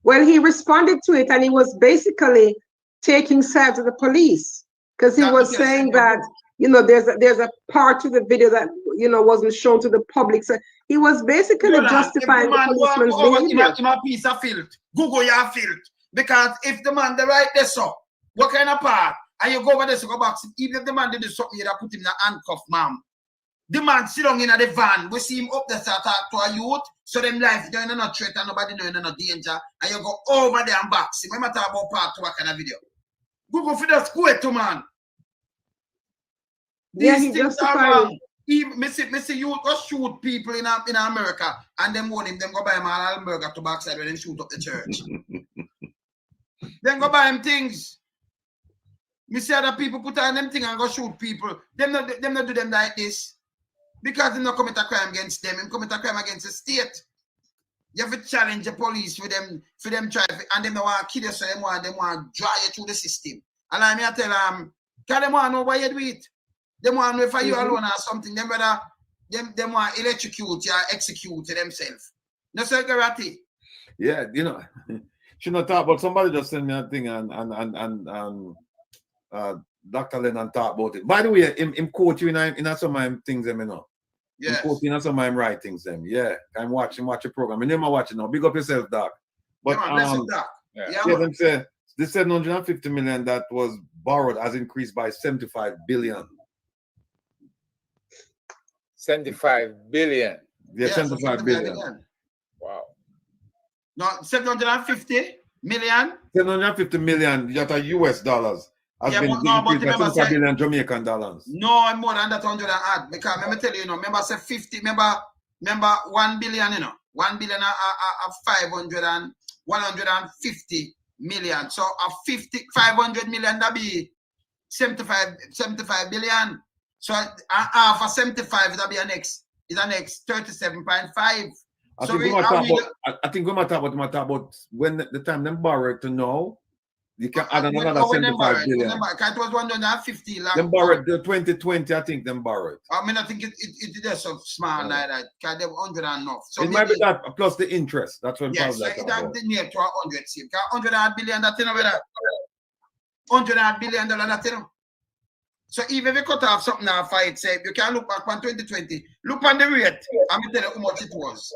Well, he responded to it and he was basically taking sides of the police, because he was saying that, you know, there's a part to the video that, you know, wasn't shown to the public. So he was basically justifying the policeman's behavior. Give a piece of filth. Google your filth. Because if the man the right there, so what kind of part? And you go over there to go back. Even if the man did something, you'd have put him in a handcuff, ma'am. The man sit down in the van. We see him up there start talk to a youth. So them life, you know, not threat and nobody know no danger. And you go over there and back. See, remember talk about part 2 kind of video. Google for the square to man. Yeah, These he things are justified wrong. Missy you go shoot people in America and them want him, them go buy him an hamburger to backside when they shoot up the church. Then go buy him things. Me see other people put on them thing and go shoot people. Them not do them like this. Because they not commit a crime against them, they commit a crime against the state. You have to challenge the police for them try and them don't want to kill you, so them want to draw you through the system. And I mean I tell them, because them want to know why you do it. Them want to know if you alone or something, them rather them want to electrocute you or execute themselves. No security. Yeah, you know, should not talk about somebody just send me a thing and Dr. Lennon talk about it. By the way, him quote you in some of my things, you know. Yeah. Quoting some of my writings, them. Yeah, I'm watching a program. I never watch it now. Big up yourself, Doc. But Doc. them say the 750 million that was borrowed has increased by 75 billion. 75 billion. Yeah, 75 billion. Wow. No, 750 million. 750 million that are US dollars. Has been increased by 75 billion Jamaican dollars. No, more than that 100 and add. Because let me tell you, remember say 50, remember 1 billion, 1 billion 150 million. So a 500 million that be 75 billion. So half of 75 that be a next 37.5. I think we might talk about when the time them borrowed to know. You can add another 75 billion. Remember, it was 150 lakh. Them borrowed the 2020, I think them borrowed. I mean, I think it is so small like that. Because they 100 and enough. So it might be that plus the interest. That's what yes, so it had near to 100 save. 100 billion that you know with that. 100 billion that you know. So even if you cut off something now for it, say you can look back on 2020. Look on the rate. I'm gonna tell you how much it was.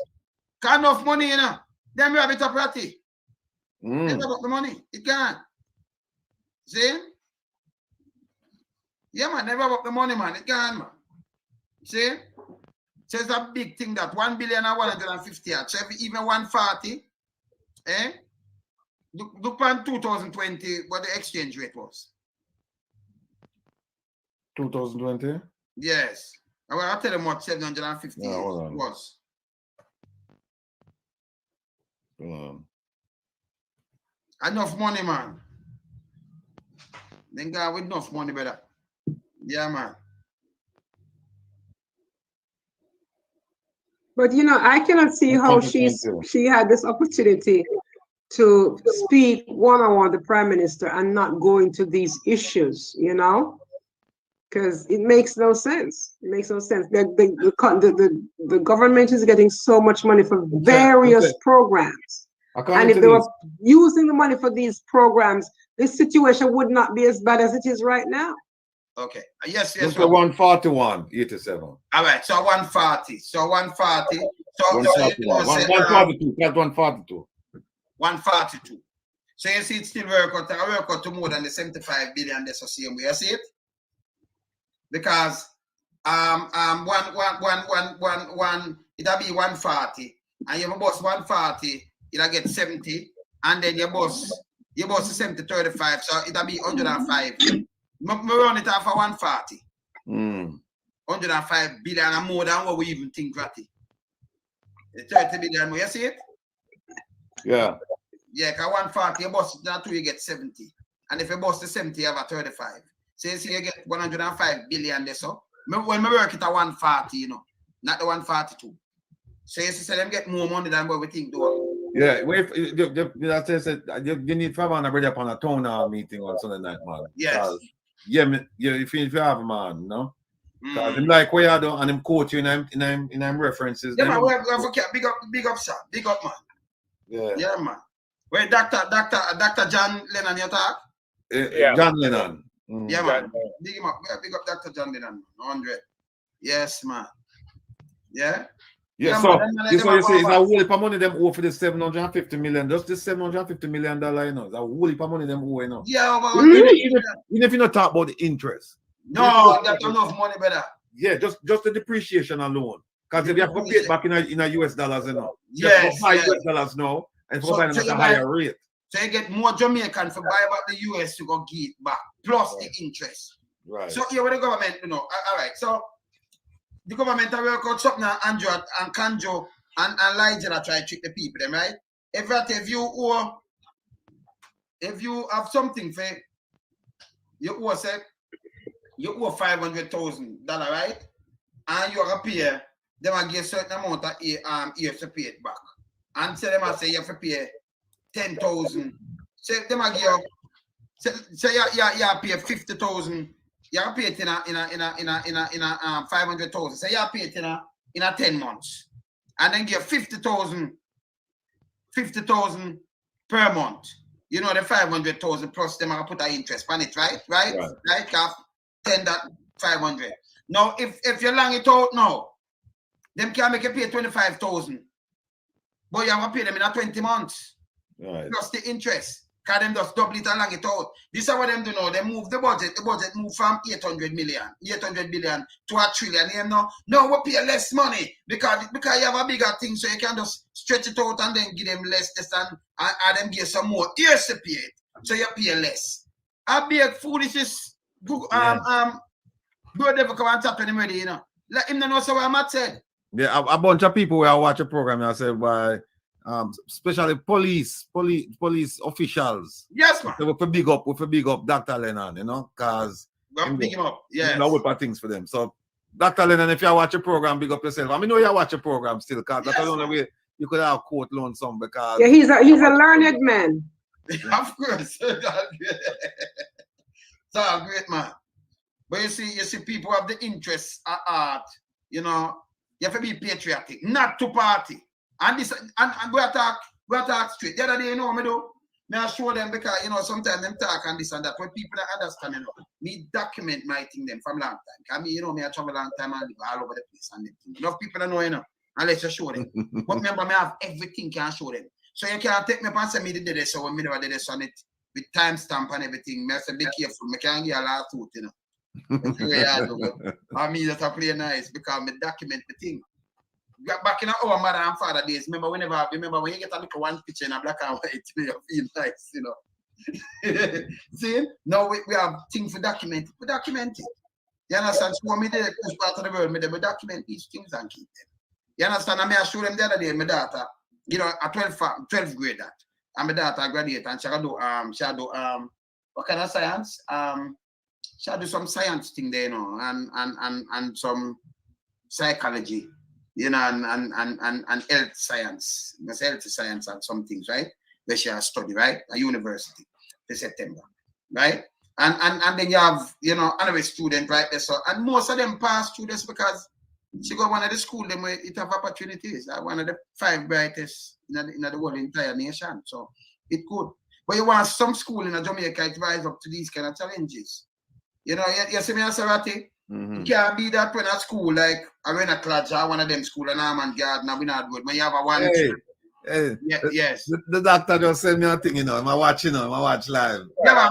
Got enough money, you know. Then we have it up ratty. They have up the money. It can't. See? Yeah, man, never up the money, man. It can, man. See? So it's a big thing that 1 billion and 150. So even 140, eh? Look on 2020 what the exchange rate was. 2020? Yes. I'll tell them what 750 was. Enough money, man. Then guy with enough money, better. Yeah, man. But you know, I cannot see how she had this opportunity to speak one-on-one with the Prime Minister and not go into these issues, you know? Because it makes no sense. It makes no sense. The government is getting so much money for various programs. And if they were using the money for these programs, this situation would not be as bad as it is right now. Okay. Yes. So 141, 87. All right. So 140. So 140. So 142. That's 142. 142. So you see, it still work out to more than the 75 billion. That's the same way. You see it? Because it'll be 140, and your boss 140, it'll get 70, and then your boss is 70 35, so it'll be 105. We run it off for 140. 105 billion and more than what we even think, Ratty. 30 billion more, you see it? Yeah. Yeah, because 140, your boss not two, you get 70. And if your boss is 70, you have a 35. So you see, you get 105 billion there, so when we work it at 140, you know, not the 142. So you see, so them get more money than what we think, though. Yeah, you need to have a ready upon a town hall meeting on Sunday night, man. Yes. Yeah, if you have a man, no? Because him like what you do and him quote you in them references. Yeah, man, we have big up, sir. Big up, man. Yeah. Yeah, man. Where Dr. John Lennon you talk? Yeah. John Lennon. Yeah, man. Big him up. Big up Dr. John Lennon. 100. Yes, man. Yeah? Yeah, so this is what you say. It's a whole heap of money them owe for the 750 million. Just the $750 million, you know. It's a whole heap of money them owe, you know. Yeah, but even if you not talk about the interest. No, that's enough money, brother. Yeah, just the depreciation alone. Because if you have to pay it back in a US dollars, you know. Yes, you have to buy US dollars now, and for buying at a higher rate. So you get more Jamaican for buy back the US to go get it back, plus the interest. Right. So here with the government, you know, all right. So the government will work out something Andrew and Kanjo and Elijah that try to trick the people, them, right? If you have something for you owe $500,000, right? And you have to pay, they will give a certain amount of years to pay it back. And so they must say you have to pay 10,000. So they might give you, say you pay 50,000. You have to pay it in a 500,000. So you have to pay it in a 10 months. And then give 50,000 per month. You know, the 500,000 plus them are put an interest on it, right? Right? 10,500. Now, if you long it out now, them can make you pay 25,000. But you have to pay them in a 20 months. Right. Plus the interest. Because them just double it and long it out. This is what them do now. They move the budget. The budget move from 800 billion to $1 trillion. You know, no, we pay less money because you have a bigger thing, so you can just stretch it out and then give them less and them give some more years to pay it. So you pay less. I be a foolishness. Bro, never come and tap him ready, you know. Let him know so what I'm said. Yeah, a bunch of people will watch a program and I said by especially police officials. Yes, man. So we big up Dr. Lennon, you know, because big him up. Yeah. No whip things for them. So Dr. Lennon, if you watch a program, big up yourself. I mean, know you watch a program still, because that's the only way you could have quote loan some because he's a learned man. Of course. It's all great, man. But you see, people have the interest at art, you know. You have to be patriotic, not to party. And we talk straight. The other day, you know what I do? I show them because, you know, sometimes them talk and this and that. When people don't understand, you know, me document my thing them from long time. I mean, you know, me I travel a long time and live all over the place and them thing. Enough people don't know, you know, unless you show them. But remember, me have everything can show them. So you can't take me up and say me did this, so when me never did this on it with timestamp and everything. Me I say, be careful. Me can't get a lot of you know. I mean, that I play nice because I document the thing. Back in our mother and father days, remember when you get a look at one picture in a black and white, you feel nice, you know. See? Now we have things for document. We document it. You understand? So when we did push part of the world, we document these things and keep them. You understand? I mean, I showed them the other day, my daughter, you know, a 12th grade that. And my daughter graduated and she do what kind of science? She do some science thing there, you know, and some psychology, you know, and health science, health science and some things, right? Where she has studied, right? A university in September, right? And then you have, you know, another student right there. So, and most of them pass through this because she got one of the school them where it have opportunities. One of the 5 brightest in the whole entire nation. So it could. But you want some school in Jamaica to rise up to these kind of challenges. You know, you see me as Ratty? It can't be that when at school, like Arena Clutch or one of them school, and Armand Garden, we not good. When you have a one. Hey, yes. The doctor just sent me a thing, you know. I watch live. Yeah, man,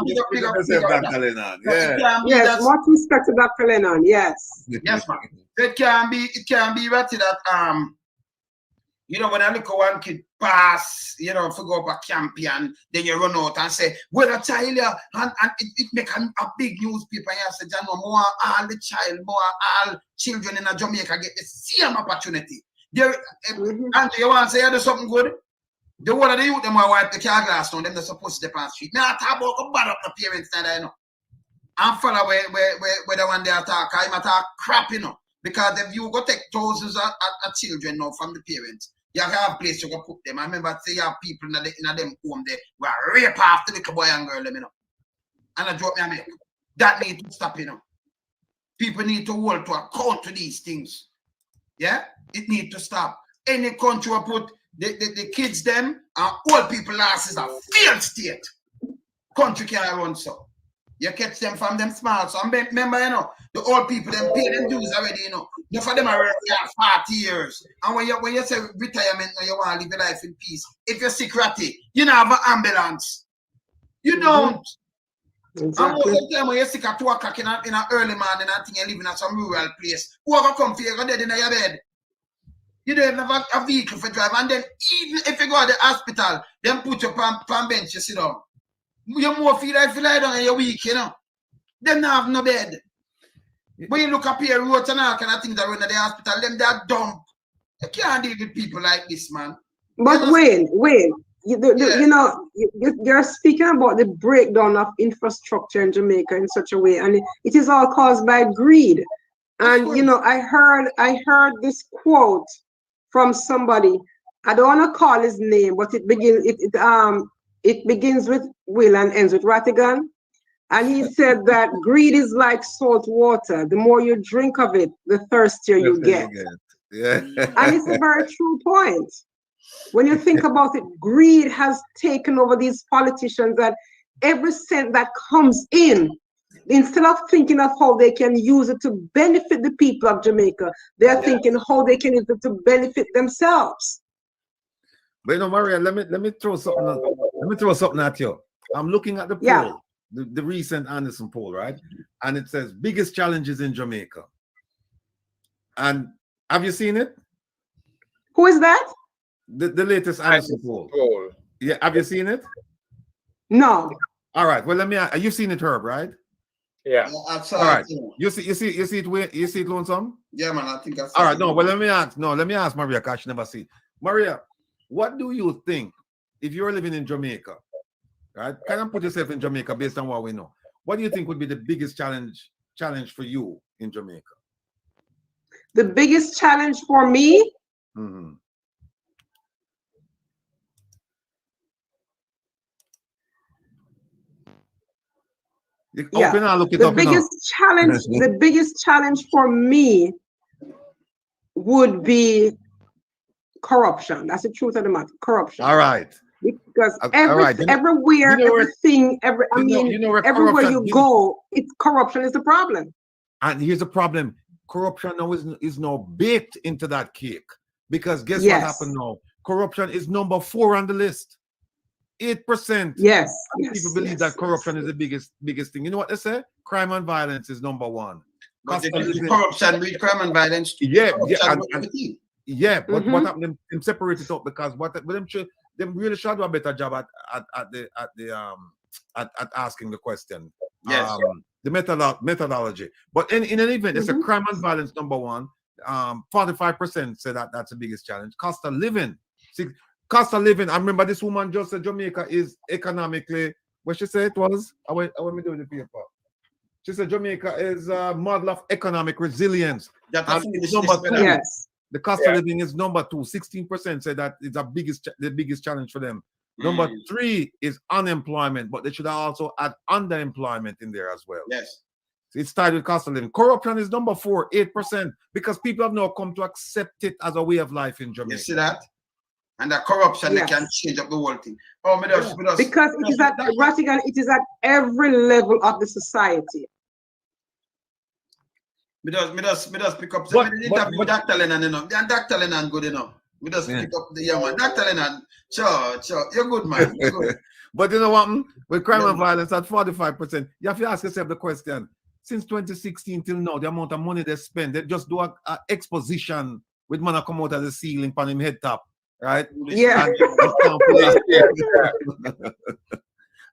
Yes, much respect to Dr. Lennon, yes. Yes, man. It can be Ratty that you know, when I look at one kid pass, you know, for go up a champion, then you run out and say, well, a child here, and it make a big newspaper here, say, John, more all children in Jamaica get the same opportunity. There, and you want to say, do something good? The one of the youth, them will wipe the car glass down, them they're supposed to step on the street. Now, I talk about go bad up the parents, that I know. And follow where the one they attack, I might talk crap, you know, because if you go take thousands of children now from the parents, you have a place to go put them. I remember say you have people in them home there who are rape after the little boy and girl, you know. And I drop me a make. That need to stop, you know. People need to hold to account to these things. Yeah? It need to stop. Any country will put the kids them and old people asses a failed state. Country can't run so. You catch them from them small. So remember, you know, the old people them pay them dues already, you know. You for them are 40 years. And when you say retirement and you want to live your life in peace, if you're sick, Ratty, you don't have an ambulance. You don't. Exactly. And time when you're sick at 2 o'clock in a early morning and think you live in some rural place, who ever come for you, go dead in your bed? You don't have a vehicle for drive, and then even if you go to the hospital, then put you on bench, you sit down. You more feel like down and you're weak, you know. Them not have no bed. When you look up here, roads and all kind of things that run at the hospital, them they're dumb. You can't deal with people like this, man. But Wayne, you know, you're speaking about the breakdown of infrastructure in Jamaica in such a way, and it is all caused by greed. And you know, I heard this quote from somebody. I don't want to call his name, but it begins with Will and ends with Rattigan. And he said that greed is like salt water. The more you drink of it, the thirstier you get. Yeah. And it's a very true point. When you think about it, greed has taken over these politicians, that every cent that comes in, instead of thinking of how they can use it to benefit the people of Jamaica, they're thinking how they can use it to benefit themselves. But you know, Maria, let me throw something. Let me throw something at you. I'm looking at the poll, the recent Anderson poll, right? And it says biggest challenges in Jamaica. And have you seen it? Who is that? The latest Anderson poll. Yeah, have you seen it? No. All right. Well, let me. You've seen it, Herb, right? Yeah. All right. You see it. You see it, Lonesome? Yeah, man. I think I saw. All right. No. Well, let me ask Maria, because she never see. Maria, what do you think if you're living in Jamaica? Right? Kind of put yourself in Jamaica based on what we know. What do you think would be the biggest challenge for you in Jamaica? The biggest challenge for me. Mm-hmm. Yeah. The biggest challenge for me would be corruption. That's the truth of the matter. Corruption. All right. Because everywhere, everything, everywhere you go, corruption is the problem. And here's the problem: corruption now is now baked into that cake. Because guess what happened now? Corruption is number 4 on the list. 8%. Yes. People believe that corruption is the biggest thing. You know what they say? Crime and violence is number 1. But corruption with crime and violence. Yeah. But what happened? Them separate it up, because them really should do a better job at asking the question. Yes. The methodology. But in an event, it's a crime and violence number 1. 45% say that's the biggest challenge. Cost of living. Cost of living. I remember this woman just said Jamaica is economically, what she said it was? I want me to do the paper. She said Jamaica is a model of economic resilience. It's number 2. Yes. The cost of living is number 2. 16% say that it's the biggest challenge for them. Number 3 is unemployment, but they should also add underemployment in there as well. Yes. It's tied with cost of living. Corruption is number 4, 8%, because people have now come to accept it as a way of life in Jamaica. You see that? And the corruption, they can change up the whole thing. Because it is at Rattigan, it is at every level of the society. Me just pick up. Interview Dr. Lennon, you know. And Dr. Lennon good enough. We just pick up the young man. Dr. Lennon, sure, you're good, man. You're good. But you know what? With crime and violence at 45%, you have to ask yourself the question: since 2016 till now, the amount of money they spend, they just do a exposition with man come out of the ceiling on him head top, right? Yeah.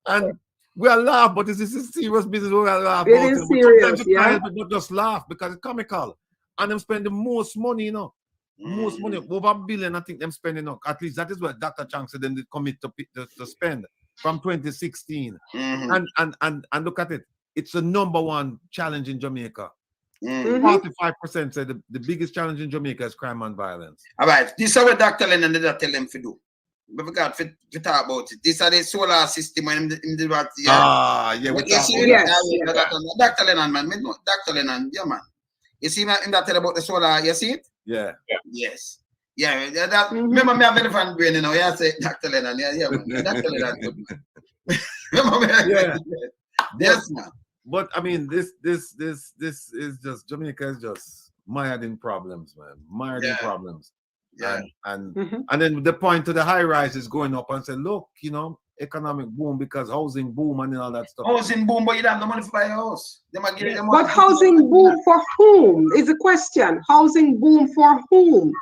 And we are laugh, but this is serious business. We are laugh. It is serious, But just laugh because it's comical. And them spend the most money, you know. Most money, over $1 billion, I think them spending. At least that is what Dr. Chang said they commit to spend from 2016. And look at it. It's the number 1 challenge in Jamaica. 45% say the biggest challenge in Jamaica is crime and violence. All right. This is what Dr. Lennon did tell them to do. We forgot to talk about it. This is the solar system. We Dr. Lennon, man. Dr. Lennon, yeah, man. You see him that tell about the solar, you see it? Yeah. Yes. Yeah. Remember me have elephant brain, you know. Yeah, say Dr. Lennon. Yeah, man. Dr. Lennon. Remember me? Yes, man. But I mean, this is just, Jamaica is just mired in problems, man. Mired in problems. Yeah. And then the point to the high rise is going up and say, look, you know, economic boom because housing boom and all that stuff. Housing boom, but you don't have the money to buy a house. But housing boom for whom is the question. Housing boom for whom?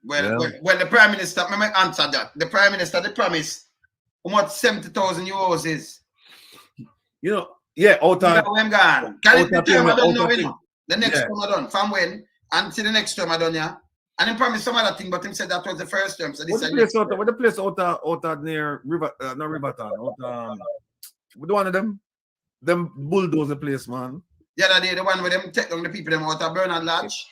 Well, the Prime Minister, let me answer that. The Prime Minister, the promise, how much 70,000 euros is? You know, yeah, out of... When gone. Can it be term I don't know, thing. The next term I done. From when? Until the next term I done, yeah? And he promised some other thing, but he said that was the first term. So this What the place out near River, not Riverton, the one of them bulldozer place, man. The other day, the one where them take down the people them out of Bernard Lodge.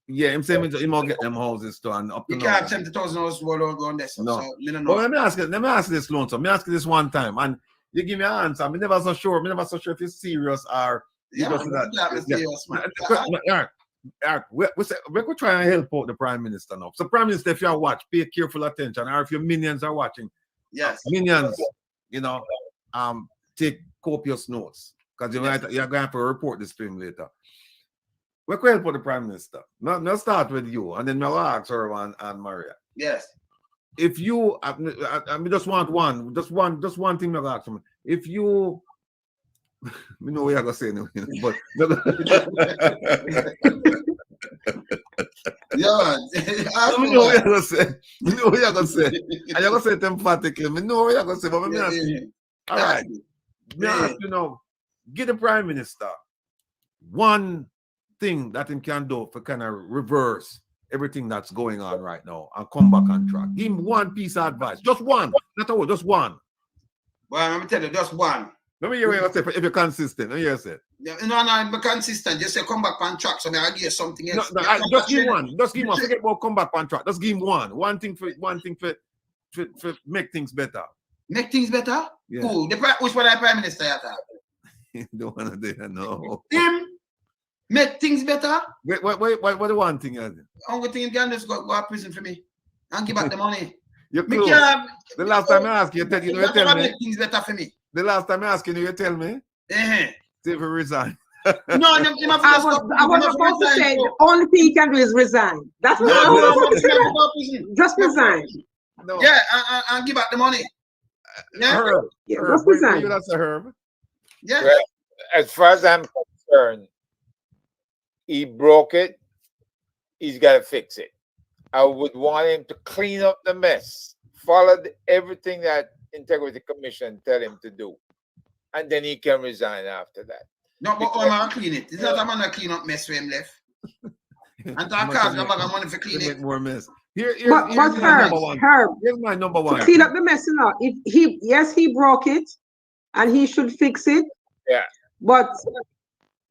Yeah, him saying he might get them houses too, and up to you can't 70,000 houses go on this. No. So, I don't know. But let me ask this, Lonesome. Let me ask you this one time, and you give me an answer. I'm never so sure if you're serious or you just serious, man. We're trying to help out the Prime Minister now. So, Prime Minister, if you watch, pay careful attention, or if your minions are watching, yes, minions, take copious notes because you're going to have to report this to him later. We're going to help out the Prime Minister. Now start with you, and then I'll ask her and Maria. Yes. If you, I just want one thing to ask him. If you, we know what you're going to say anyway, but yeah, I know what you're going to say. We know what you're going to say. And you're going to say it emphatically. We know what you're going to say, but let me ask you. All right. Me ask you, give the Prime Minister one thing that him can do for kind of reverse everything that's going on right now and come back on track. Give him one piece of advice. Just one. Not all, just one. Well, let me tell you, just one. Let me hear what you say if you're consistent. Let me hear it. No, I'm consistent. Just say come back on track. So I'll give you something else. No, just give one. Just give one. Forget about come back on track. Just give him one. One thing for make things better. Make things better? Yeah. Who? Which one the Prime Minister you talk? Don't want to do that, no. Him? Make things better? Wait, what the one thing is? Only thing you can just go to prison for me and give back the money. You're close. The last time I asked you, you tell me. Make things better for me. The last time I asked you tell me. See if you resign. I was supposed to say the only thing you can do is resign. That's what I was supposed to say. Just resign. No. Yeah, and give back the money. Yeah, Herb. Yeah, just resign. That's a Herb. Yeah. Well, as far as I'm concerned, he broke it. He's got to fix it. I would want him to clean up the mess, follow everything that Integrity Commission tell him to do, and then he can resign after that. No, but I'm gonna clean it. It's not a man to clean up mess for him left. And that cause no bag of money for clean it. More mess. But Herb, here's my number one. To clean up the mess, if he broke it, and he should fix it. Yeah. But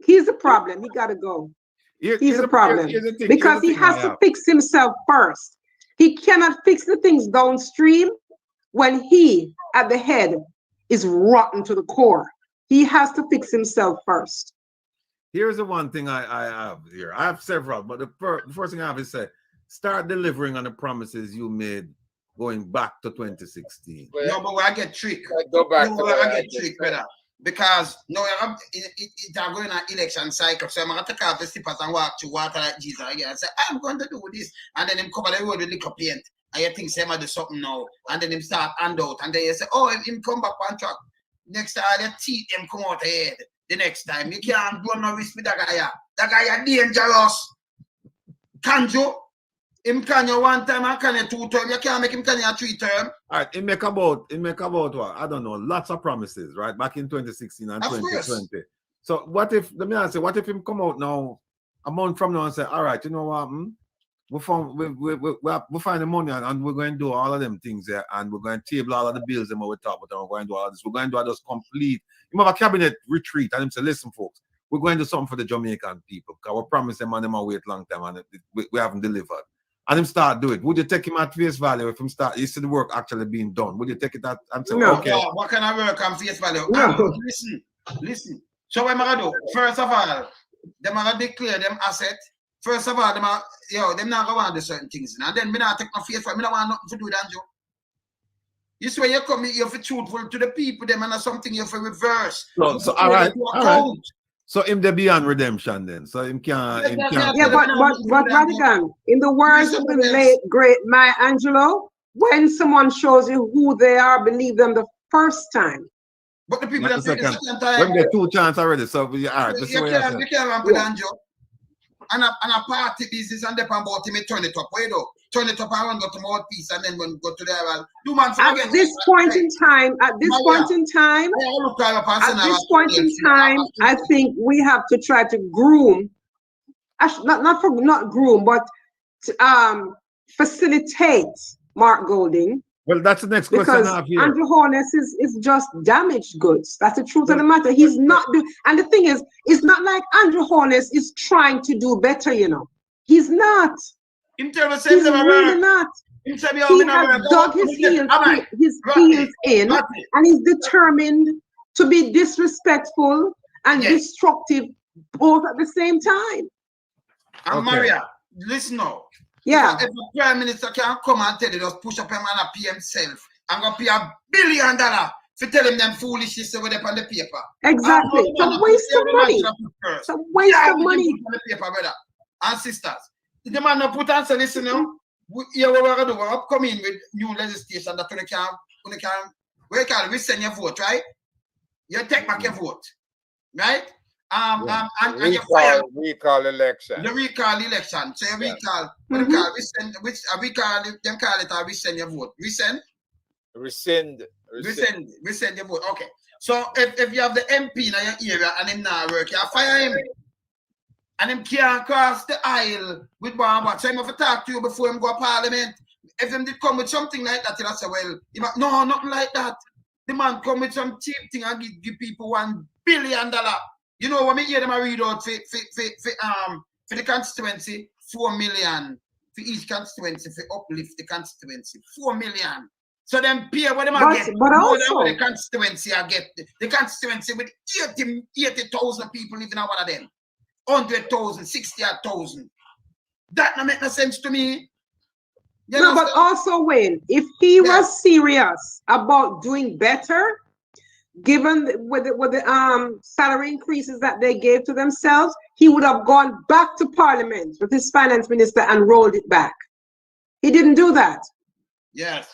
here's the problem. He gotta go. He's the problem because he has to fix himself first. He cannot fix the things downstream when he at the head is rotten to the core. He has to fix himself first. Here's the one thing I have here. I have several, but the first thing I have is say, start delivering on the promises you made going back to 2016. No, but I get tricked. Go back. I get tricked, brother. Because it's going on election cycle, so I'm going to take off the slippers and walk to water like Jesus again and say, I'm going to do this. And then him cover the road with liquor paint. And you think, say, I'm do something now. And then him start hand out. And then you say, oh, him come back on track. Next time, the teeth them come out of head. The next time, you can't run no risk with that guy. That guy is dangerous. Can't you? Him can you one time and can you 2 terms. You can't make him can you 3 terms. All right, it make about what? I don't know, lots of promises, right? Back in 2016 and 2020. So what if, let me ask you, what if him come out now, a month from now and say, all right, you know what? We find the money and we're going to do all of them things there, and we're going to table all of the bills and we talk about, and we're going to do all this. We're going to do all this complete. You have a cabinet retreat and him say, listen, folks, we're going to do something for the Jamaican people because we promised them and them a wait long time and we haven't delivered. And him start do it. Would you take him at face value if him start? You see the work actually being done. Would you take it at and say, no, okay? No, what kind of work on face value? No. Listen. So what am I gonna do? First of all, them are gonna declare them asset. First of all, them not gonna want to do certain things. And then me not take no face value. Me not want nothing to do with that, Joe. You see when you come, you have to be truthful to the people. Them and something you have to reverse. So all right. So him they beyond redemption then. So him can't. Yeah, but Rattigan, in the words of the late great Maya Angelou, when someone shows you who they are, believe them the first time. But the people that take the second We time, get 2 chances already. So all right, you can't run with Anjo. And a party business and depend about him, turn it up. Where do? Turn it up and go to more piece, and then when go to the do man at this point in time, I think we have to try to groom, not groom, but facilitate Mark Golding. Well, that's the next question. Because Andrew Holness is just damaged goods. That's the truth of the matter. He's not doing, and the thing is, it's not like Andrew Holness is trying to do better, you know. He's not. He's really not. He has dug his heels in, and he's determined to be disrespectful and destructive both at the same time. And Maria, listen now. Yeah. If the Prime Minister can come and tell you, just push up him and pay himself and go pay $1 billion for tell him them foolishness over there on the paper. Exactly. It's a waste of money. It's a waste of money. On the paper, brother and sisters. The man no put answer, listen now. Here what we're gonna do, we're upcoming with new legislation that we can resend your vote, right? You take back your vote, right? And you fire recall election. The recall election. So you recall, them call it a resend your vote. Resend your vote. Okay. So if you have the MP in your area and him not work, you fire him. And him can't cross the aisle with Bamba. So him have to talk to you before him go to Parliament. If him did come with something like that, he'll say, well, no, nothing like that. The man come with some cheap thing and give people $1 billion. You know, when I hear them I read out for the constituency, 4 million for each constituency for uplift the constituency. 4 million. So them pay what them get. But also the constituency I get. The constituency with 80,000 people living in one of them. 100,000, 60,000. That don't make no sense to me. No, but also Wayne, if he was serious about doing better, given with the salary increases that they gave to themselves, he would have gone back to Parliament with his finance minister and rolled it back. He didn't do that. Yes.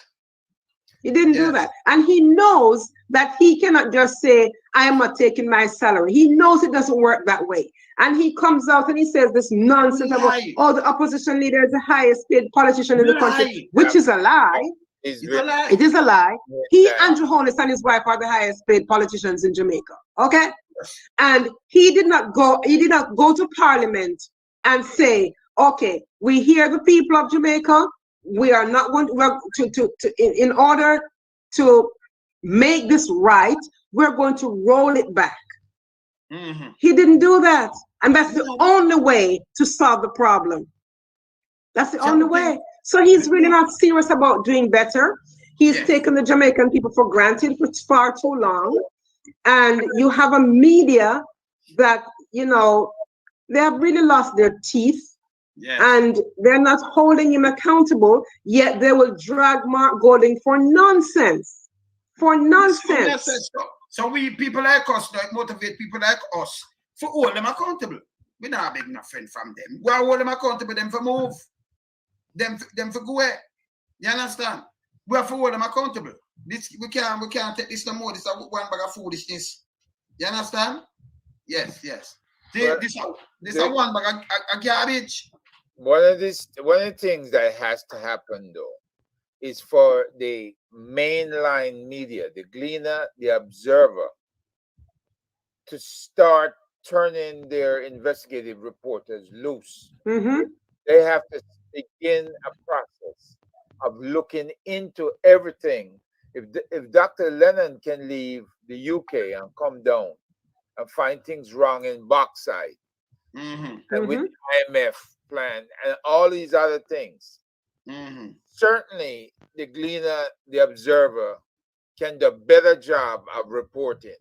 He didn't do that. And he knows that he cannot just say, I am not taking my salary. He knows it doesn't work that way. And he comes out and he says this nonsense about, oh, the opposition leader is the highest paid politician in the country, which is a lie. It is a lie. He, Andrew Holness, and his wife are the highest paid politicians in Jamaica. Okay? And he did not go to Parliament and say, okay, we hear the people of Jamaica. We are not going in order to make this right, we're going to roll it back. He didn't do that. And that's the only way to solve the problem. That's the only way. So he's really not serious about doing better. He's taken the Jamaican people for granted for far too long. And you have a media that, you know, they have really lost their teeth. And they're not holding him accountable, yet they will drag Mark Golding for nonsense. For nonsense. So we people like us, like motivate people like us, for hold them accountable. We're not big enough friend from them. We are hold them accountable, them for move. Them for go away. You understand? We have to hold them accountable. This we can't take this no more. This is one bag of foolishness. You understand? Yes. This is one bag of garbage. One of the things that has to happen though is for the mainline media, the Gleaner, the Observer, to start turning their investigative reporters loose. They have to begin a process of looking into everything. If Dr. Lennon can leave the UK and come down and find things wrong in bauxite and with the IMF plan and all these other things, certainly the Gleaner, the Observer can do a better job of reporting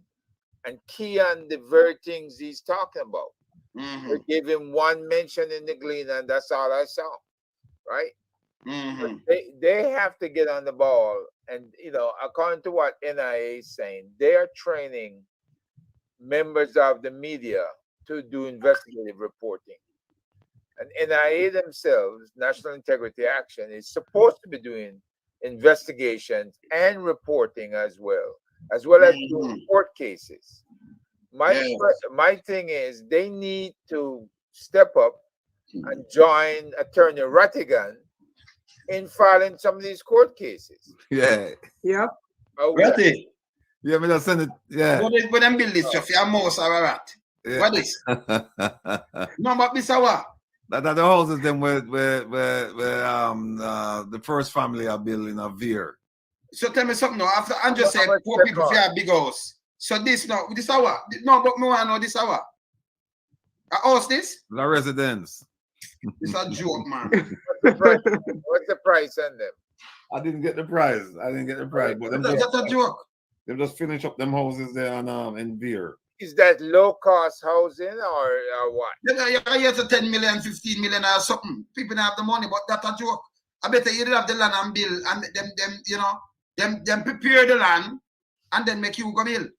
and key on the very things he's talking about. We give him one mention in the Gleaner and that's all I saw, right? They have to get on the ball, and you know, according to what NIA is saying, they are training members of the media to do investigative reporting. And NIA themselves, National Integrity Action, is supposed to be doing investigations and reporting as well as doing court cases. My thing is they need to step up and join Attorney Rattigan in filing some of these court cases. Yeah. Yep. Ratty. Yeah, me just send it. Yeah. But them build this stuff, you're most of a rat. Yeah. What is? No, but Mr. What? That the houses them where the first family are building a veer. So tell me something now. After Andrew said poor people fear big house. So this now, this hour. No, but me want to know this hour. A house this? The residence. It's a joke, man. What's the price on them? I didn't get the price. But That's a joke. They just finish up them houses there in Veer. Is that low cost housing or what? You hear 10 million, 15 million or something. People don't have the money, but that's a joke. I bet you have the land and build and them prepare the land and then make you go build.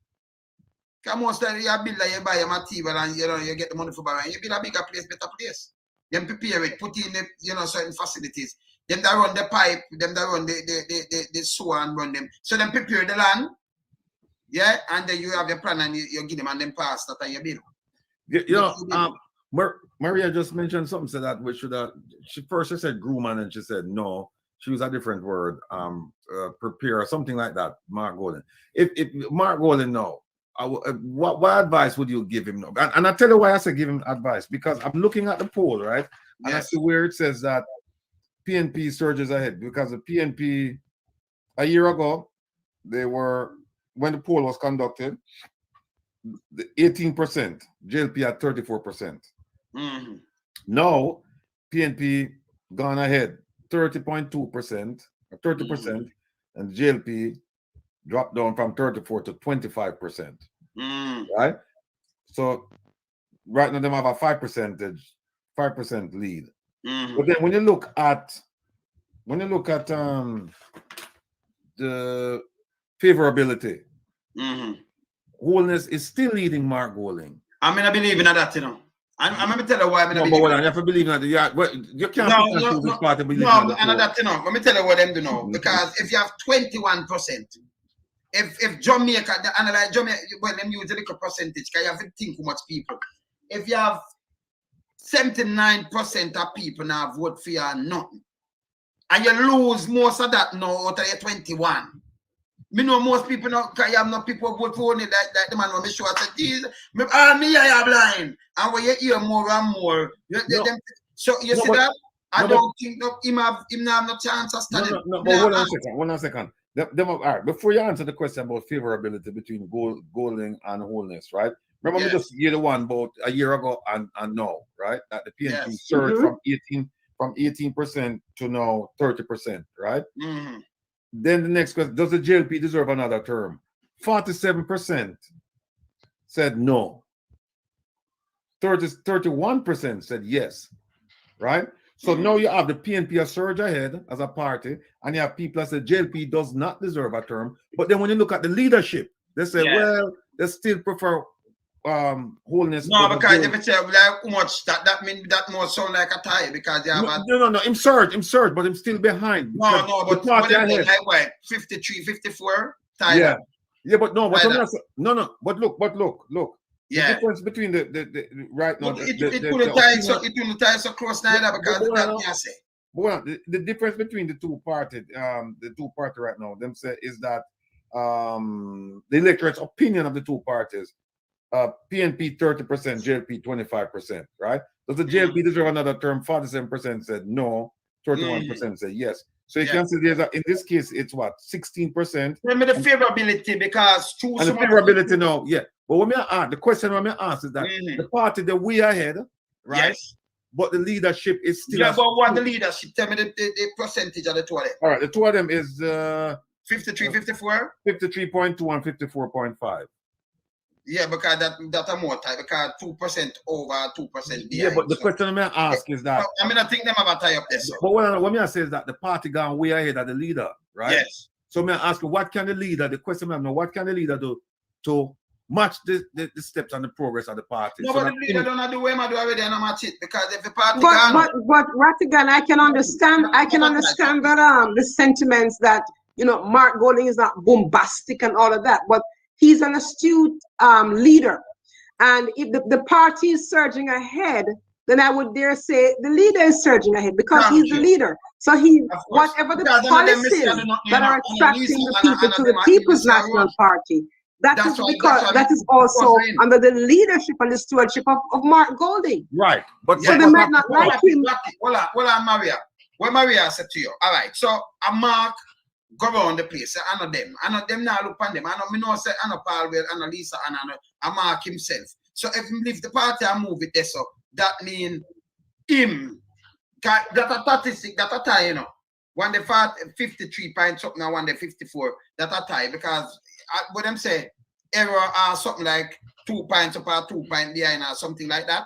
Because most of you build like you buy a material and you get the money for buying. You build a bigger place, better place. Them prepare it, put in the certain facilities. Them that run the pipe, them that run the sewer and run them. So them prepare the land. Yeah, and then you have your plan and you give them and then pass that and you build. Maria just mentioned something so that we should have. She said groomman and she said no. She used a different word, prepare, something like that. Mark Golden. If Mark Golden no, what advice would you give him? No? And I tell you why I say give him advice, because I'm looking at the poll, right? And I see where it says that PNP surges ahead, because the PNP a year ago, they were, when the poll was conducted, 18%, JLP at 34%. Now, PNP gone ahead 30.2%, 30%, and JLP dropped down from 34 to 25%. Right? So right now they have a 5% lead. But then when you look at the favorability, Wholeness is still leading Mark Golding. I mean, I believe in that, I'm going to tell you why. No, but you have to believe in that. You can't choose this party. Let me tell you what them do now. Because if you have 21%, if Jamaica, analyze Jamaica, well, them use a little percentage, because you have to think how much people. If you have 79% of people now vote for you or nothing, and you lose most of that now out of your 21. Me know most people now, because you have no people vote for only like the man when me show, I said, Jesus, me are blind. And when you hear more and more, so you see that? I don't think him have no chance of standing. No, but hold on a second. All right, before you answer the question about favorability between Golding and Wholeness, right? Remember, we just hear the one about a year ago and now, right? That the PNP surged from 18% to now 30%, right? Then the next question, does the JLP deserve another term? 47% said no. 31% said yes, right? So now you have the PNP a surge ahead as a party, and you have people that say JLP does not deserve a term. But then when you look at the leadership, they say, well, they still prefer Wholeness. No, because if it's like how much that means that more sound like a tie, because you have no, him surge, but I'm still behind. No, but what like what 53, 54 tie. Yeah, but no, but look. The difference between the right now. It couldn't tie so close neither, because that I say. Well, the difference between the two parties right now, them say is that the electorate's opinion of the two parties. PNP 30%, JLP 25%, right? Does the JLP deserve another term? 47% said no, 31% said yes. So you can see in this case, it's what, 16%? Remember the favorability, because the favorability now, But when the question I ask is that the party that we are ahead, right? Yes. But the leadership is still. Yeah, but what the leadership? Tell me the percentage of the two of them. All right, the two of them is 53, 54? 53.2 and 54.5. Yeah, because that are more tight, because 2% over 2% behind. Yeah, but the question I'm going to ask is that. I mean, I think them have a tie up this. But what I say is that the party gone way ahead of the leader, right? Yes. So I'm going to ask you, what can the leader, the question I'm now, what can the leader do to match the steps and the progress of the party. No, So but that the leader don't do what I do already and match it because if the party but Rattigan, I can understand that the sentiments that Mark Golding is not bombastic and all of that, but he's an astute leader. And if the party is surging ahead, then I would dare say the leader is surging ahead because he's the leader. So whatever the policies that are attracting the people to the People's National Party, that is also under the leadership and the stewardship of Mark Golding. Right. But so they might not like him. Hold on, Maria. What Maria said to you. All right. So a Mark go around the place. I know them now look on them. I know say I know Paul Well, I know Lisa, and I Mark himself. So if he leave the party and move it there, so that mean him. That a statistic, that a tie, When they fought 53 points up now, when they 54, that a tie because what them say error or something like 2 points up or 2 points behind or something like that.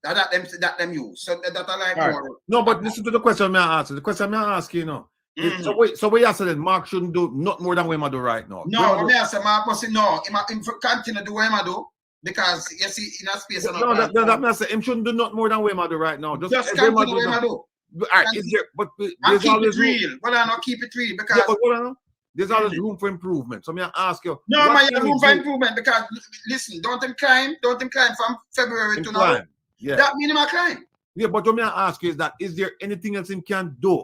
That them use. So that I like more. Right. No, but listen to the question I'm asking. The question I'm asking, So we answer that Mark shouldn't do not more than what I do right now. No, what I say Mark must say no. He continue to do what I do. Because you see, in a space, that means him shouldn't do not more than what I do right now. Just continue what I do. All right, there's always real. But I don't keep it real because there's always room for improvement. So I ask you. No, man, you have room for improvement because listen, don't them climb from February to now. Yeah. That means him climb. Yeah, but what I ask you is there anything else him can do?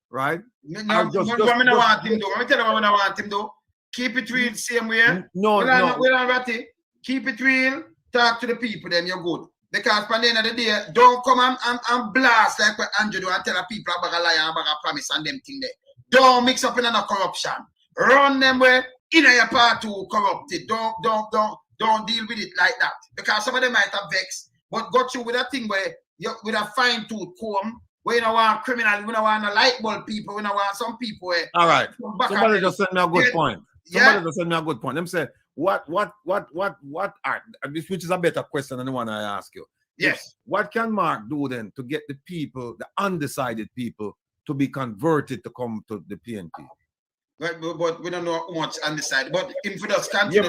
Right? No, what I want him do. Let me tell you what I want him do. Keep it real, same way. No. We don't Ratty. Keep it real, talk to the people, then you're good. Because by the end of the day, don't come and blast like what Andrew do and tell the people about a lie and about a promise and them thing there. Don't mix up in another corruption. Run them where in your part to corrupted. Don't deal with it like that. Because some of them might have vexed, but got you with a thing where you with a fine-tooth comb, where you don't want criminal, we don't want a light bulb people, we don't want some people where. All right. Somebody just sent me a good point. Somebody just sent me a good point. Them say, what are, which is a better question than the one I ask you. Yes. What can Mark do then to get the people, the undecided people, to be converted to come to the PNP? But we don't know how much undecided. But if we just continue,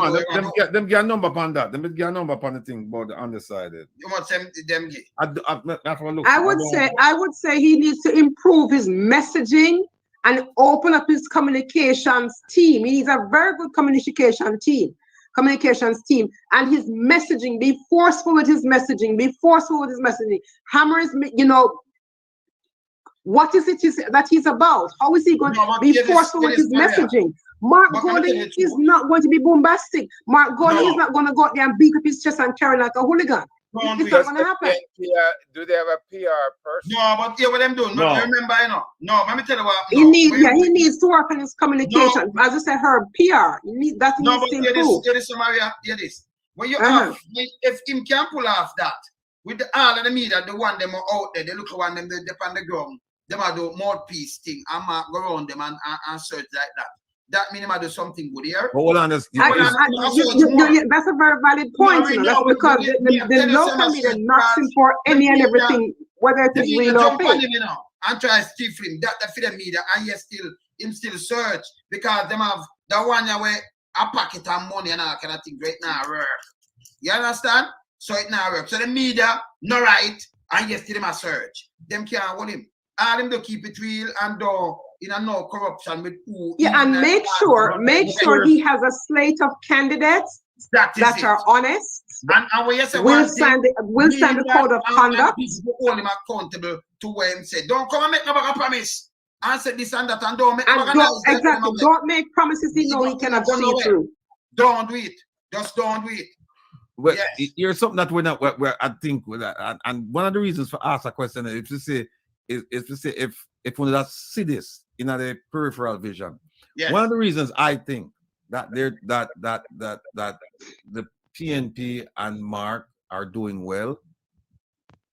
them get a number upon that. Them get a number upon the thing about the undecided. You want them get? I would say he needs to improve his messaging and open up his communications team. He needs a very good communications team, and his messaging. Be forceful with his messaging. Hammer is, what is it that he's about? How is he going to be forceful with his messaging? Mark Golding is not going to be bombastic. Mark Golding is not going to go out there and beat up his chest and carry like a hooligan. It's not going to happen. Do they have a PR person? No, but what them doing? No. Remember, let me tell you what. He needs to work on his communication. As I said, her PR. That needs to improve. Hear this. When you have, if him can pull off that, with all of the media, the one them are out there, they look at one them, they on the ground, them are do mouthpiece thing, and go around them and search like that. That means I do something good here. But hold on, that's a very valid point. That's because the local media knocks him for any and everything, whether it is real or fake. And try to steal him. That for the media, and him still search because them have the one where a pocket of money and all kind of thing right now work. You understand? So it now work. So the media no right, and still them a search. Them can't hold him. All them to keep it real and do no corruption with who. Yeah, and make sure he has a slate of candidates that are honest. And when you say will sign the code of conduct. People hold him accountable to where him say, don't come and make no promise. And say this and that and don't make don't make promises he cannot see through. Don't do it. Just don't do it. Well, here's something that we're not. I think with that, and one of the reasons for ask a question is to say, if one does see this in the peripheral vision. Yes. One of the reasons I think that that the PNP and Mark are doing well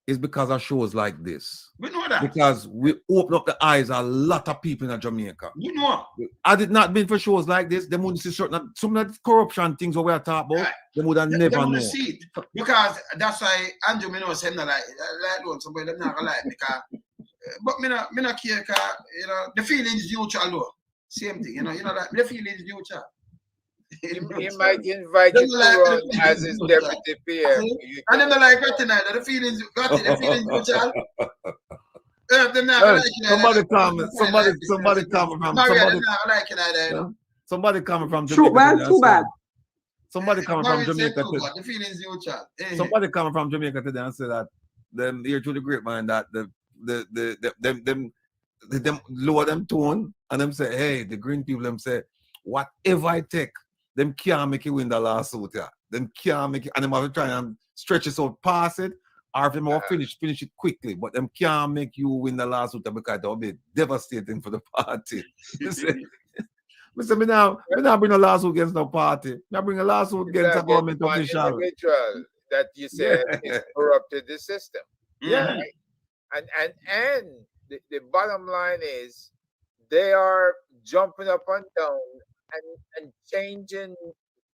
is because of shows like this. We know that. Because we open up the eyes of a lot of people in Jamaica. You know. Had it not been for shows like this, they wouldn't see some of the corruption things we are talking about. They would have never known. See it. Because that's why Andrew saying that like somebody them not gonna lie because but me not care because the feeling is neutral though. Same thing, that the feeling is neutral. He might invite you to run as his deputy PM. And them not like Rattigan. The feelings mutual. Them not somebody coming from somebody coming from Jamaica. Well, too bad. Somebody coming from Jamaica. The feelings mutual. Somebody coming from Jamaica today and say that them here through the grapevine that them lower them tone and them say, hey, the green people them say, whatever I take, them can't make you win the lawsuit. Yeah. Them can't make it, and them have to try and stretch it out past it, or if them will finish it quickly, but them can't make you win the lawsuit because that will be devastating for the party. Me now bring a lawsuit against no party. I bring a lawsuit against a government official. Individual that you say is corrupted the system. Yeah. Right? And the bottom line is they are jumping up and down and changing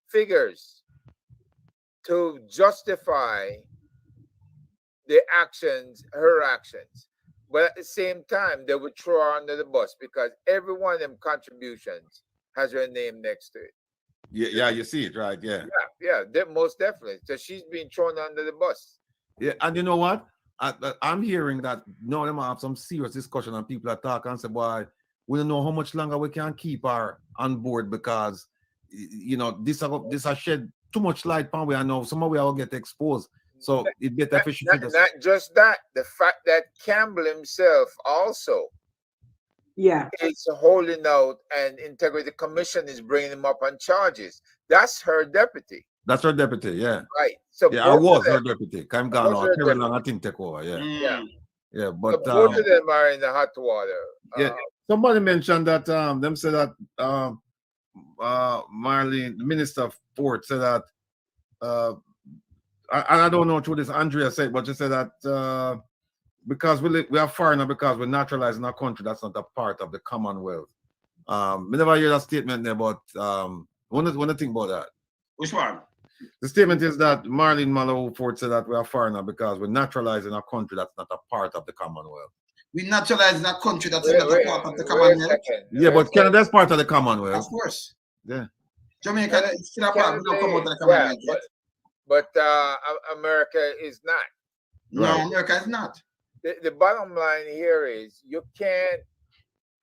figures to justify her actions. But at the same time, they would throw her under the bus because every one of them contributions has her name next to it. Yeah, you see it, right? Yeah. Yeah, most definitely. So she's being thrown under the bus. Yeah, and you know what? I'm hearing that now them have some serious discussion and people are talking and say, boy, we don't know how much longer we can keep her on board because, you know, this has shed too much light on we, and now some of we will get exposed. So it get efficient. Not just that, the fact that Campbell himself also is holding out, and Integrity Commission is bringing him up on charges. That's her deputy. That's her deputy, yeah. Right. So yeah, I was her deputy. I'm gone on. Very long, I think take over. Yeah. Yeah, but so both of them are in the hot water. Yeah. Somebody mentioned that them said that Marlene, the Minister of Port, said that I don't know through this Andrea said, but she said that because we are foreigner, because we're naturalized in our country, that's not a part of the Commonwealth. We never hear that statement there, but when I think about that. Which one? The statement is that Marlene Mallow Ford said that we are foreigner because we're naturalized in a country that's not a part of the Commonwealth. We naturalized in a country that's not a part of the Commonwealth. Yeah, but Canada's part of the Commonwealth. Of course. Yeah. Jamaica is still a part. We don't come out of the Commonwealth yet. But America is not. No, America is not. The bottom line here is you can't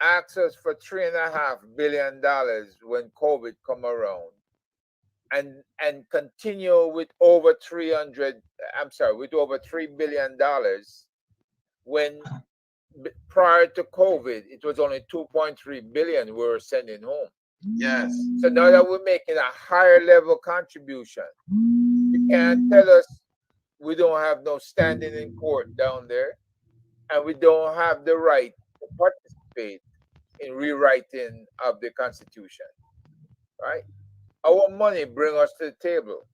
ask us for $3.5 billion when COVID come around and continue with over $3 billion when prior to COVID it was only 2.3 billion we were sending home. Yes. So now that we're making a higher level contribution, you can't tell us we don't have no standing in court down there and we don't have the right to participate in rewriting of the Constitution, right? Our money bring us to the table.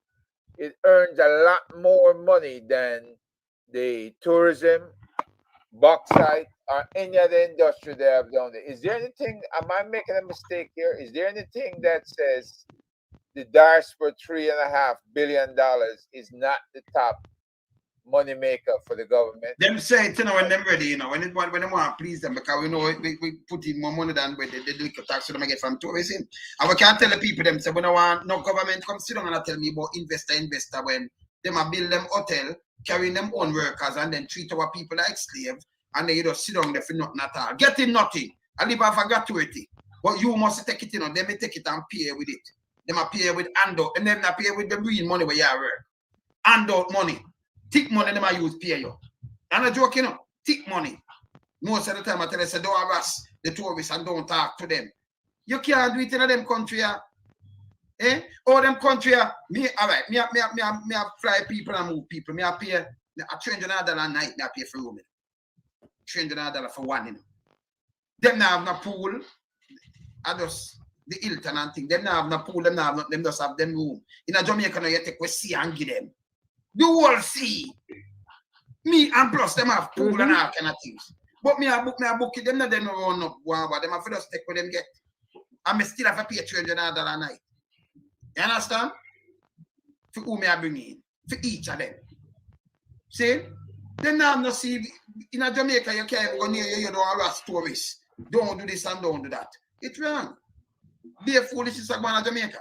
It earns a lot more money than the tourism, bauxite, or any other industry they have down there. Is there anything, am I making a mistake here? Is there anything that says the diaspora $3.5 billion is not the top money maker for the government? Them say it, when they're ready, when they want to please them, because we know we put in more money than the liquor tax so they get from tourism. And we can't tell the people them say we don't want no government come sit down and tell me about investor when them a build them hotel, carrying them own workers and then treat our people like slaves, and then you just sit down there for nothing at all. Getting nothing. I live off a gratuity. But you must take it, they may take it and pay with it. They may pay with handout, and then not pay with the real money where you work. Handout money. Thick money they might use pay you. I'm not joking, thick money. Most of the time I tell you, say, don't harass the tourists and don't talk to them. You can't do it in them country. All them country, me fly people and move people. Me I pay $300 a night, me I pay for room. $300 for one. Them now have no pool. I just the Hilton and thing. Them now have no pool, them just have them room. In a Jamaica now you take we sea and give them. The whole sea. Me and plus them have pool and all kind of things. But me I book it, them not them run up one, but them have to just take what them get. And me still have to pay $300 a night. You understand? For who me I bring in. For each of them. See? Them now no see in a Jamaica you can't go near you don't harass tourists. Don't do this and don't do that. It's wrong. Be a foolishness like one of Jamaica.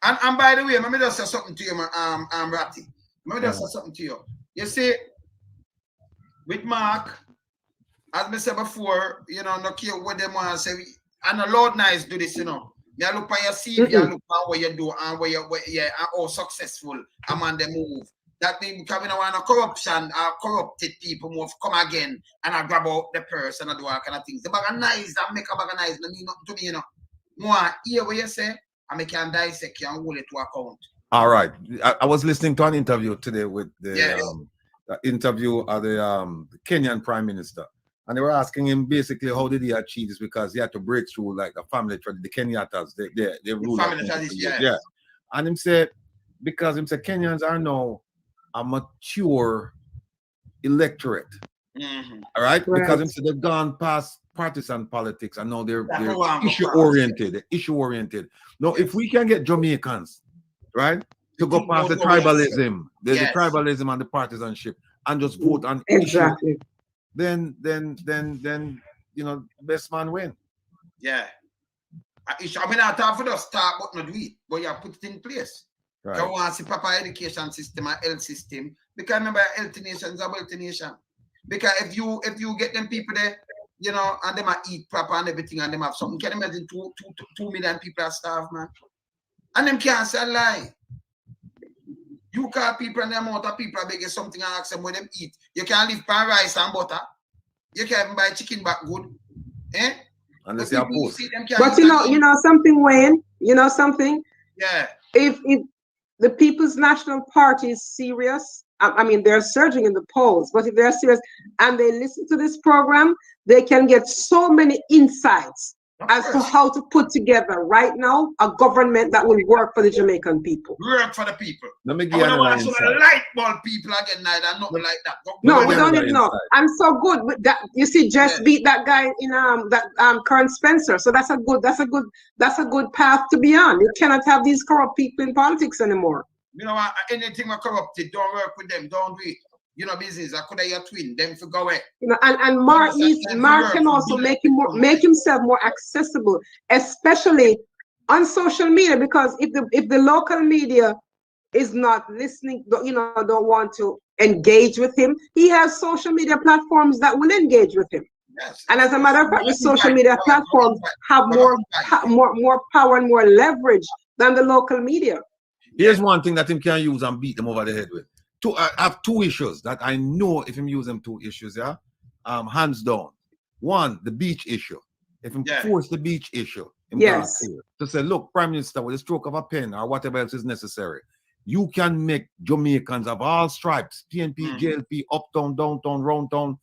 And by the way, let me just say something to you, Ratty. Let me just say something to you. You see, with Mark, as I said before, you know, no care what them want to say, and a Lord nice do this, you know. You look on your CV, you look on what you do, and where and how successful among the move. That means because we don't want no corruption, corrupted people move come again and I grab out the purse and I do all kind of things. The bag of nice and make a bag of nice, no mean nothing to me, you know. More hear what you say, and I can dissect you and hold it to account. All right. I was listening to an interview today with the interview of the Kenyan Prime Minister. And they were asking him basically how did he achieve this, because he had to break through like the family, the Kenyattas, they rule. Family tradition, yeah. And him said, because him said Kenyans are now a mature electorate. All right? Because him said they've gone past partisan politics and now they're issue oriented. Now, if we can get Jamaicans, right, to go past the tribalism, the tribalism and the partisanship and just vote on issues, then you know, best man win. Yeah. I mean, I thought for the start, but not do it, but you have put it in place. Right. You want to see proper education system and health system. Because remember, healthy nation is a wealthy nation. Because if you get them people there, you know, and them eat proper and everything, and them have something, can you imagine 2 million people are starved, man? And them can't say a lie. You call people and the amount of people are begging something and ask them what them eat. You can't live by rice and butter. You can't even buy chicken back good. Eh? Unless you are poor. But you know something, Wayne? You know something? Yeah. If the People's National Party is serious, I mean, they're surging in the polls, but if they're serious and they listen to this program, they can get so many insights as to how to put together right now a government that will work for the Jamaican people. Work for the people. Let me give you light bulb people again, and nothing like that. No, we don't even know. I'm so good with that. You see, Jess beat that guy in Current Spencer. So that's a good path to be on. You cannot have these corrupt people in politics anymore. You know, anything corrupted, don't work with them. Don't do it. You know, business. I could have your twin. Them to go away. You know, and Mark can also make himself more accessible, especially on social media. Because if the local media is not listening, you know, don't want to engage with him, he has social media platforms that will engage with him. Yes. And as a matter of fact, the social media platforms have more power and more leverage than the local media. Here's one thing that him can use and beat them over the head with. I have two issues that I know if him use them two issues, hands down. One, the beach issue. If him force the beach issue, to say, look, Prime Minister, with a stroke of a pen or whatever else is necessary, you can make Jamaicans of all stripes, PNP, JLP, uptown, downtown, round town,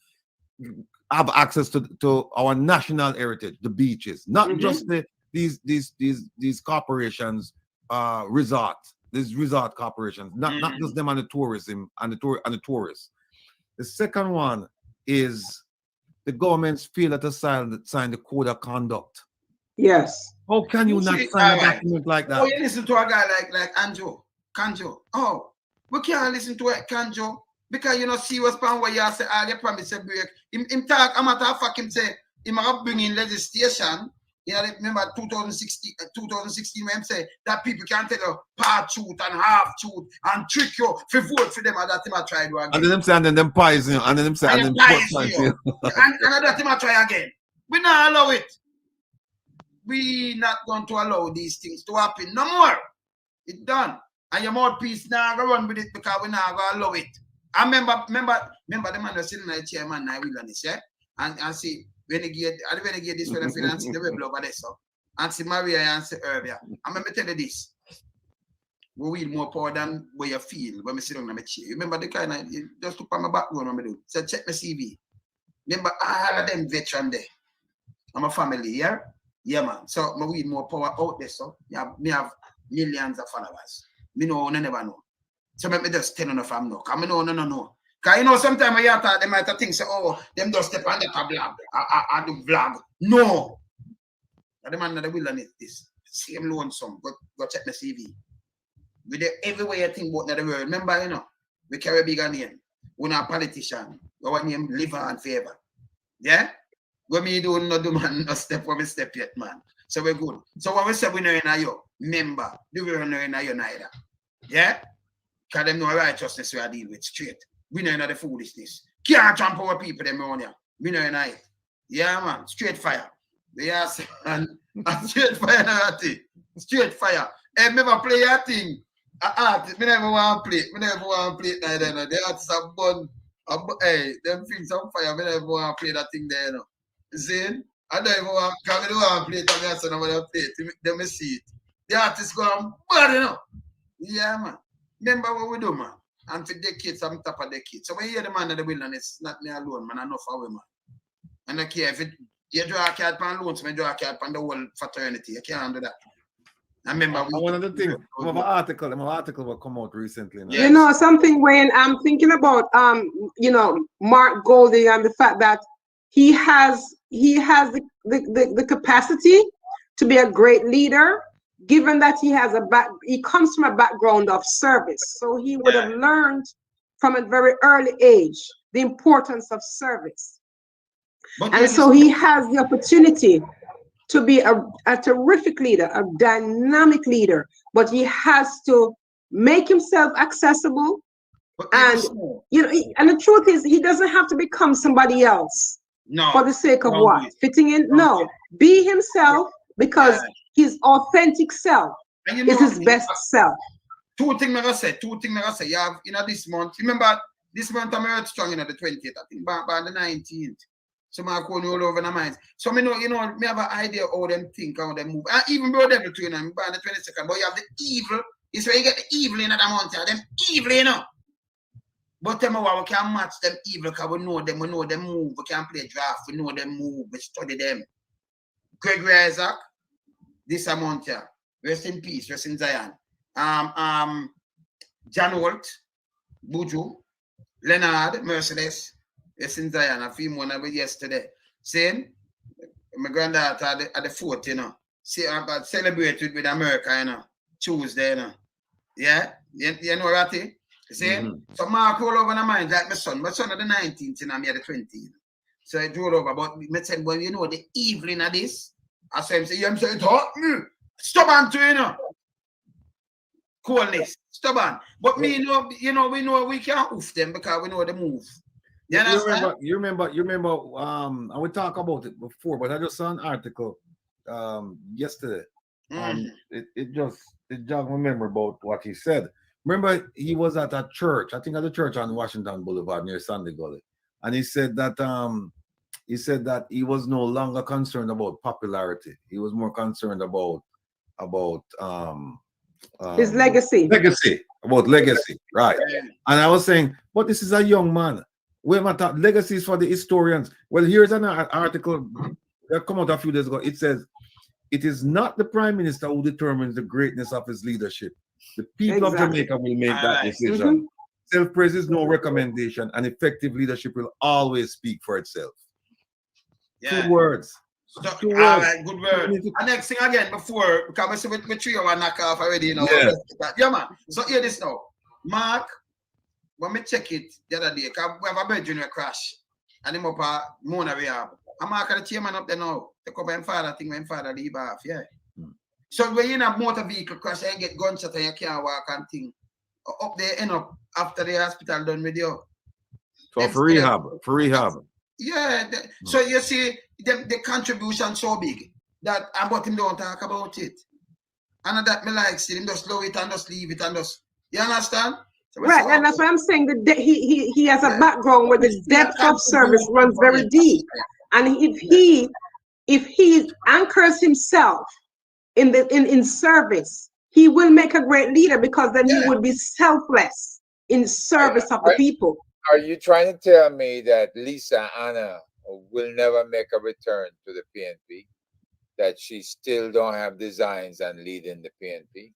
have access to our national heritage, the beaches, not just these corporations, resorts. These resort corporations, not just them and the tourism and the tourists. The second one is the government's failure to sign the code of conduct. Yes. How can you not sign a document like that? Oh, you listen to a guy like Kanjo. Oh, we can't listen to it, Kanjo, because you know see what's pan where you say all you promise a break. Him talk, I'm at fuck him say he might bring in legislation. You know, remember 2016 when him say that people can tell you part truth and half truth and trick you for vote for them, and that him I try to again. And then them say, and then them poison you, and then them say, and then poison you. And that him I try again. We not allow it. We not going to allow these things to happen no more. It's done. And your mouthpiece now go run with it because we not going to allow it. I remember the man was sitting in the chairman now wilderness, and see. When you get this when I feel and see the web over there, so and see Maria and see Herbia. I'm gonna tell you this. We wield more power than where you feel when we sit on my chair. You remember the kind of just look on my background when I do. So check my CV. Remember all of them veteran there. I'm a family, yeah? Yeah, man. So I wield more power out there, so me have millions of followers. Me know I never know. So let me just tell you if I'm no. I no. Because you know, sometimes I thought they might think, say, oh, them just step on the blog. I do vlog. No. The man that will learn this. Same lonesome. Go check my CV. We do everywhere you think about the world. Remember, you know, we carry a bigger name. We're not a politician. Our name live on forever. Yeah? When me do not do man, no step when we step yet, man. So we're good. So when we say we know in a yo, member, do we know in a yo neither? Yeah? Because them know righteousness we are deal with straight. We know in the foolishness. Can't jump our people them around here. We know in it. Yeah, man. Straight fire. Yes, and straight fire Ratty. Straight fire. Hey, never play your thing. Me never want to play. Me never want to play it neither. No. The artists have bun. Hey, them things on fire. Me never want to play that thing there. No. See? I don't even want to play it. I don't want to play it. Let me see it. The artists go on bad, you know. Yeah, man. Remember what we do, man. And for decades, I'm top of decades. So when you hear the man of the wilderness, it's not me alone, man. I know for women. I don't care if it, you draw a card on loans, I draw a card on the whole fraternity. You can't do that. I remember one of the things, an article will come out recently. Yes. You know, something when I'm thinking about you know, Mark Golding and the fact that he has the capacity to be a great leader, given that he comes from a background of service. So he would have learned from a very early age the importance of service. And so he has the opportunity to be a terrific leader, a dynamic leader, but he has to make himself accessible. And you know, and the truth is, he doesn't have to become somebody else for the sake of what? Fitting in? No. Be himself, because his authentic self is his best self. Two things I say. You have, you know, this month. Remember, this month I'm very strong, you know, the 20th. I think by the 19th. So I'm going all over the minds. So me know, you know, me have an idea how them think, how them move. And even bro devil too, you know, by the 22nd. But you have the evil. It's where you get the evil in the month. Them evil, you know. But them we can match them evil because we know them move. We can play draft. We know them move. We study them. Gregory Isaac, this amount here. Rest in peace. Rest in Zion. John Holt, Buju, Leonard, Mercedes. Rest in Zion. A few more than yesterday. Same. My granddaughter at the 4th, you know. See, I celebrated with America, you know. Tuesday, you know. Yeah? You know, Ratty? See? So Mark roll over the mind like my son. My son at the 19th, you know, me at the 20th. So I roll over. But me said, well, you know, the evening of this, I saw him say, I'm saying, stubborn to, you know. Coolness. Stubborn. But me, you know, we know we can't oof them because we know the move. You remember, and we talked about it before, but I just saw an article yesterday. It jogged my memory about what he said. Remember, he was at a church, I think at the church on Washington Boulevard near Sandy Gully, and he said that he was no longer concerned about popularity. He was more concerned about his legacy. About legacy, right? And I was saying, but this is a young man. Legacy is for the historians. Well, here's an article that came out a few days ago. It says, it is not the prime minister who determines the greatness of his leadership. The people of Jamaica will make that decision. Self-praise is no recommendation, and effective leadership will always speak for itself. 2 words. All right, good word. And next thing again, before, because we 3 hours knock off already, you know. Yeah, man. So hear this now. Mark, when we check it the other day, because we have a bed junior crash, and him up at Mona Rehab. I'm marking the chairman up there now. Take up my father, think my father leave off, yeah. So when you in a motor vehicle crash and get gunshot and you can't walk and thing, up there end up after the hospital done with you. So for rehab. Yeah. So you see the contribution so big that about him don't talk about it. And that me like see him just slow it and just leave it and just, you understand? So right, and that's why I'm saying that he has a background where the depth of service runs very deep. And if he anchors himself in service, he will make a great leader, because then he would be selfless in service of the people. Are you trying to tell me that Lisa Anna will never make a return to the PNP? That she still don't have designs and leading the PNP?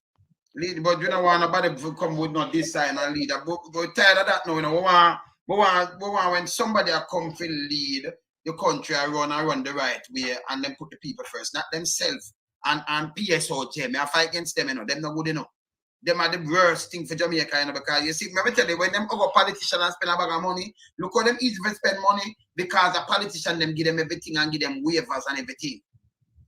But you don't want nobody to come with no design and lead. We're tired of that now. You know, we want when somebody come to lead the country and run the right way and then put the people first, not themselves. And PSOJ, I fight against them, you know, them not good enough. them are the worst thing for Jamaica, you know, because you see, let me tell you, when them other politicians spend a bag of money, look how them easy to spend money because a politician them give them everything and give them waivers and everything.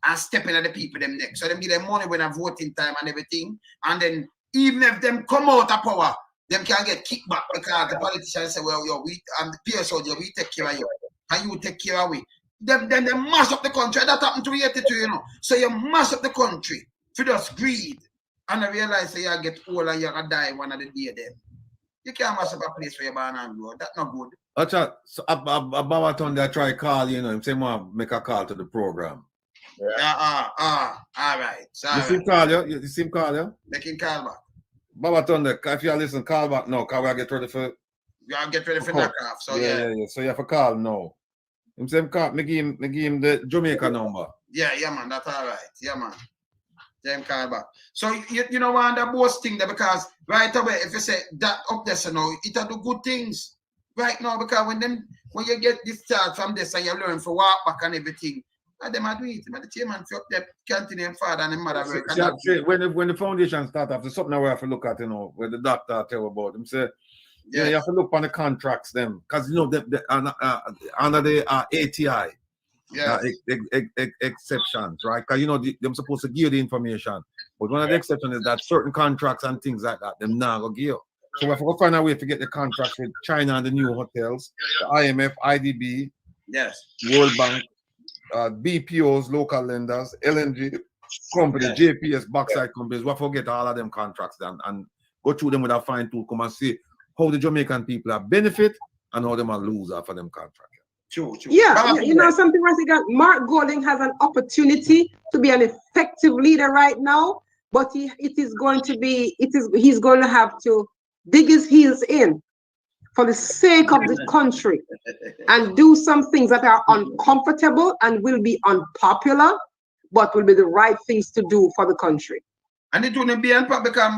And stepping at the people them next. So them give them money when a voting time and everything. And then even if them come out of power, them can get kicked back because the politicians say, well, yo, we and the PSO, we take care of you. And you take care of we. Then they mash up the country. That happened to 82, you know. So you mash up the country for just greed. And I realize that you get old and you're going to die one of the day then. You can't mash up a place where you're born and grow. That's not good. Acha, so about time they try call, you know, him say, man, make a call to the program. Yeah. All right. Sorry. You see him call you? You see him call you? Make him call back. Baba Thunder, if you listen, call back now, because we get ready for... You gotta get ready for knockoff, so yeah. So you have to call now. Him say him call, me give him the Jamaica number. Yeah, man, that's all right. Yeah, man. Then call back. So, you know, one of the most thing there, because right away, if you say that up there, so now, it'll do good things. Right now, because when you get discharged from this and you learn for walk back and everything, and them are doing it. But the chairman for up there, continue father and mother work. When the foundation start off, there's something we have to look at, you know, where the doctor tell about them. Say, you know, you have to look on the contracts, them, because you know, under the ATI, exceptions, right? Because you know, they're supposed to give the information, but one of the exceptions is that certain contracts and things like that, them now go give. So we have to find a way to get the contracts with China and the new hotels, the IMF, IDB, World Bank, BPOs, local lenders, LNG companies, JPS, bauxite companies. We forget all of them contracts then and go through them with a fine tool, come and see how the Jamaican people are benefit and how them are loser for them contracts. True. Yeah, you know something, Rattigan, Mark Golding has an opportunity to be an effective leader right now, but he's going to have to dig his heels in for the sake of the country and do some things that are uncomfortable and will be unpopular, but will be the right things to do for the country. And it wouldn't be unpopular,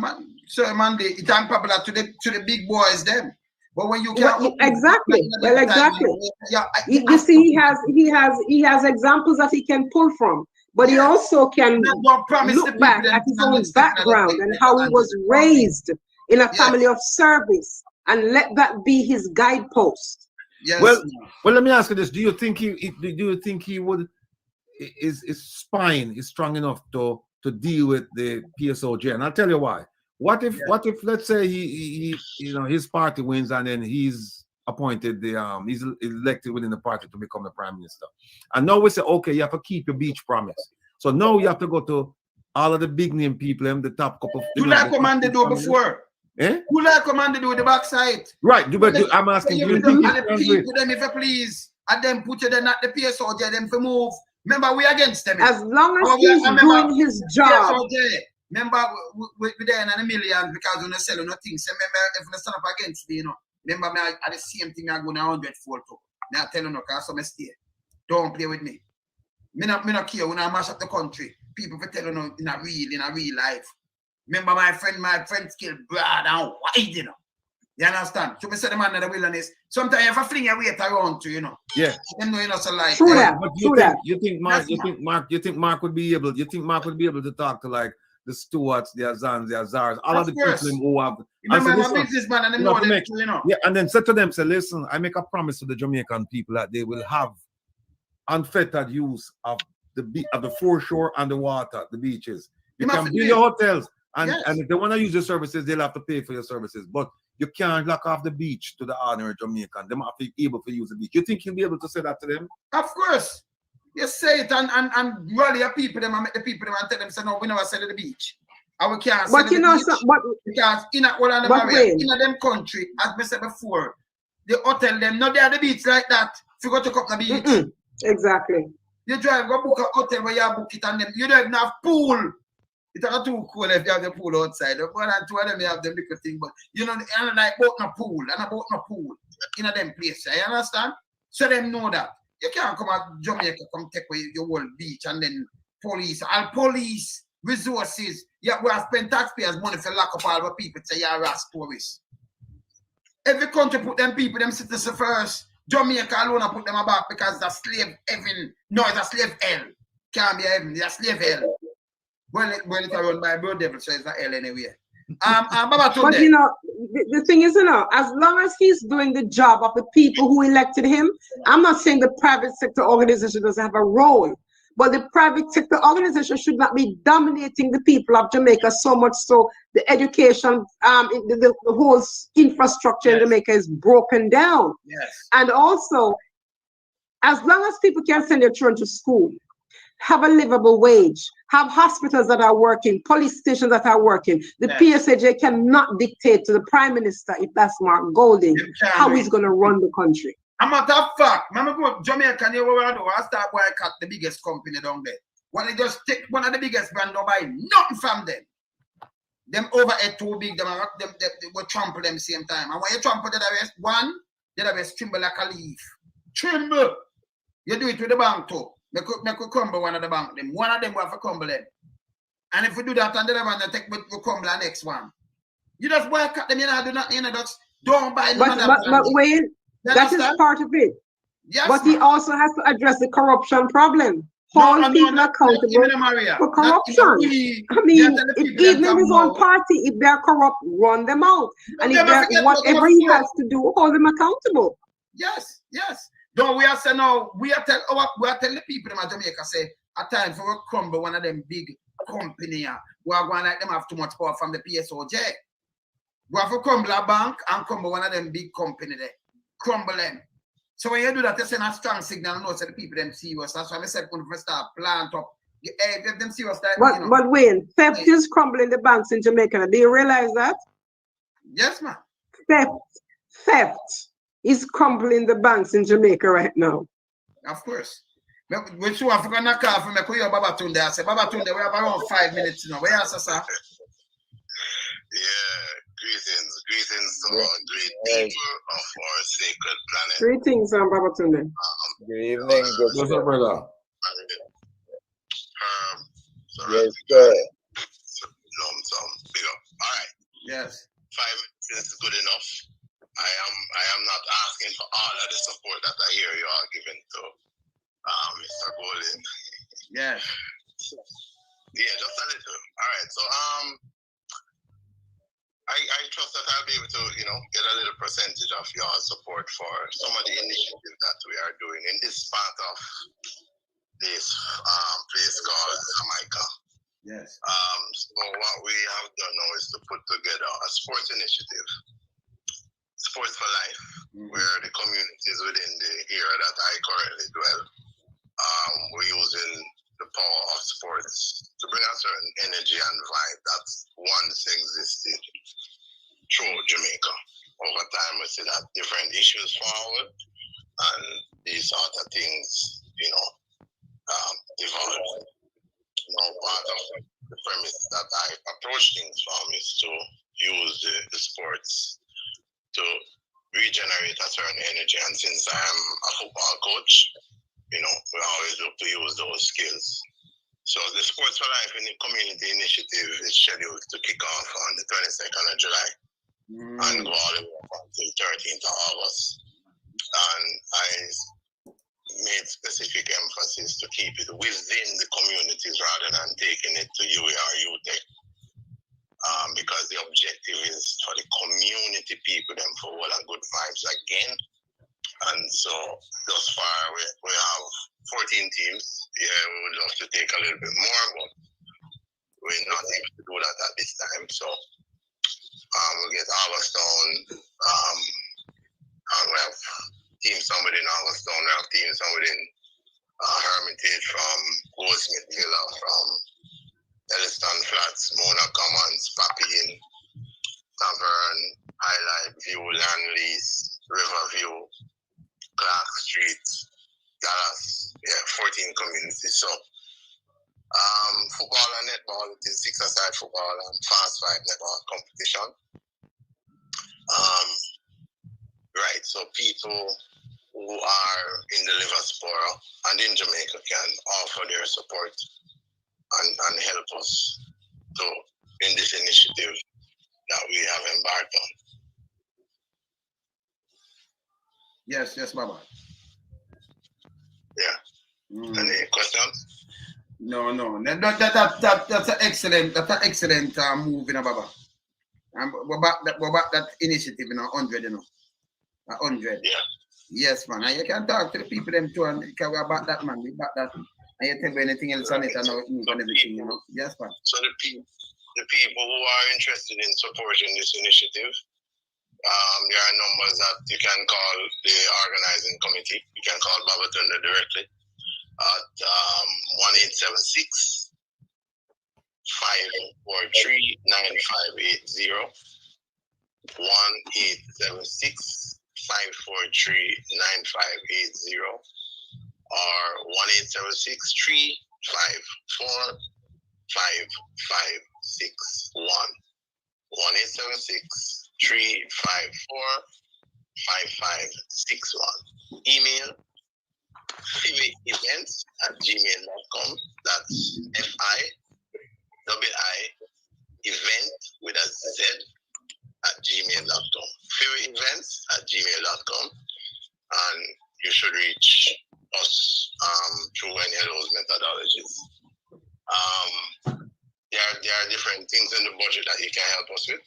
so Monday, it's unpopular to the big boys then. But when you can't exactly. You see, he has examples that he can pull from, but he also can look back at his own background and how he was raised in a family of service, and let that be his guidepost. Well, let me ask you this: do you think he would? His spine is strong enough to deal with the PSOJ? And I'll tell you why. What if let's say he you know, his party wins and then he's appointed he's elected within the party to become the prime minister, and now we say, okay, you have to keep your beach promise. So now you have to go to all of the big name people and the top couple. You like command do before. Who like command do the backside? Right, but I'm asking you. And the people them, if you please, and then put you then at the PSOJ, them to move. Remember, we against them. As long as he's doing his job. Remember, we there in a million because we don't sell nothing. So remember, if we stand up against me, you know, remember me at the same thing I go now 100-fold too. Now tell you no, cause so I stay. Don't play with me. Me not care when I mash up the country. People for tell you no in a real life. Remember my friend killed broad and wide, you know. You understand? So we say the man in the wilderness. Sometimes you have to fling your weight around to, you know. Yeah. Them know you know so like. You think Mark would be able to talk to like the Stewarts, the Azans, the Azars, all of the people who have. Remember, I'm a businessman and them know them too, you know. Yeah, and then said to them, say, listen, I make a promise to the Jamaican people that they will have unfettered use of the foreshore and the water, the beaches. You can build your hotels, and if they want to use your services, they'll have to pay for your services. But you can't lock off the beach to the ordinary Jamaican. They have to be able to use the beach. You think he'll be able to say that to them? Of course. You say it and rally your people them and make the people them and tell them, say, no, we never sell the beach. And we can't sell the beach. Because in them country, as I said before, the hotel them, not there the beach like that. If you go to the beach. Exactly. You drive, go book a hotel where you book it and then you don't even have pool. It's not too cool if you have the pool outside. One and two of them, you have them little thing, but you know, and like boat no pool, and about no pool in a them place. You understand? So them know that. You can't come out Jamaica, come take away your whole beach and then police resources. Yeah, we have spent taxpayers' money for lock up all the people to your ass tourists. Every country put them people, them citizens first. Jamaica alone put them back because it's a slave heaven. No, it's a slave hell. Can't be heaven, it's a slave hell. Well, it's run by a bird devil, so it's not hell anyway. Baba But Tunde. the thing is, as long as he's doing the job of the people who elected him, I'm not saying the private sector organization doesn't have a role, but the private sector organization should not be dominating the people of Jamaica so much so the education, the whole infrastructure in Jamaica is broken down. Yes. And also, as long as people can send their children to school, have a livable wage, have hospitals that are working, police stations that are working, the PSAJ cannot dictate to the Prime Minister, if that's Mark Golding, how he's going to run the country. A matter of fact, I'm going to Jamaica, I start boycott the biggest company down there. When they just take one of the biggest brands, don't buy nothing from them. Them overhead too big, they will trample them same time. And when you trample the rest, one, the rest tremble like a leaf. Tremble! You do it with the bank too. Make we crumble one of the bank them. One of them will have to crumble them. And if we do that, and the other one, they we crumble the next one. You just boycott them, do nothing, just don't buy none of them. But Wayne, that is part of it. Yes, but he also has to address the corruption problem. Hold people accountable for corruption. I mean, even in his own party, if they're corrupt, run them out. And if they're whatever he has to do, hold them accountable. Yes, yes. Don't we are saying now, we are telling the people in Jamaica, say, a time for a crumble one of them big company who are going like them have too much power from the PSOJ. We have to crumble a bank and crumble one of them big company there. Crumble them. So when you do that, you send a strong signal and also the people them serious. That's why I said when we start plant up. If them serious, but Wayne, theft is crumbling the banks in Jamaica. Do you realize that? Yes, ma'am. Theft is crumbling the banks in Jamaica right now. Of course. When you have to call for me, call you Baba Tunde. I say, Baba Tunde, we have around 5 minutes now. Where else, sir? Yeah, greetings to all great people of our sacred planet. Greetings, Baba Tunde. Good evening, What's up, brother? Yes, sir. Big up. All right. Yes. 5 minutes is good enough. I am not asking for all of the support that I hear you are giving to Mr. Golding. Yes. Yeah, just a little. All right. So I trust that I'll be able to, get a little percentage of your support for some of the initiatives that we are doing in this part of this place called Jamaica. Yes. So what we have done now is to put together a sports initiative, Sports for Life, where the communities within the area that I currently dwell, we're using the power of sports to bring a certain energy and vibe that once existed through Jamaica. Over time, we see that different issues forward, and these sort of things, evolve. Part of the premise that I approach things from is to use the sports to regenerate a certain energy. And since I'm a football coach, we always look to use those skills. So the Sports for Life in the Community Initiative is scheduled to kick off on the 22nd of July and go all the way up until 13th of August. And I made specific emphasis to keep it within the communities rather than taking it to UE or UTEC. Because the objective is for the community people them for all and good vibes again. And so thus far we have 14 teams. Yeah, we would love to take a little bit more, but we're not able to do that at this time. So we'll get Alverstown, and we have teams somewhere in Alverstown, we have teams somewhere in Hermitage, from Goldsmith Villa, from Elliston Flats, Mona Commons, Papine, Tavern, Highlight View, Landlease, Riverview, Clark Street, Dallas, 14 communities. So football and netball, it is 6-a-side football and fast 5 netball competition. Right, so people who are in the diaspora and in Jamaica can offer their support and help us in this initiative that we have embarked on. Yes, Baba. Yeah. Any questions? No. That's an excellent move, Baba. And we're back that initiative, 100, 100. Yeah. Yes, man. And you can talk to the people them too, and because we're back that, man. We back that. And you tell me anything else on it and everything, Yes, man. So the people who are interested in supporting this initiative, there are numbers that you can call the organizing committee. You can call Babatunde directly at 1876 543 9580. 1876 543 9580 or 1876 354 5561. 1876 354 5561. Email events@gmail.com. That's FIII event with a Z @gmail.com. events@gmail.com. And you should reach us through any of those methodologies. There are different things in the budget that you can help us with.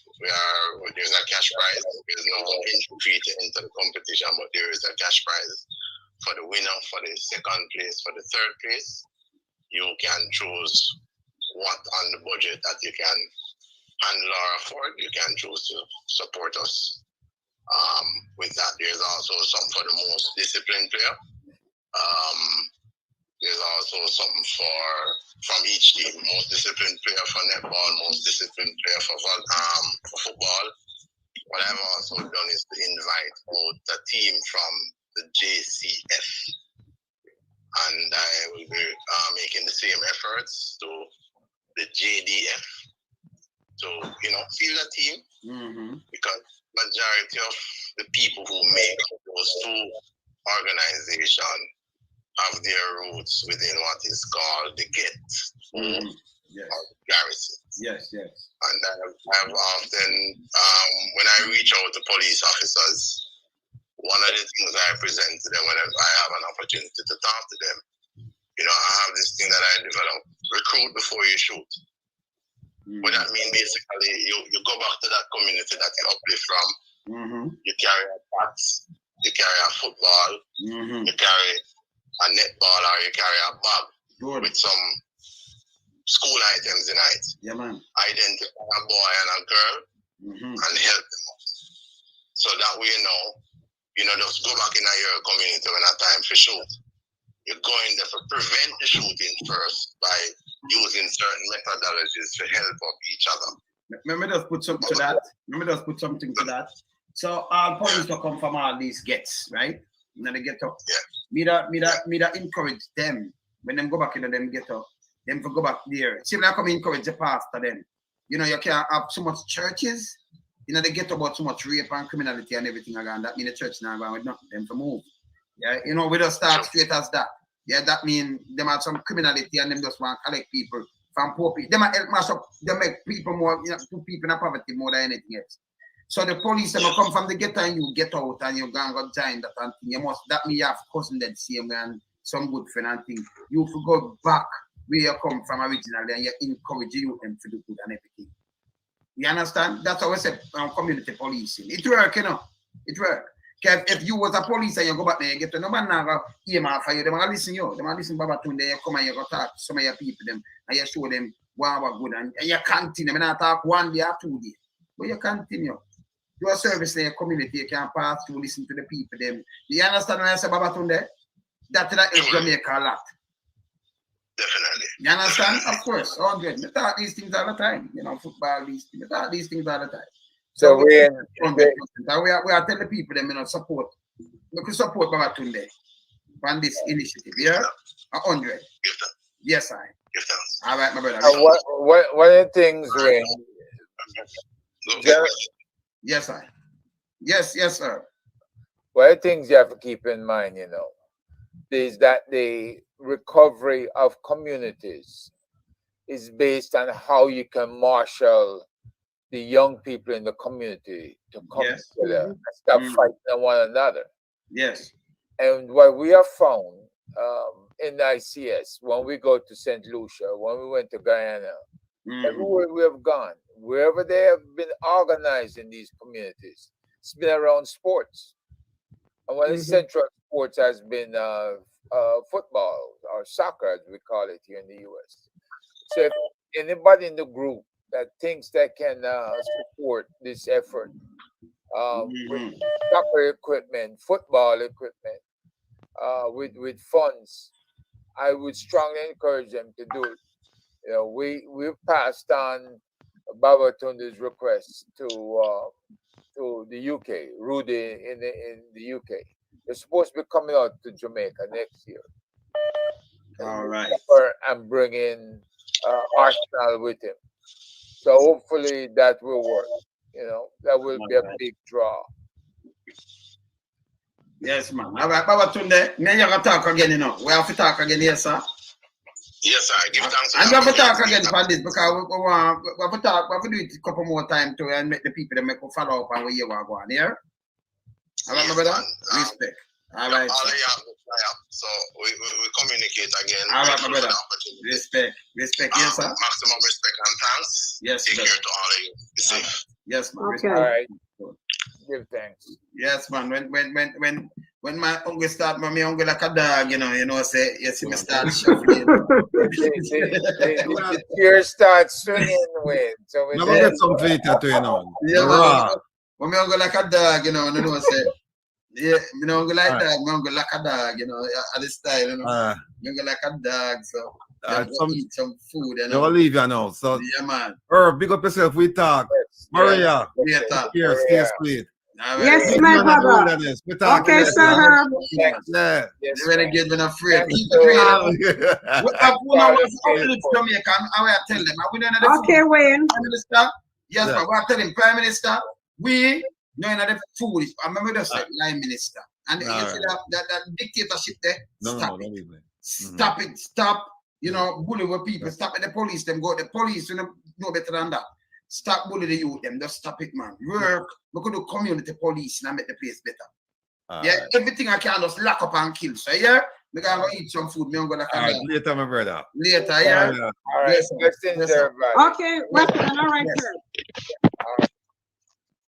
There's a cash prize. There's no entry fee to enter the competition, but there is a cash prize for the winner, for the second place, for the third place. You can choose what on the budget that you can handle or afford. You can choose to support us with that. There's also some for the most disciplined player. There's also something from each team. Most disciplined player for netball, most disciplined player for football. What I've also done is to invite out the team from the JCF. And I will be making the same efforts to the JDF. So, feel the team. Because majority of the people who make those two organizations have their roots within what is called the GET or garrison. Yes. And I've often, when I reach out to police officers, one of the things I present to them whenever I have an opportunity to talk to them, I have this thing that I developed: recruit before you shoot. What that means basically, you go back to that community that you uplift from. You carry a bat, you carry a football, you carry a netball, or you carry a bag with some school items in it. Yeah, man. Identify a boy and a girl and help them out. So that way, just go back in your community when it's time for shoot. You're going there to prevent the shooting first by using certain methodologies to help up each other. Let me just put something to that. So all police will come from all these gets, right? They get up. Yeah. Me that encourage them when them go back into them get up. Them to go back there. See, when I come encourage the pastor then. You can't have so much churches. They get about so much rape and criminality and everything again. That means the church now going with nothing. Them to move. Yeah, we just start straight as that. Yeah, that means them have some criminality and them just want to collect people from poor people. Them help mash up, they make people more, put people in poverty more than anything else. So the police them come from the ghetto and you get out and you go and go join that and thing. That means you have cousin that same way and some good friend and thing. You have to go back where you come from originally and you encourage you them to do good and everything. You understand? That's how we say community policing. It work, It work. If you was a police and you go back there, you get to no man now aim for you, they might listen you. They might listen Babatunde, you come and you go talk to some of your people them and you show them what good and you continue. I mean, I talk 1 day or 2 days. But you continue. Do a service in your community, you can pass through, listen to the people them. Do you understand when I say Babatunde? That helps Jamaica a lot. Definitely. You understand? Of course, 100. We talk these things all the time. Football, these things. We talk these things all the time. So we are telling people them, support. We can support Babatunde on this initiative. Yeah, 100. Yes, I. All right, my brother. One of the things, Wayne. Yes, I. Yes, sir. One of the things you have to keep in mind, is that the recovery of communities is based on how you can marshal the young people in the community to come together and stop fighting one another. Yes. And what we have found in ICS, when we go to St. Lucia, when we went to Guyana, everywhere we have gone, wherever they have been organized in these communities, it's been around sports. And one of the central sports has been football or soccer, as we call it here in the U.S. So if anybody in the group that thinks they can support this effort with soccer equipment, football equipment, with funds, I would strongly encourage them to do it. You know, we've passed on Babatunde's request to the UK, Rudy in the UK. They're supposed to be coming out to Jamaica next year. All right. And bring in Arsenal with him. So hopefully that will work. You know, that will be a big draw. Yes, man. All right, Babatunde, may you talk again, you know. We have to talk again, yes, sir. Yes, sir. Give thanks. And we have to talk again for this because we have to talk, we have to do it a couple more times too and make the people that make a follow up and where you want to go on here. All right, my brother? Respect. All right. So we communicate again. All right, my brother. Respect. Respect, yes, sir. Maximum respect and thanks. Yes, take care to all of you. Be safe. Yes, man. Okay. All right. Give thanks. Yes, man. When my uncle start, my uncle like a dog, you know, say, yes, me start shuffling. The tears start swinging with. So we get some later to, you know. Yeah, when my uncle like a dog, you know, say, yeah, me no uncle like dog, my uncle like a dog, you know, at this style, you know. Me uncle like a dog, so eat some food, you know. They'll leave you now. So yeah, man. Big up yourself, we talk. Maria, here, stay sweet. Yes, my brother. Okay, sir. Yeah. When get me afraid. Okay, Wayne. Prime Minister. Yes, but what I tell him, Prime Minister, we know another foolish. I remember the line minister. And you see that dictatorship there. Stop it. Stop it. Stop. You know, bully with people. Stop at the police. Them go. The police, you know better than that. Stop bullying the youth. Them just stop it, man. Work. We could do community police and make the place better. Yeah, everything I can just lock up and kill. So yeah, we gotta go eat some food. Me I'm gonna come later, my brother. Later, yeah. All right. Yes, everybody. Okay, all right, sir.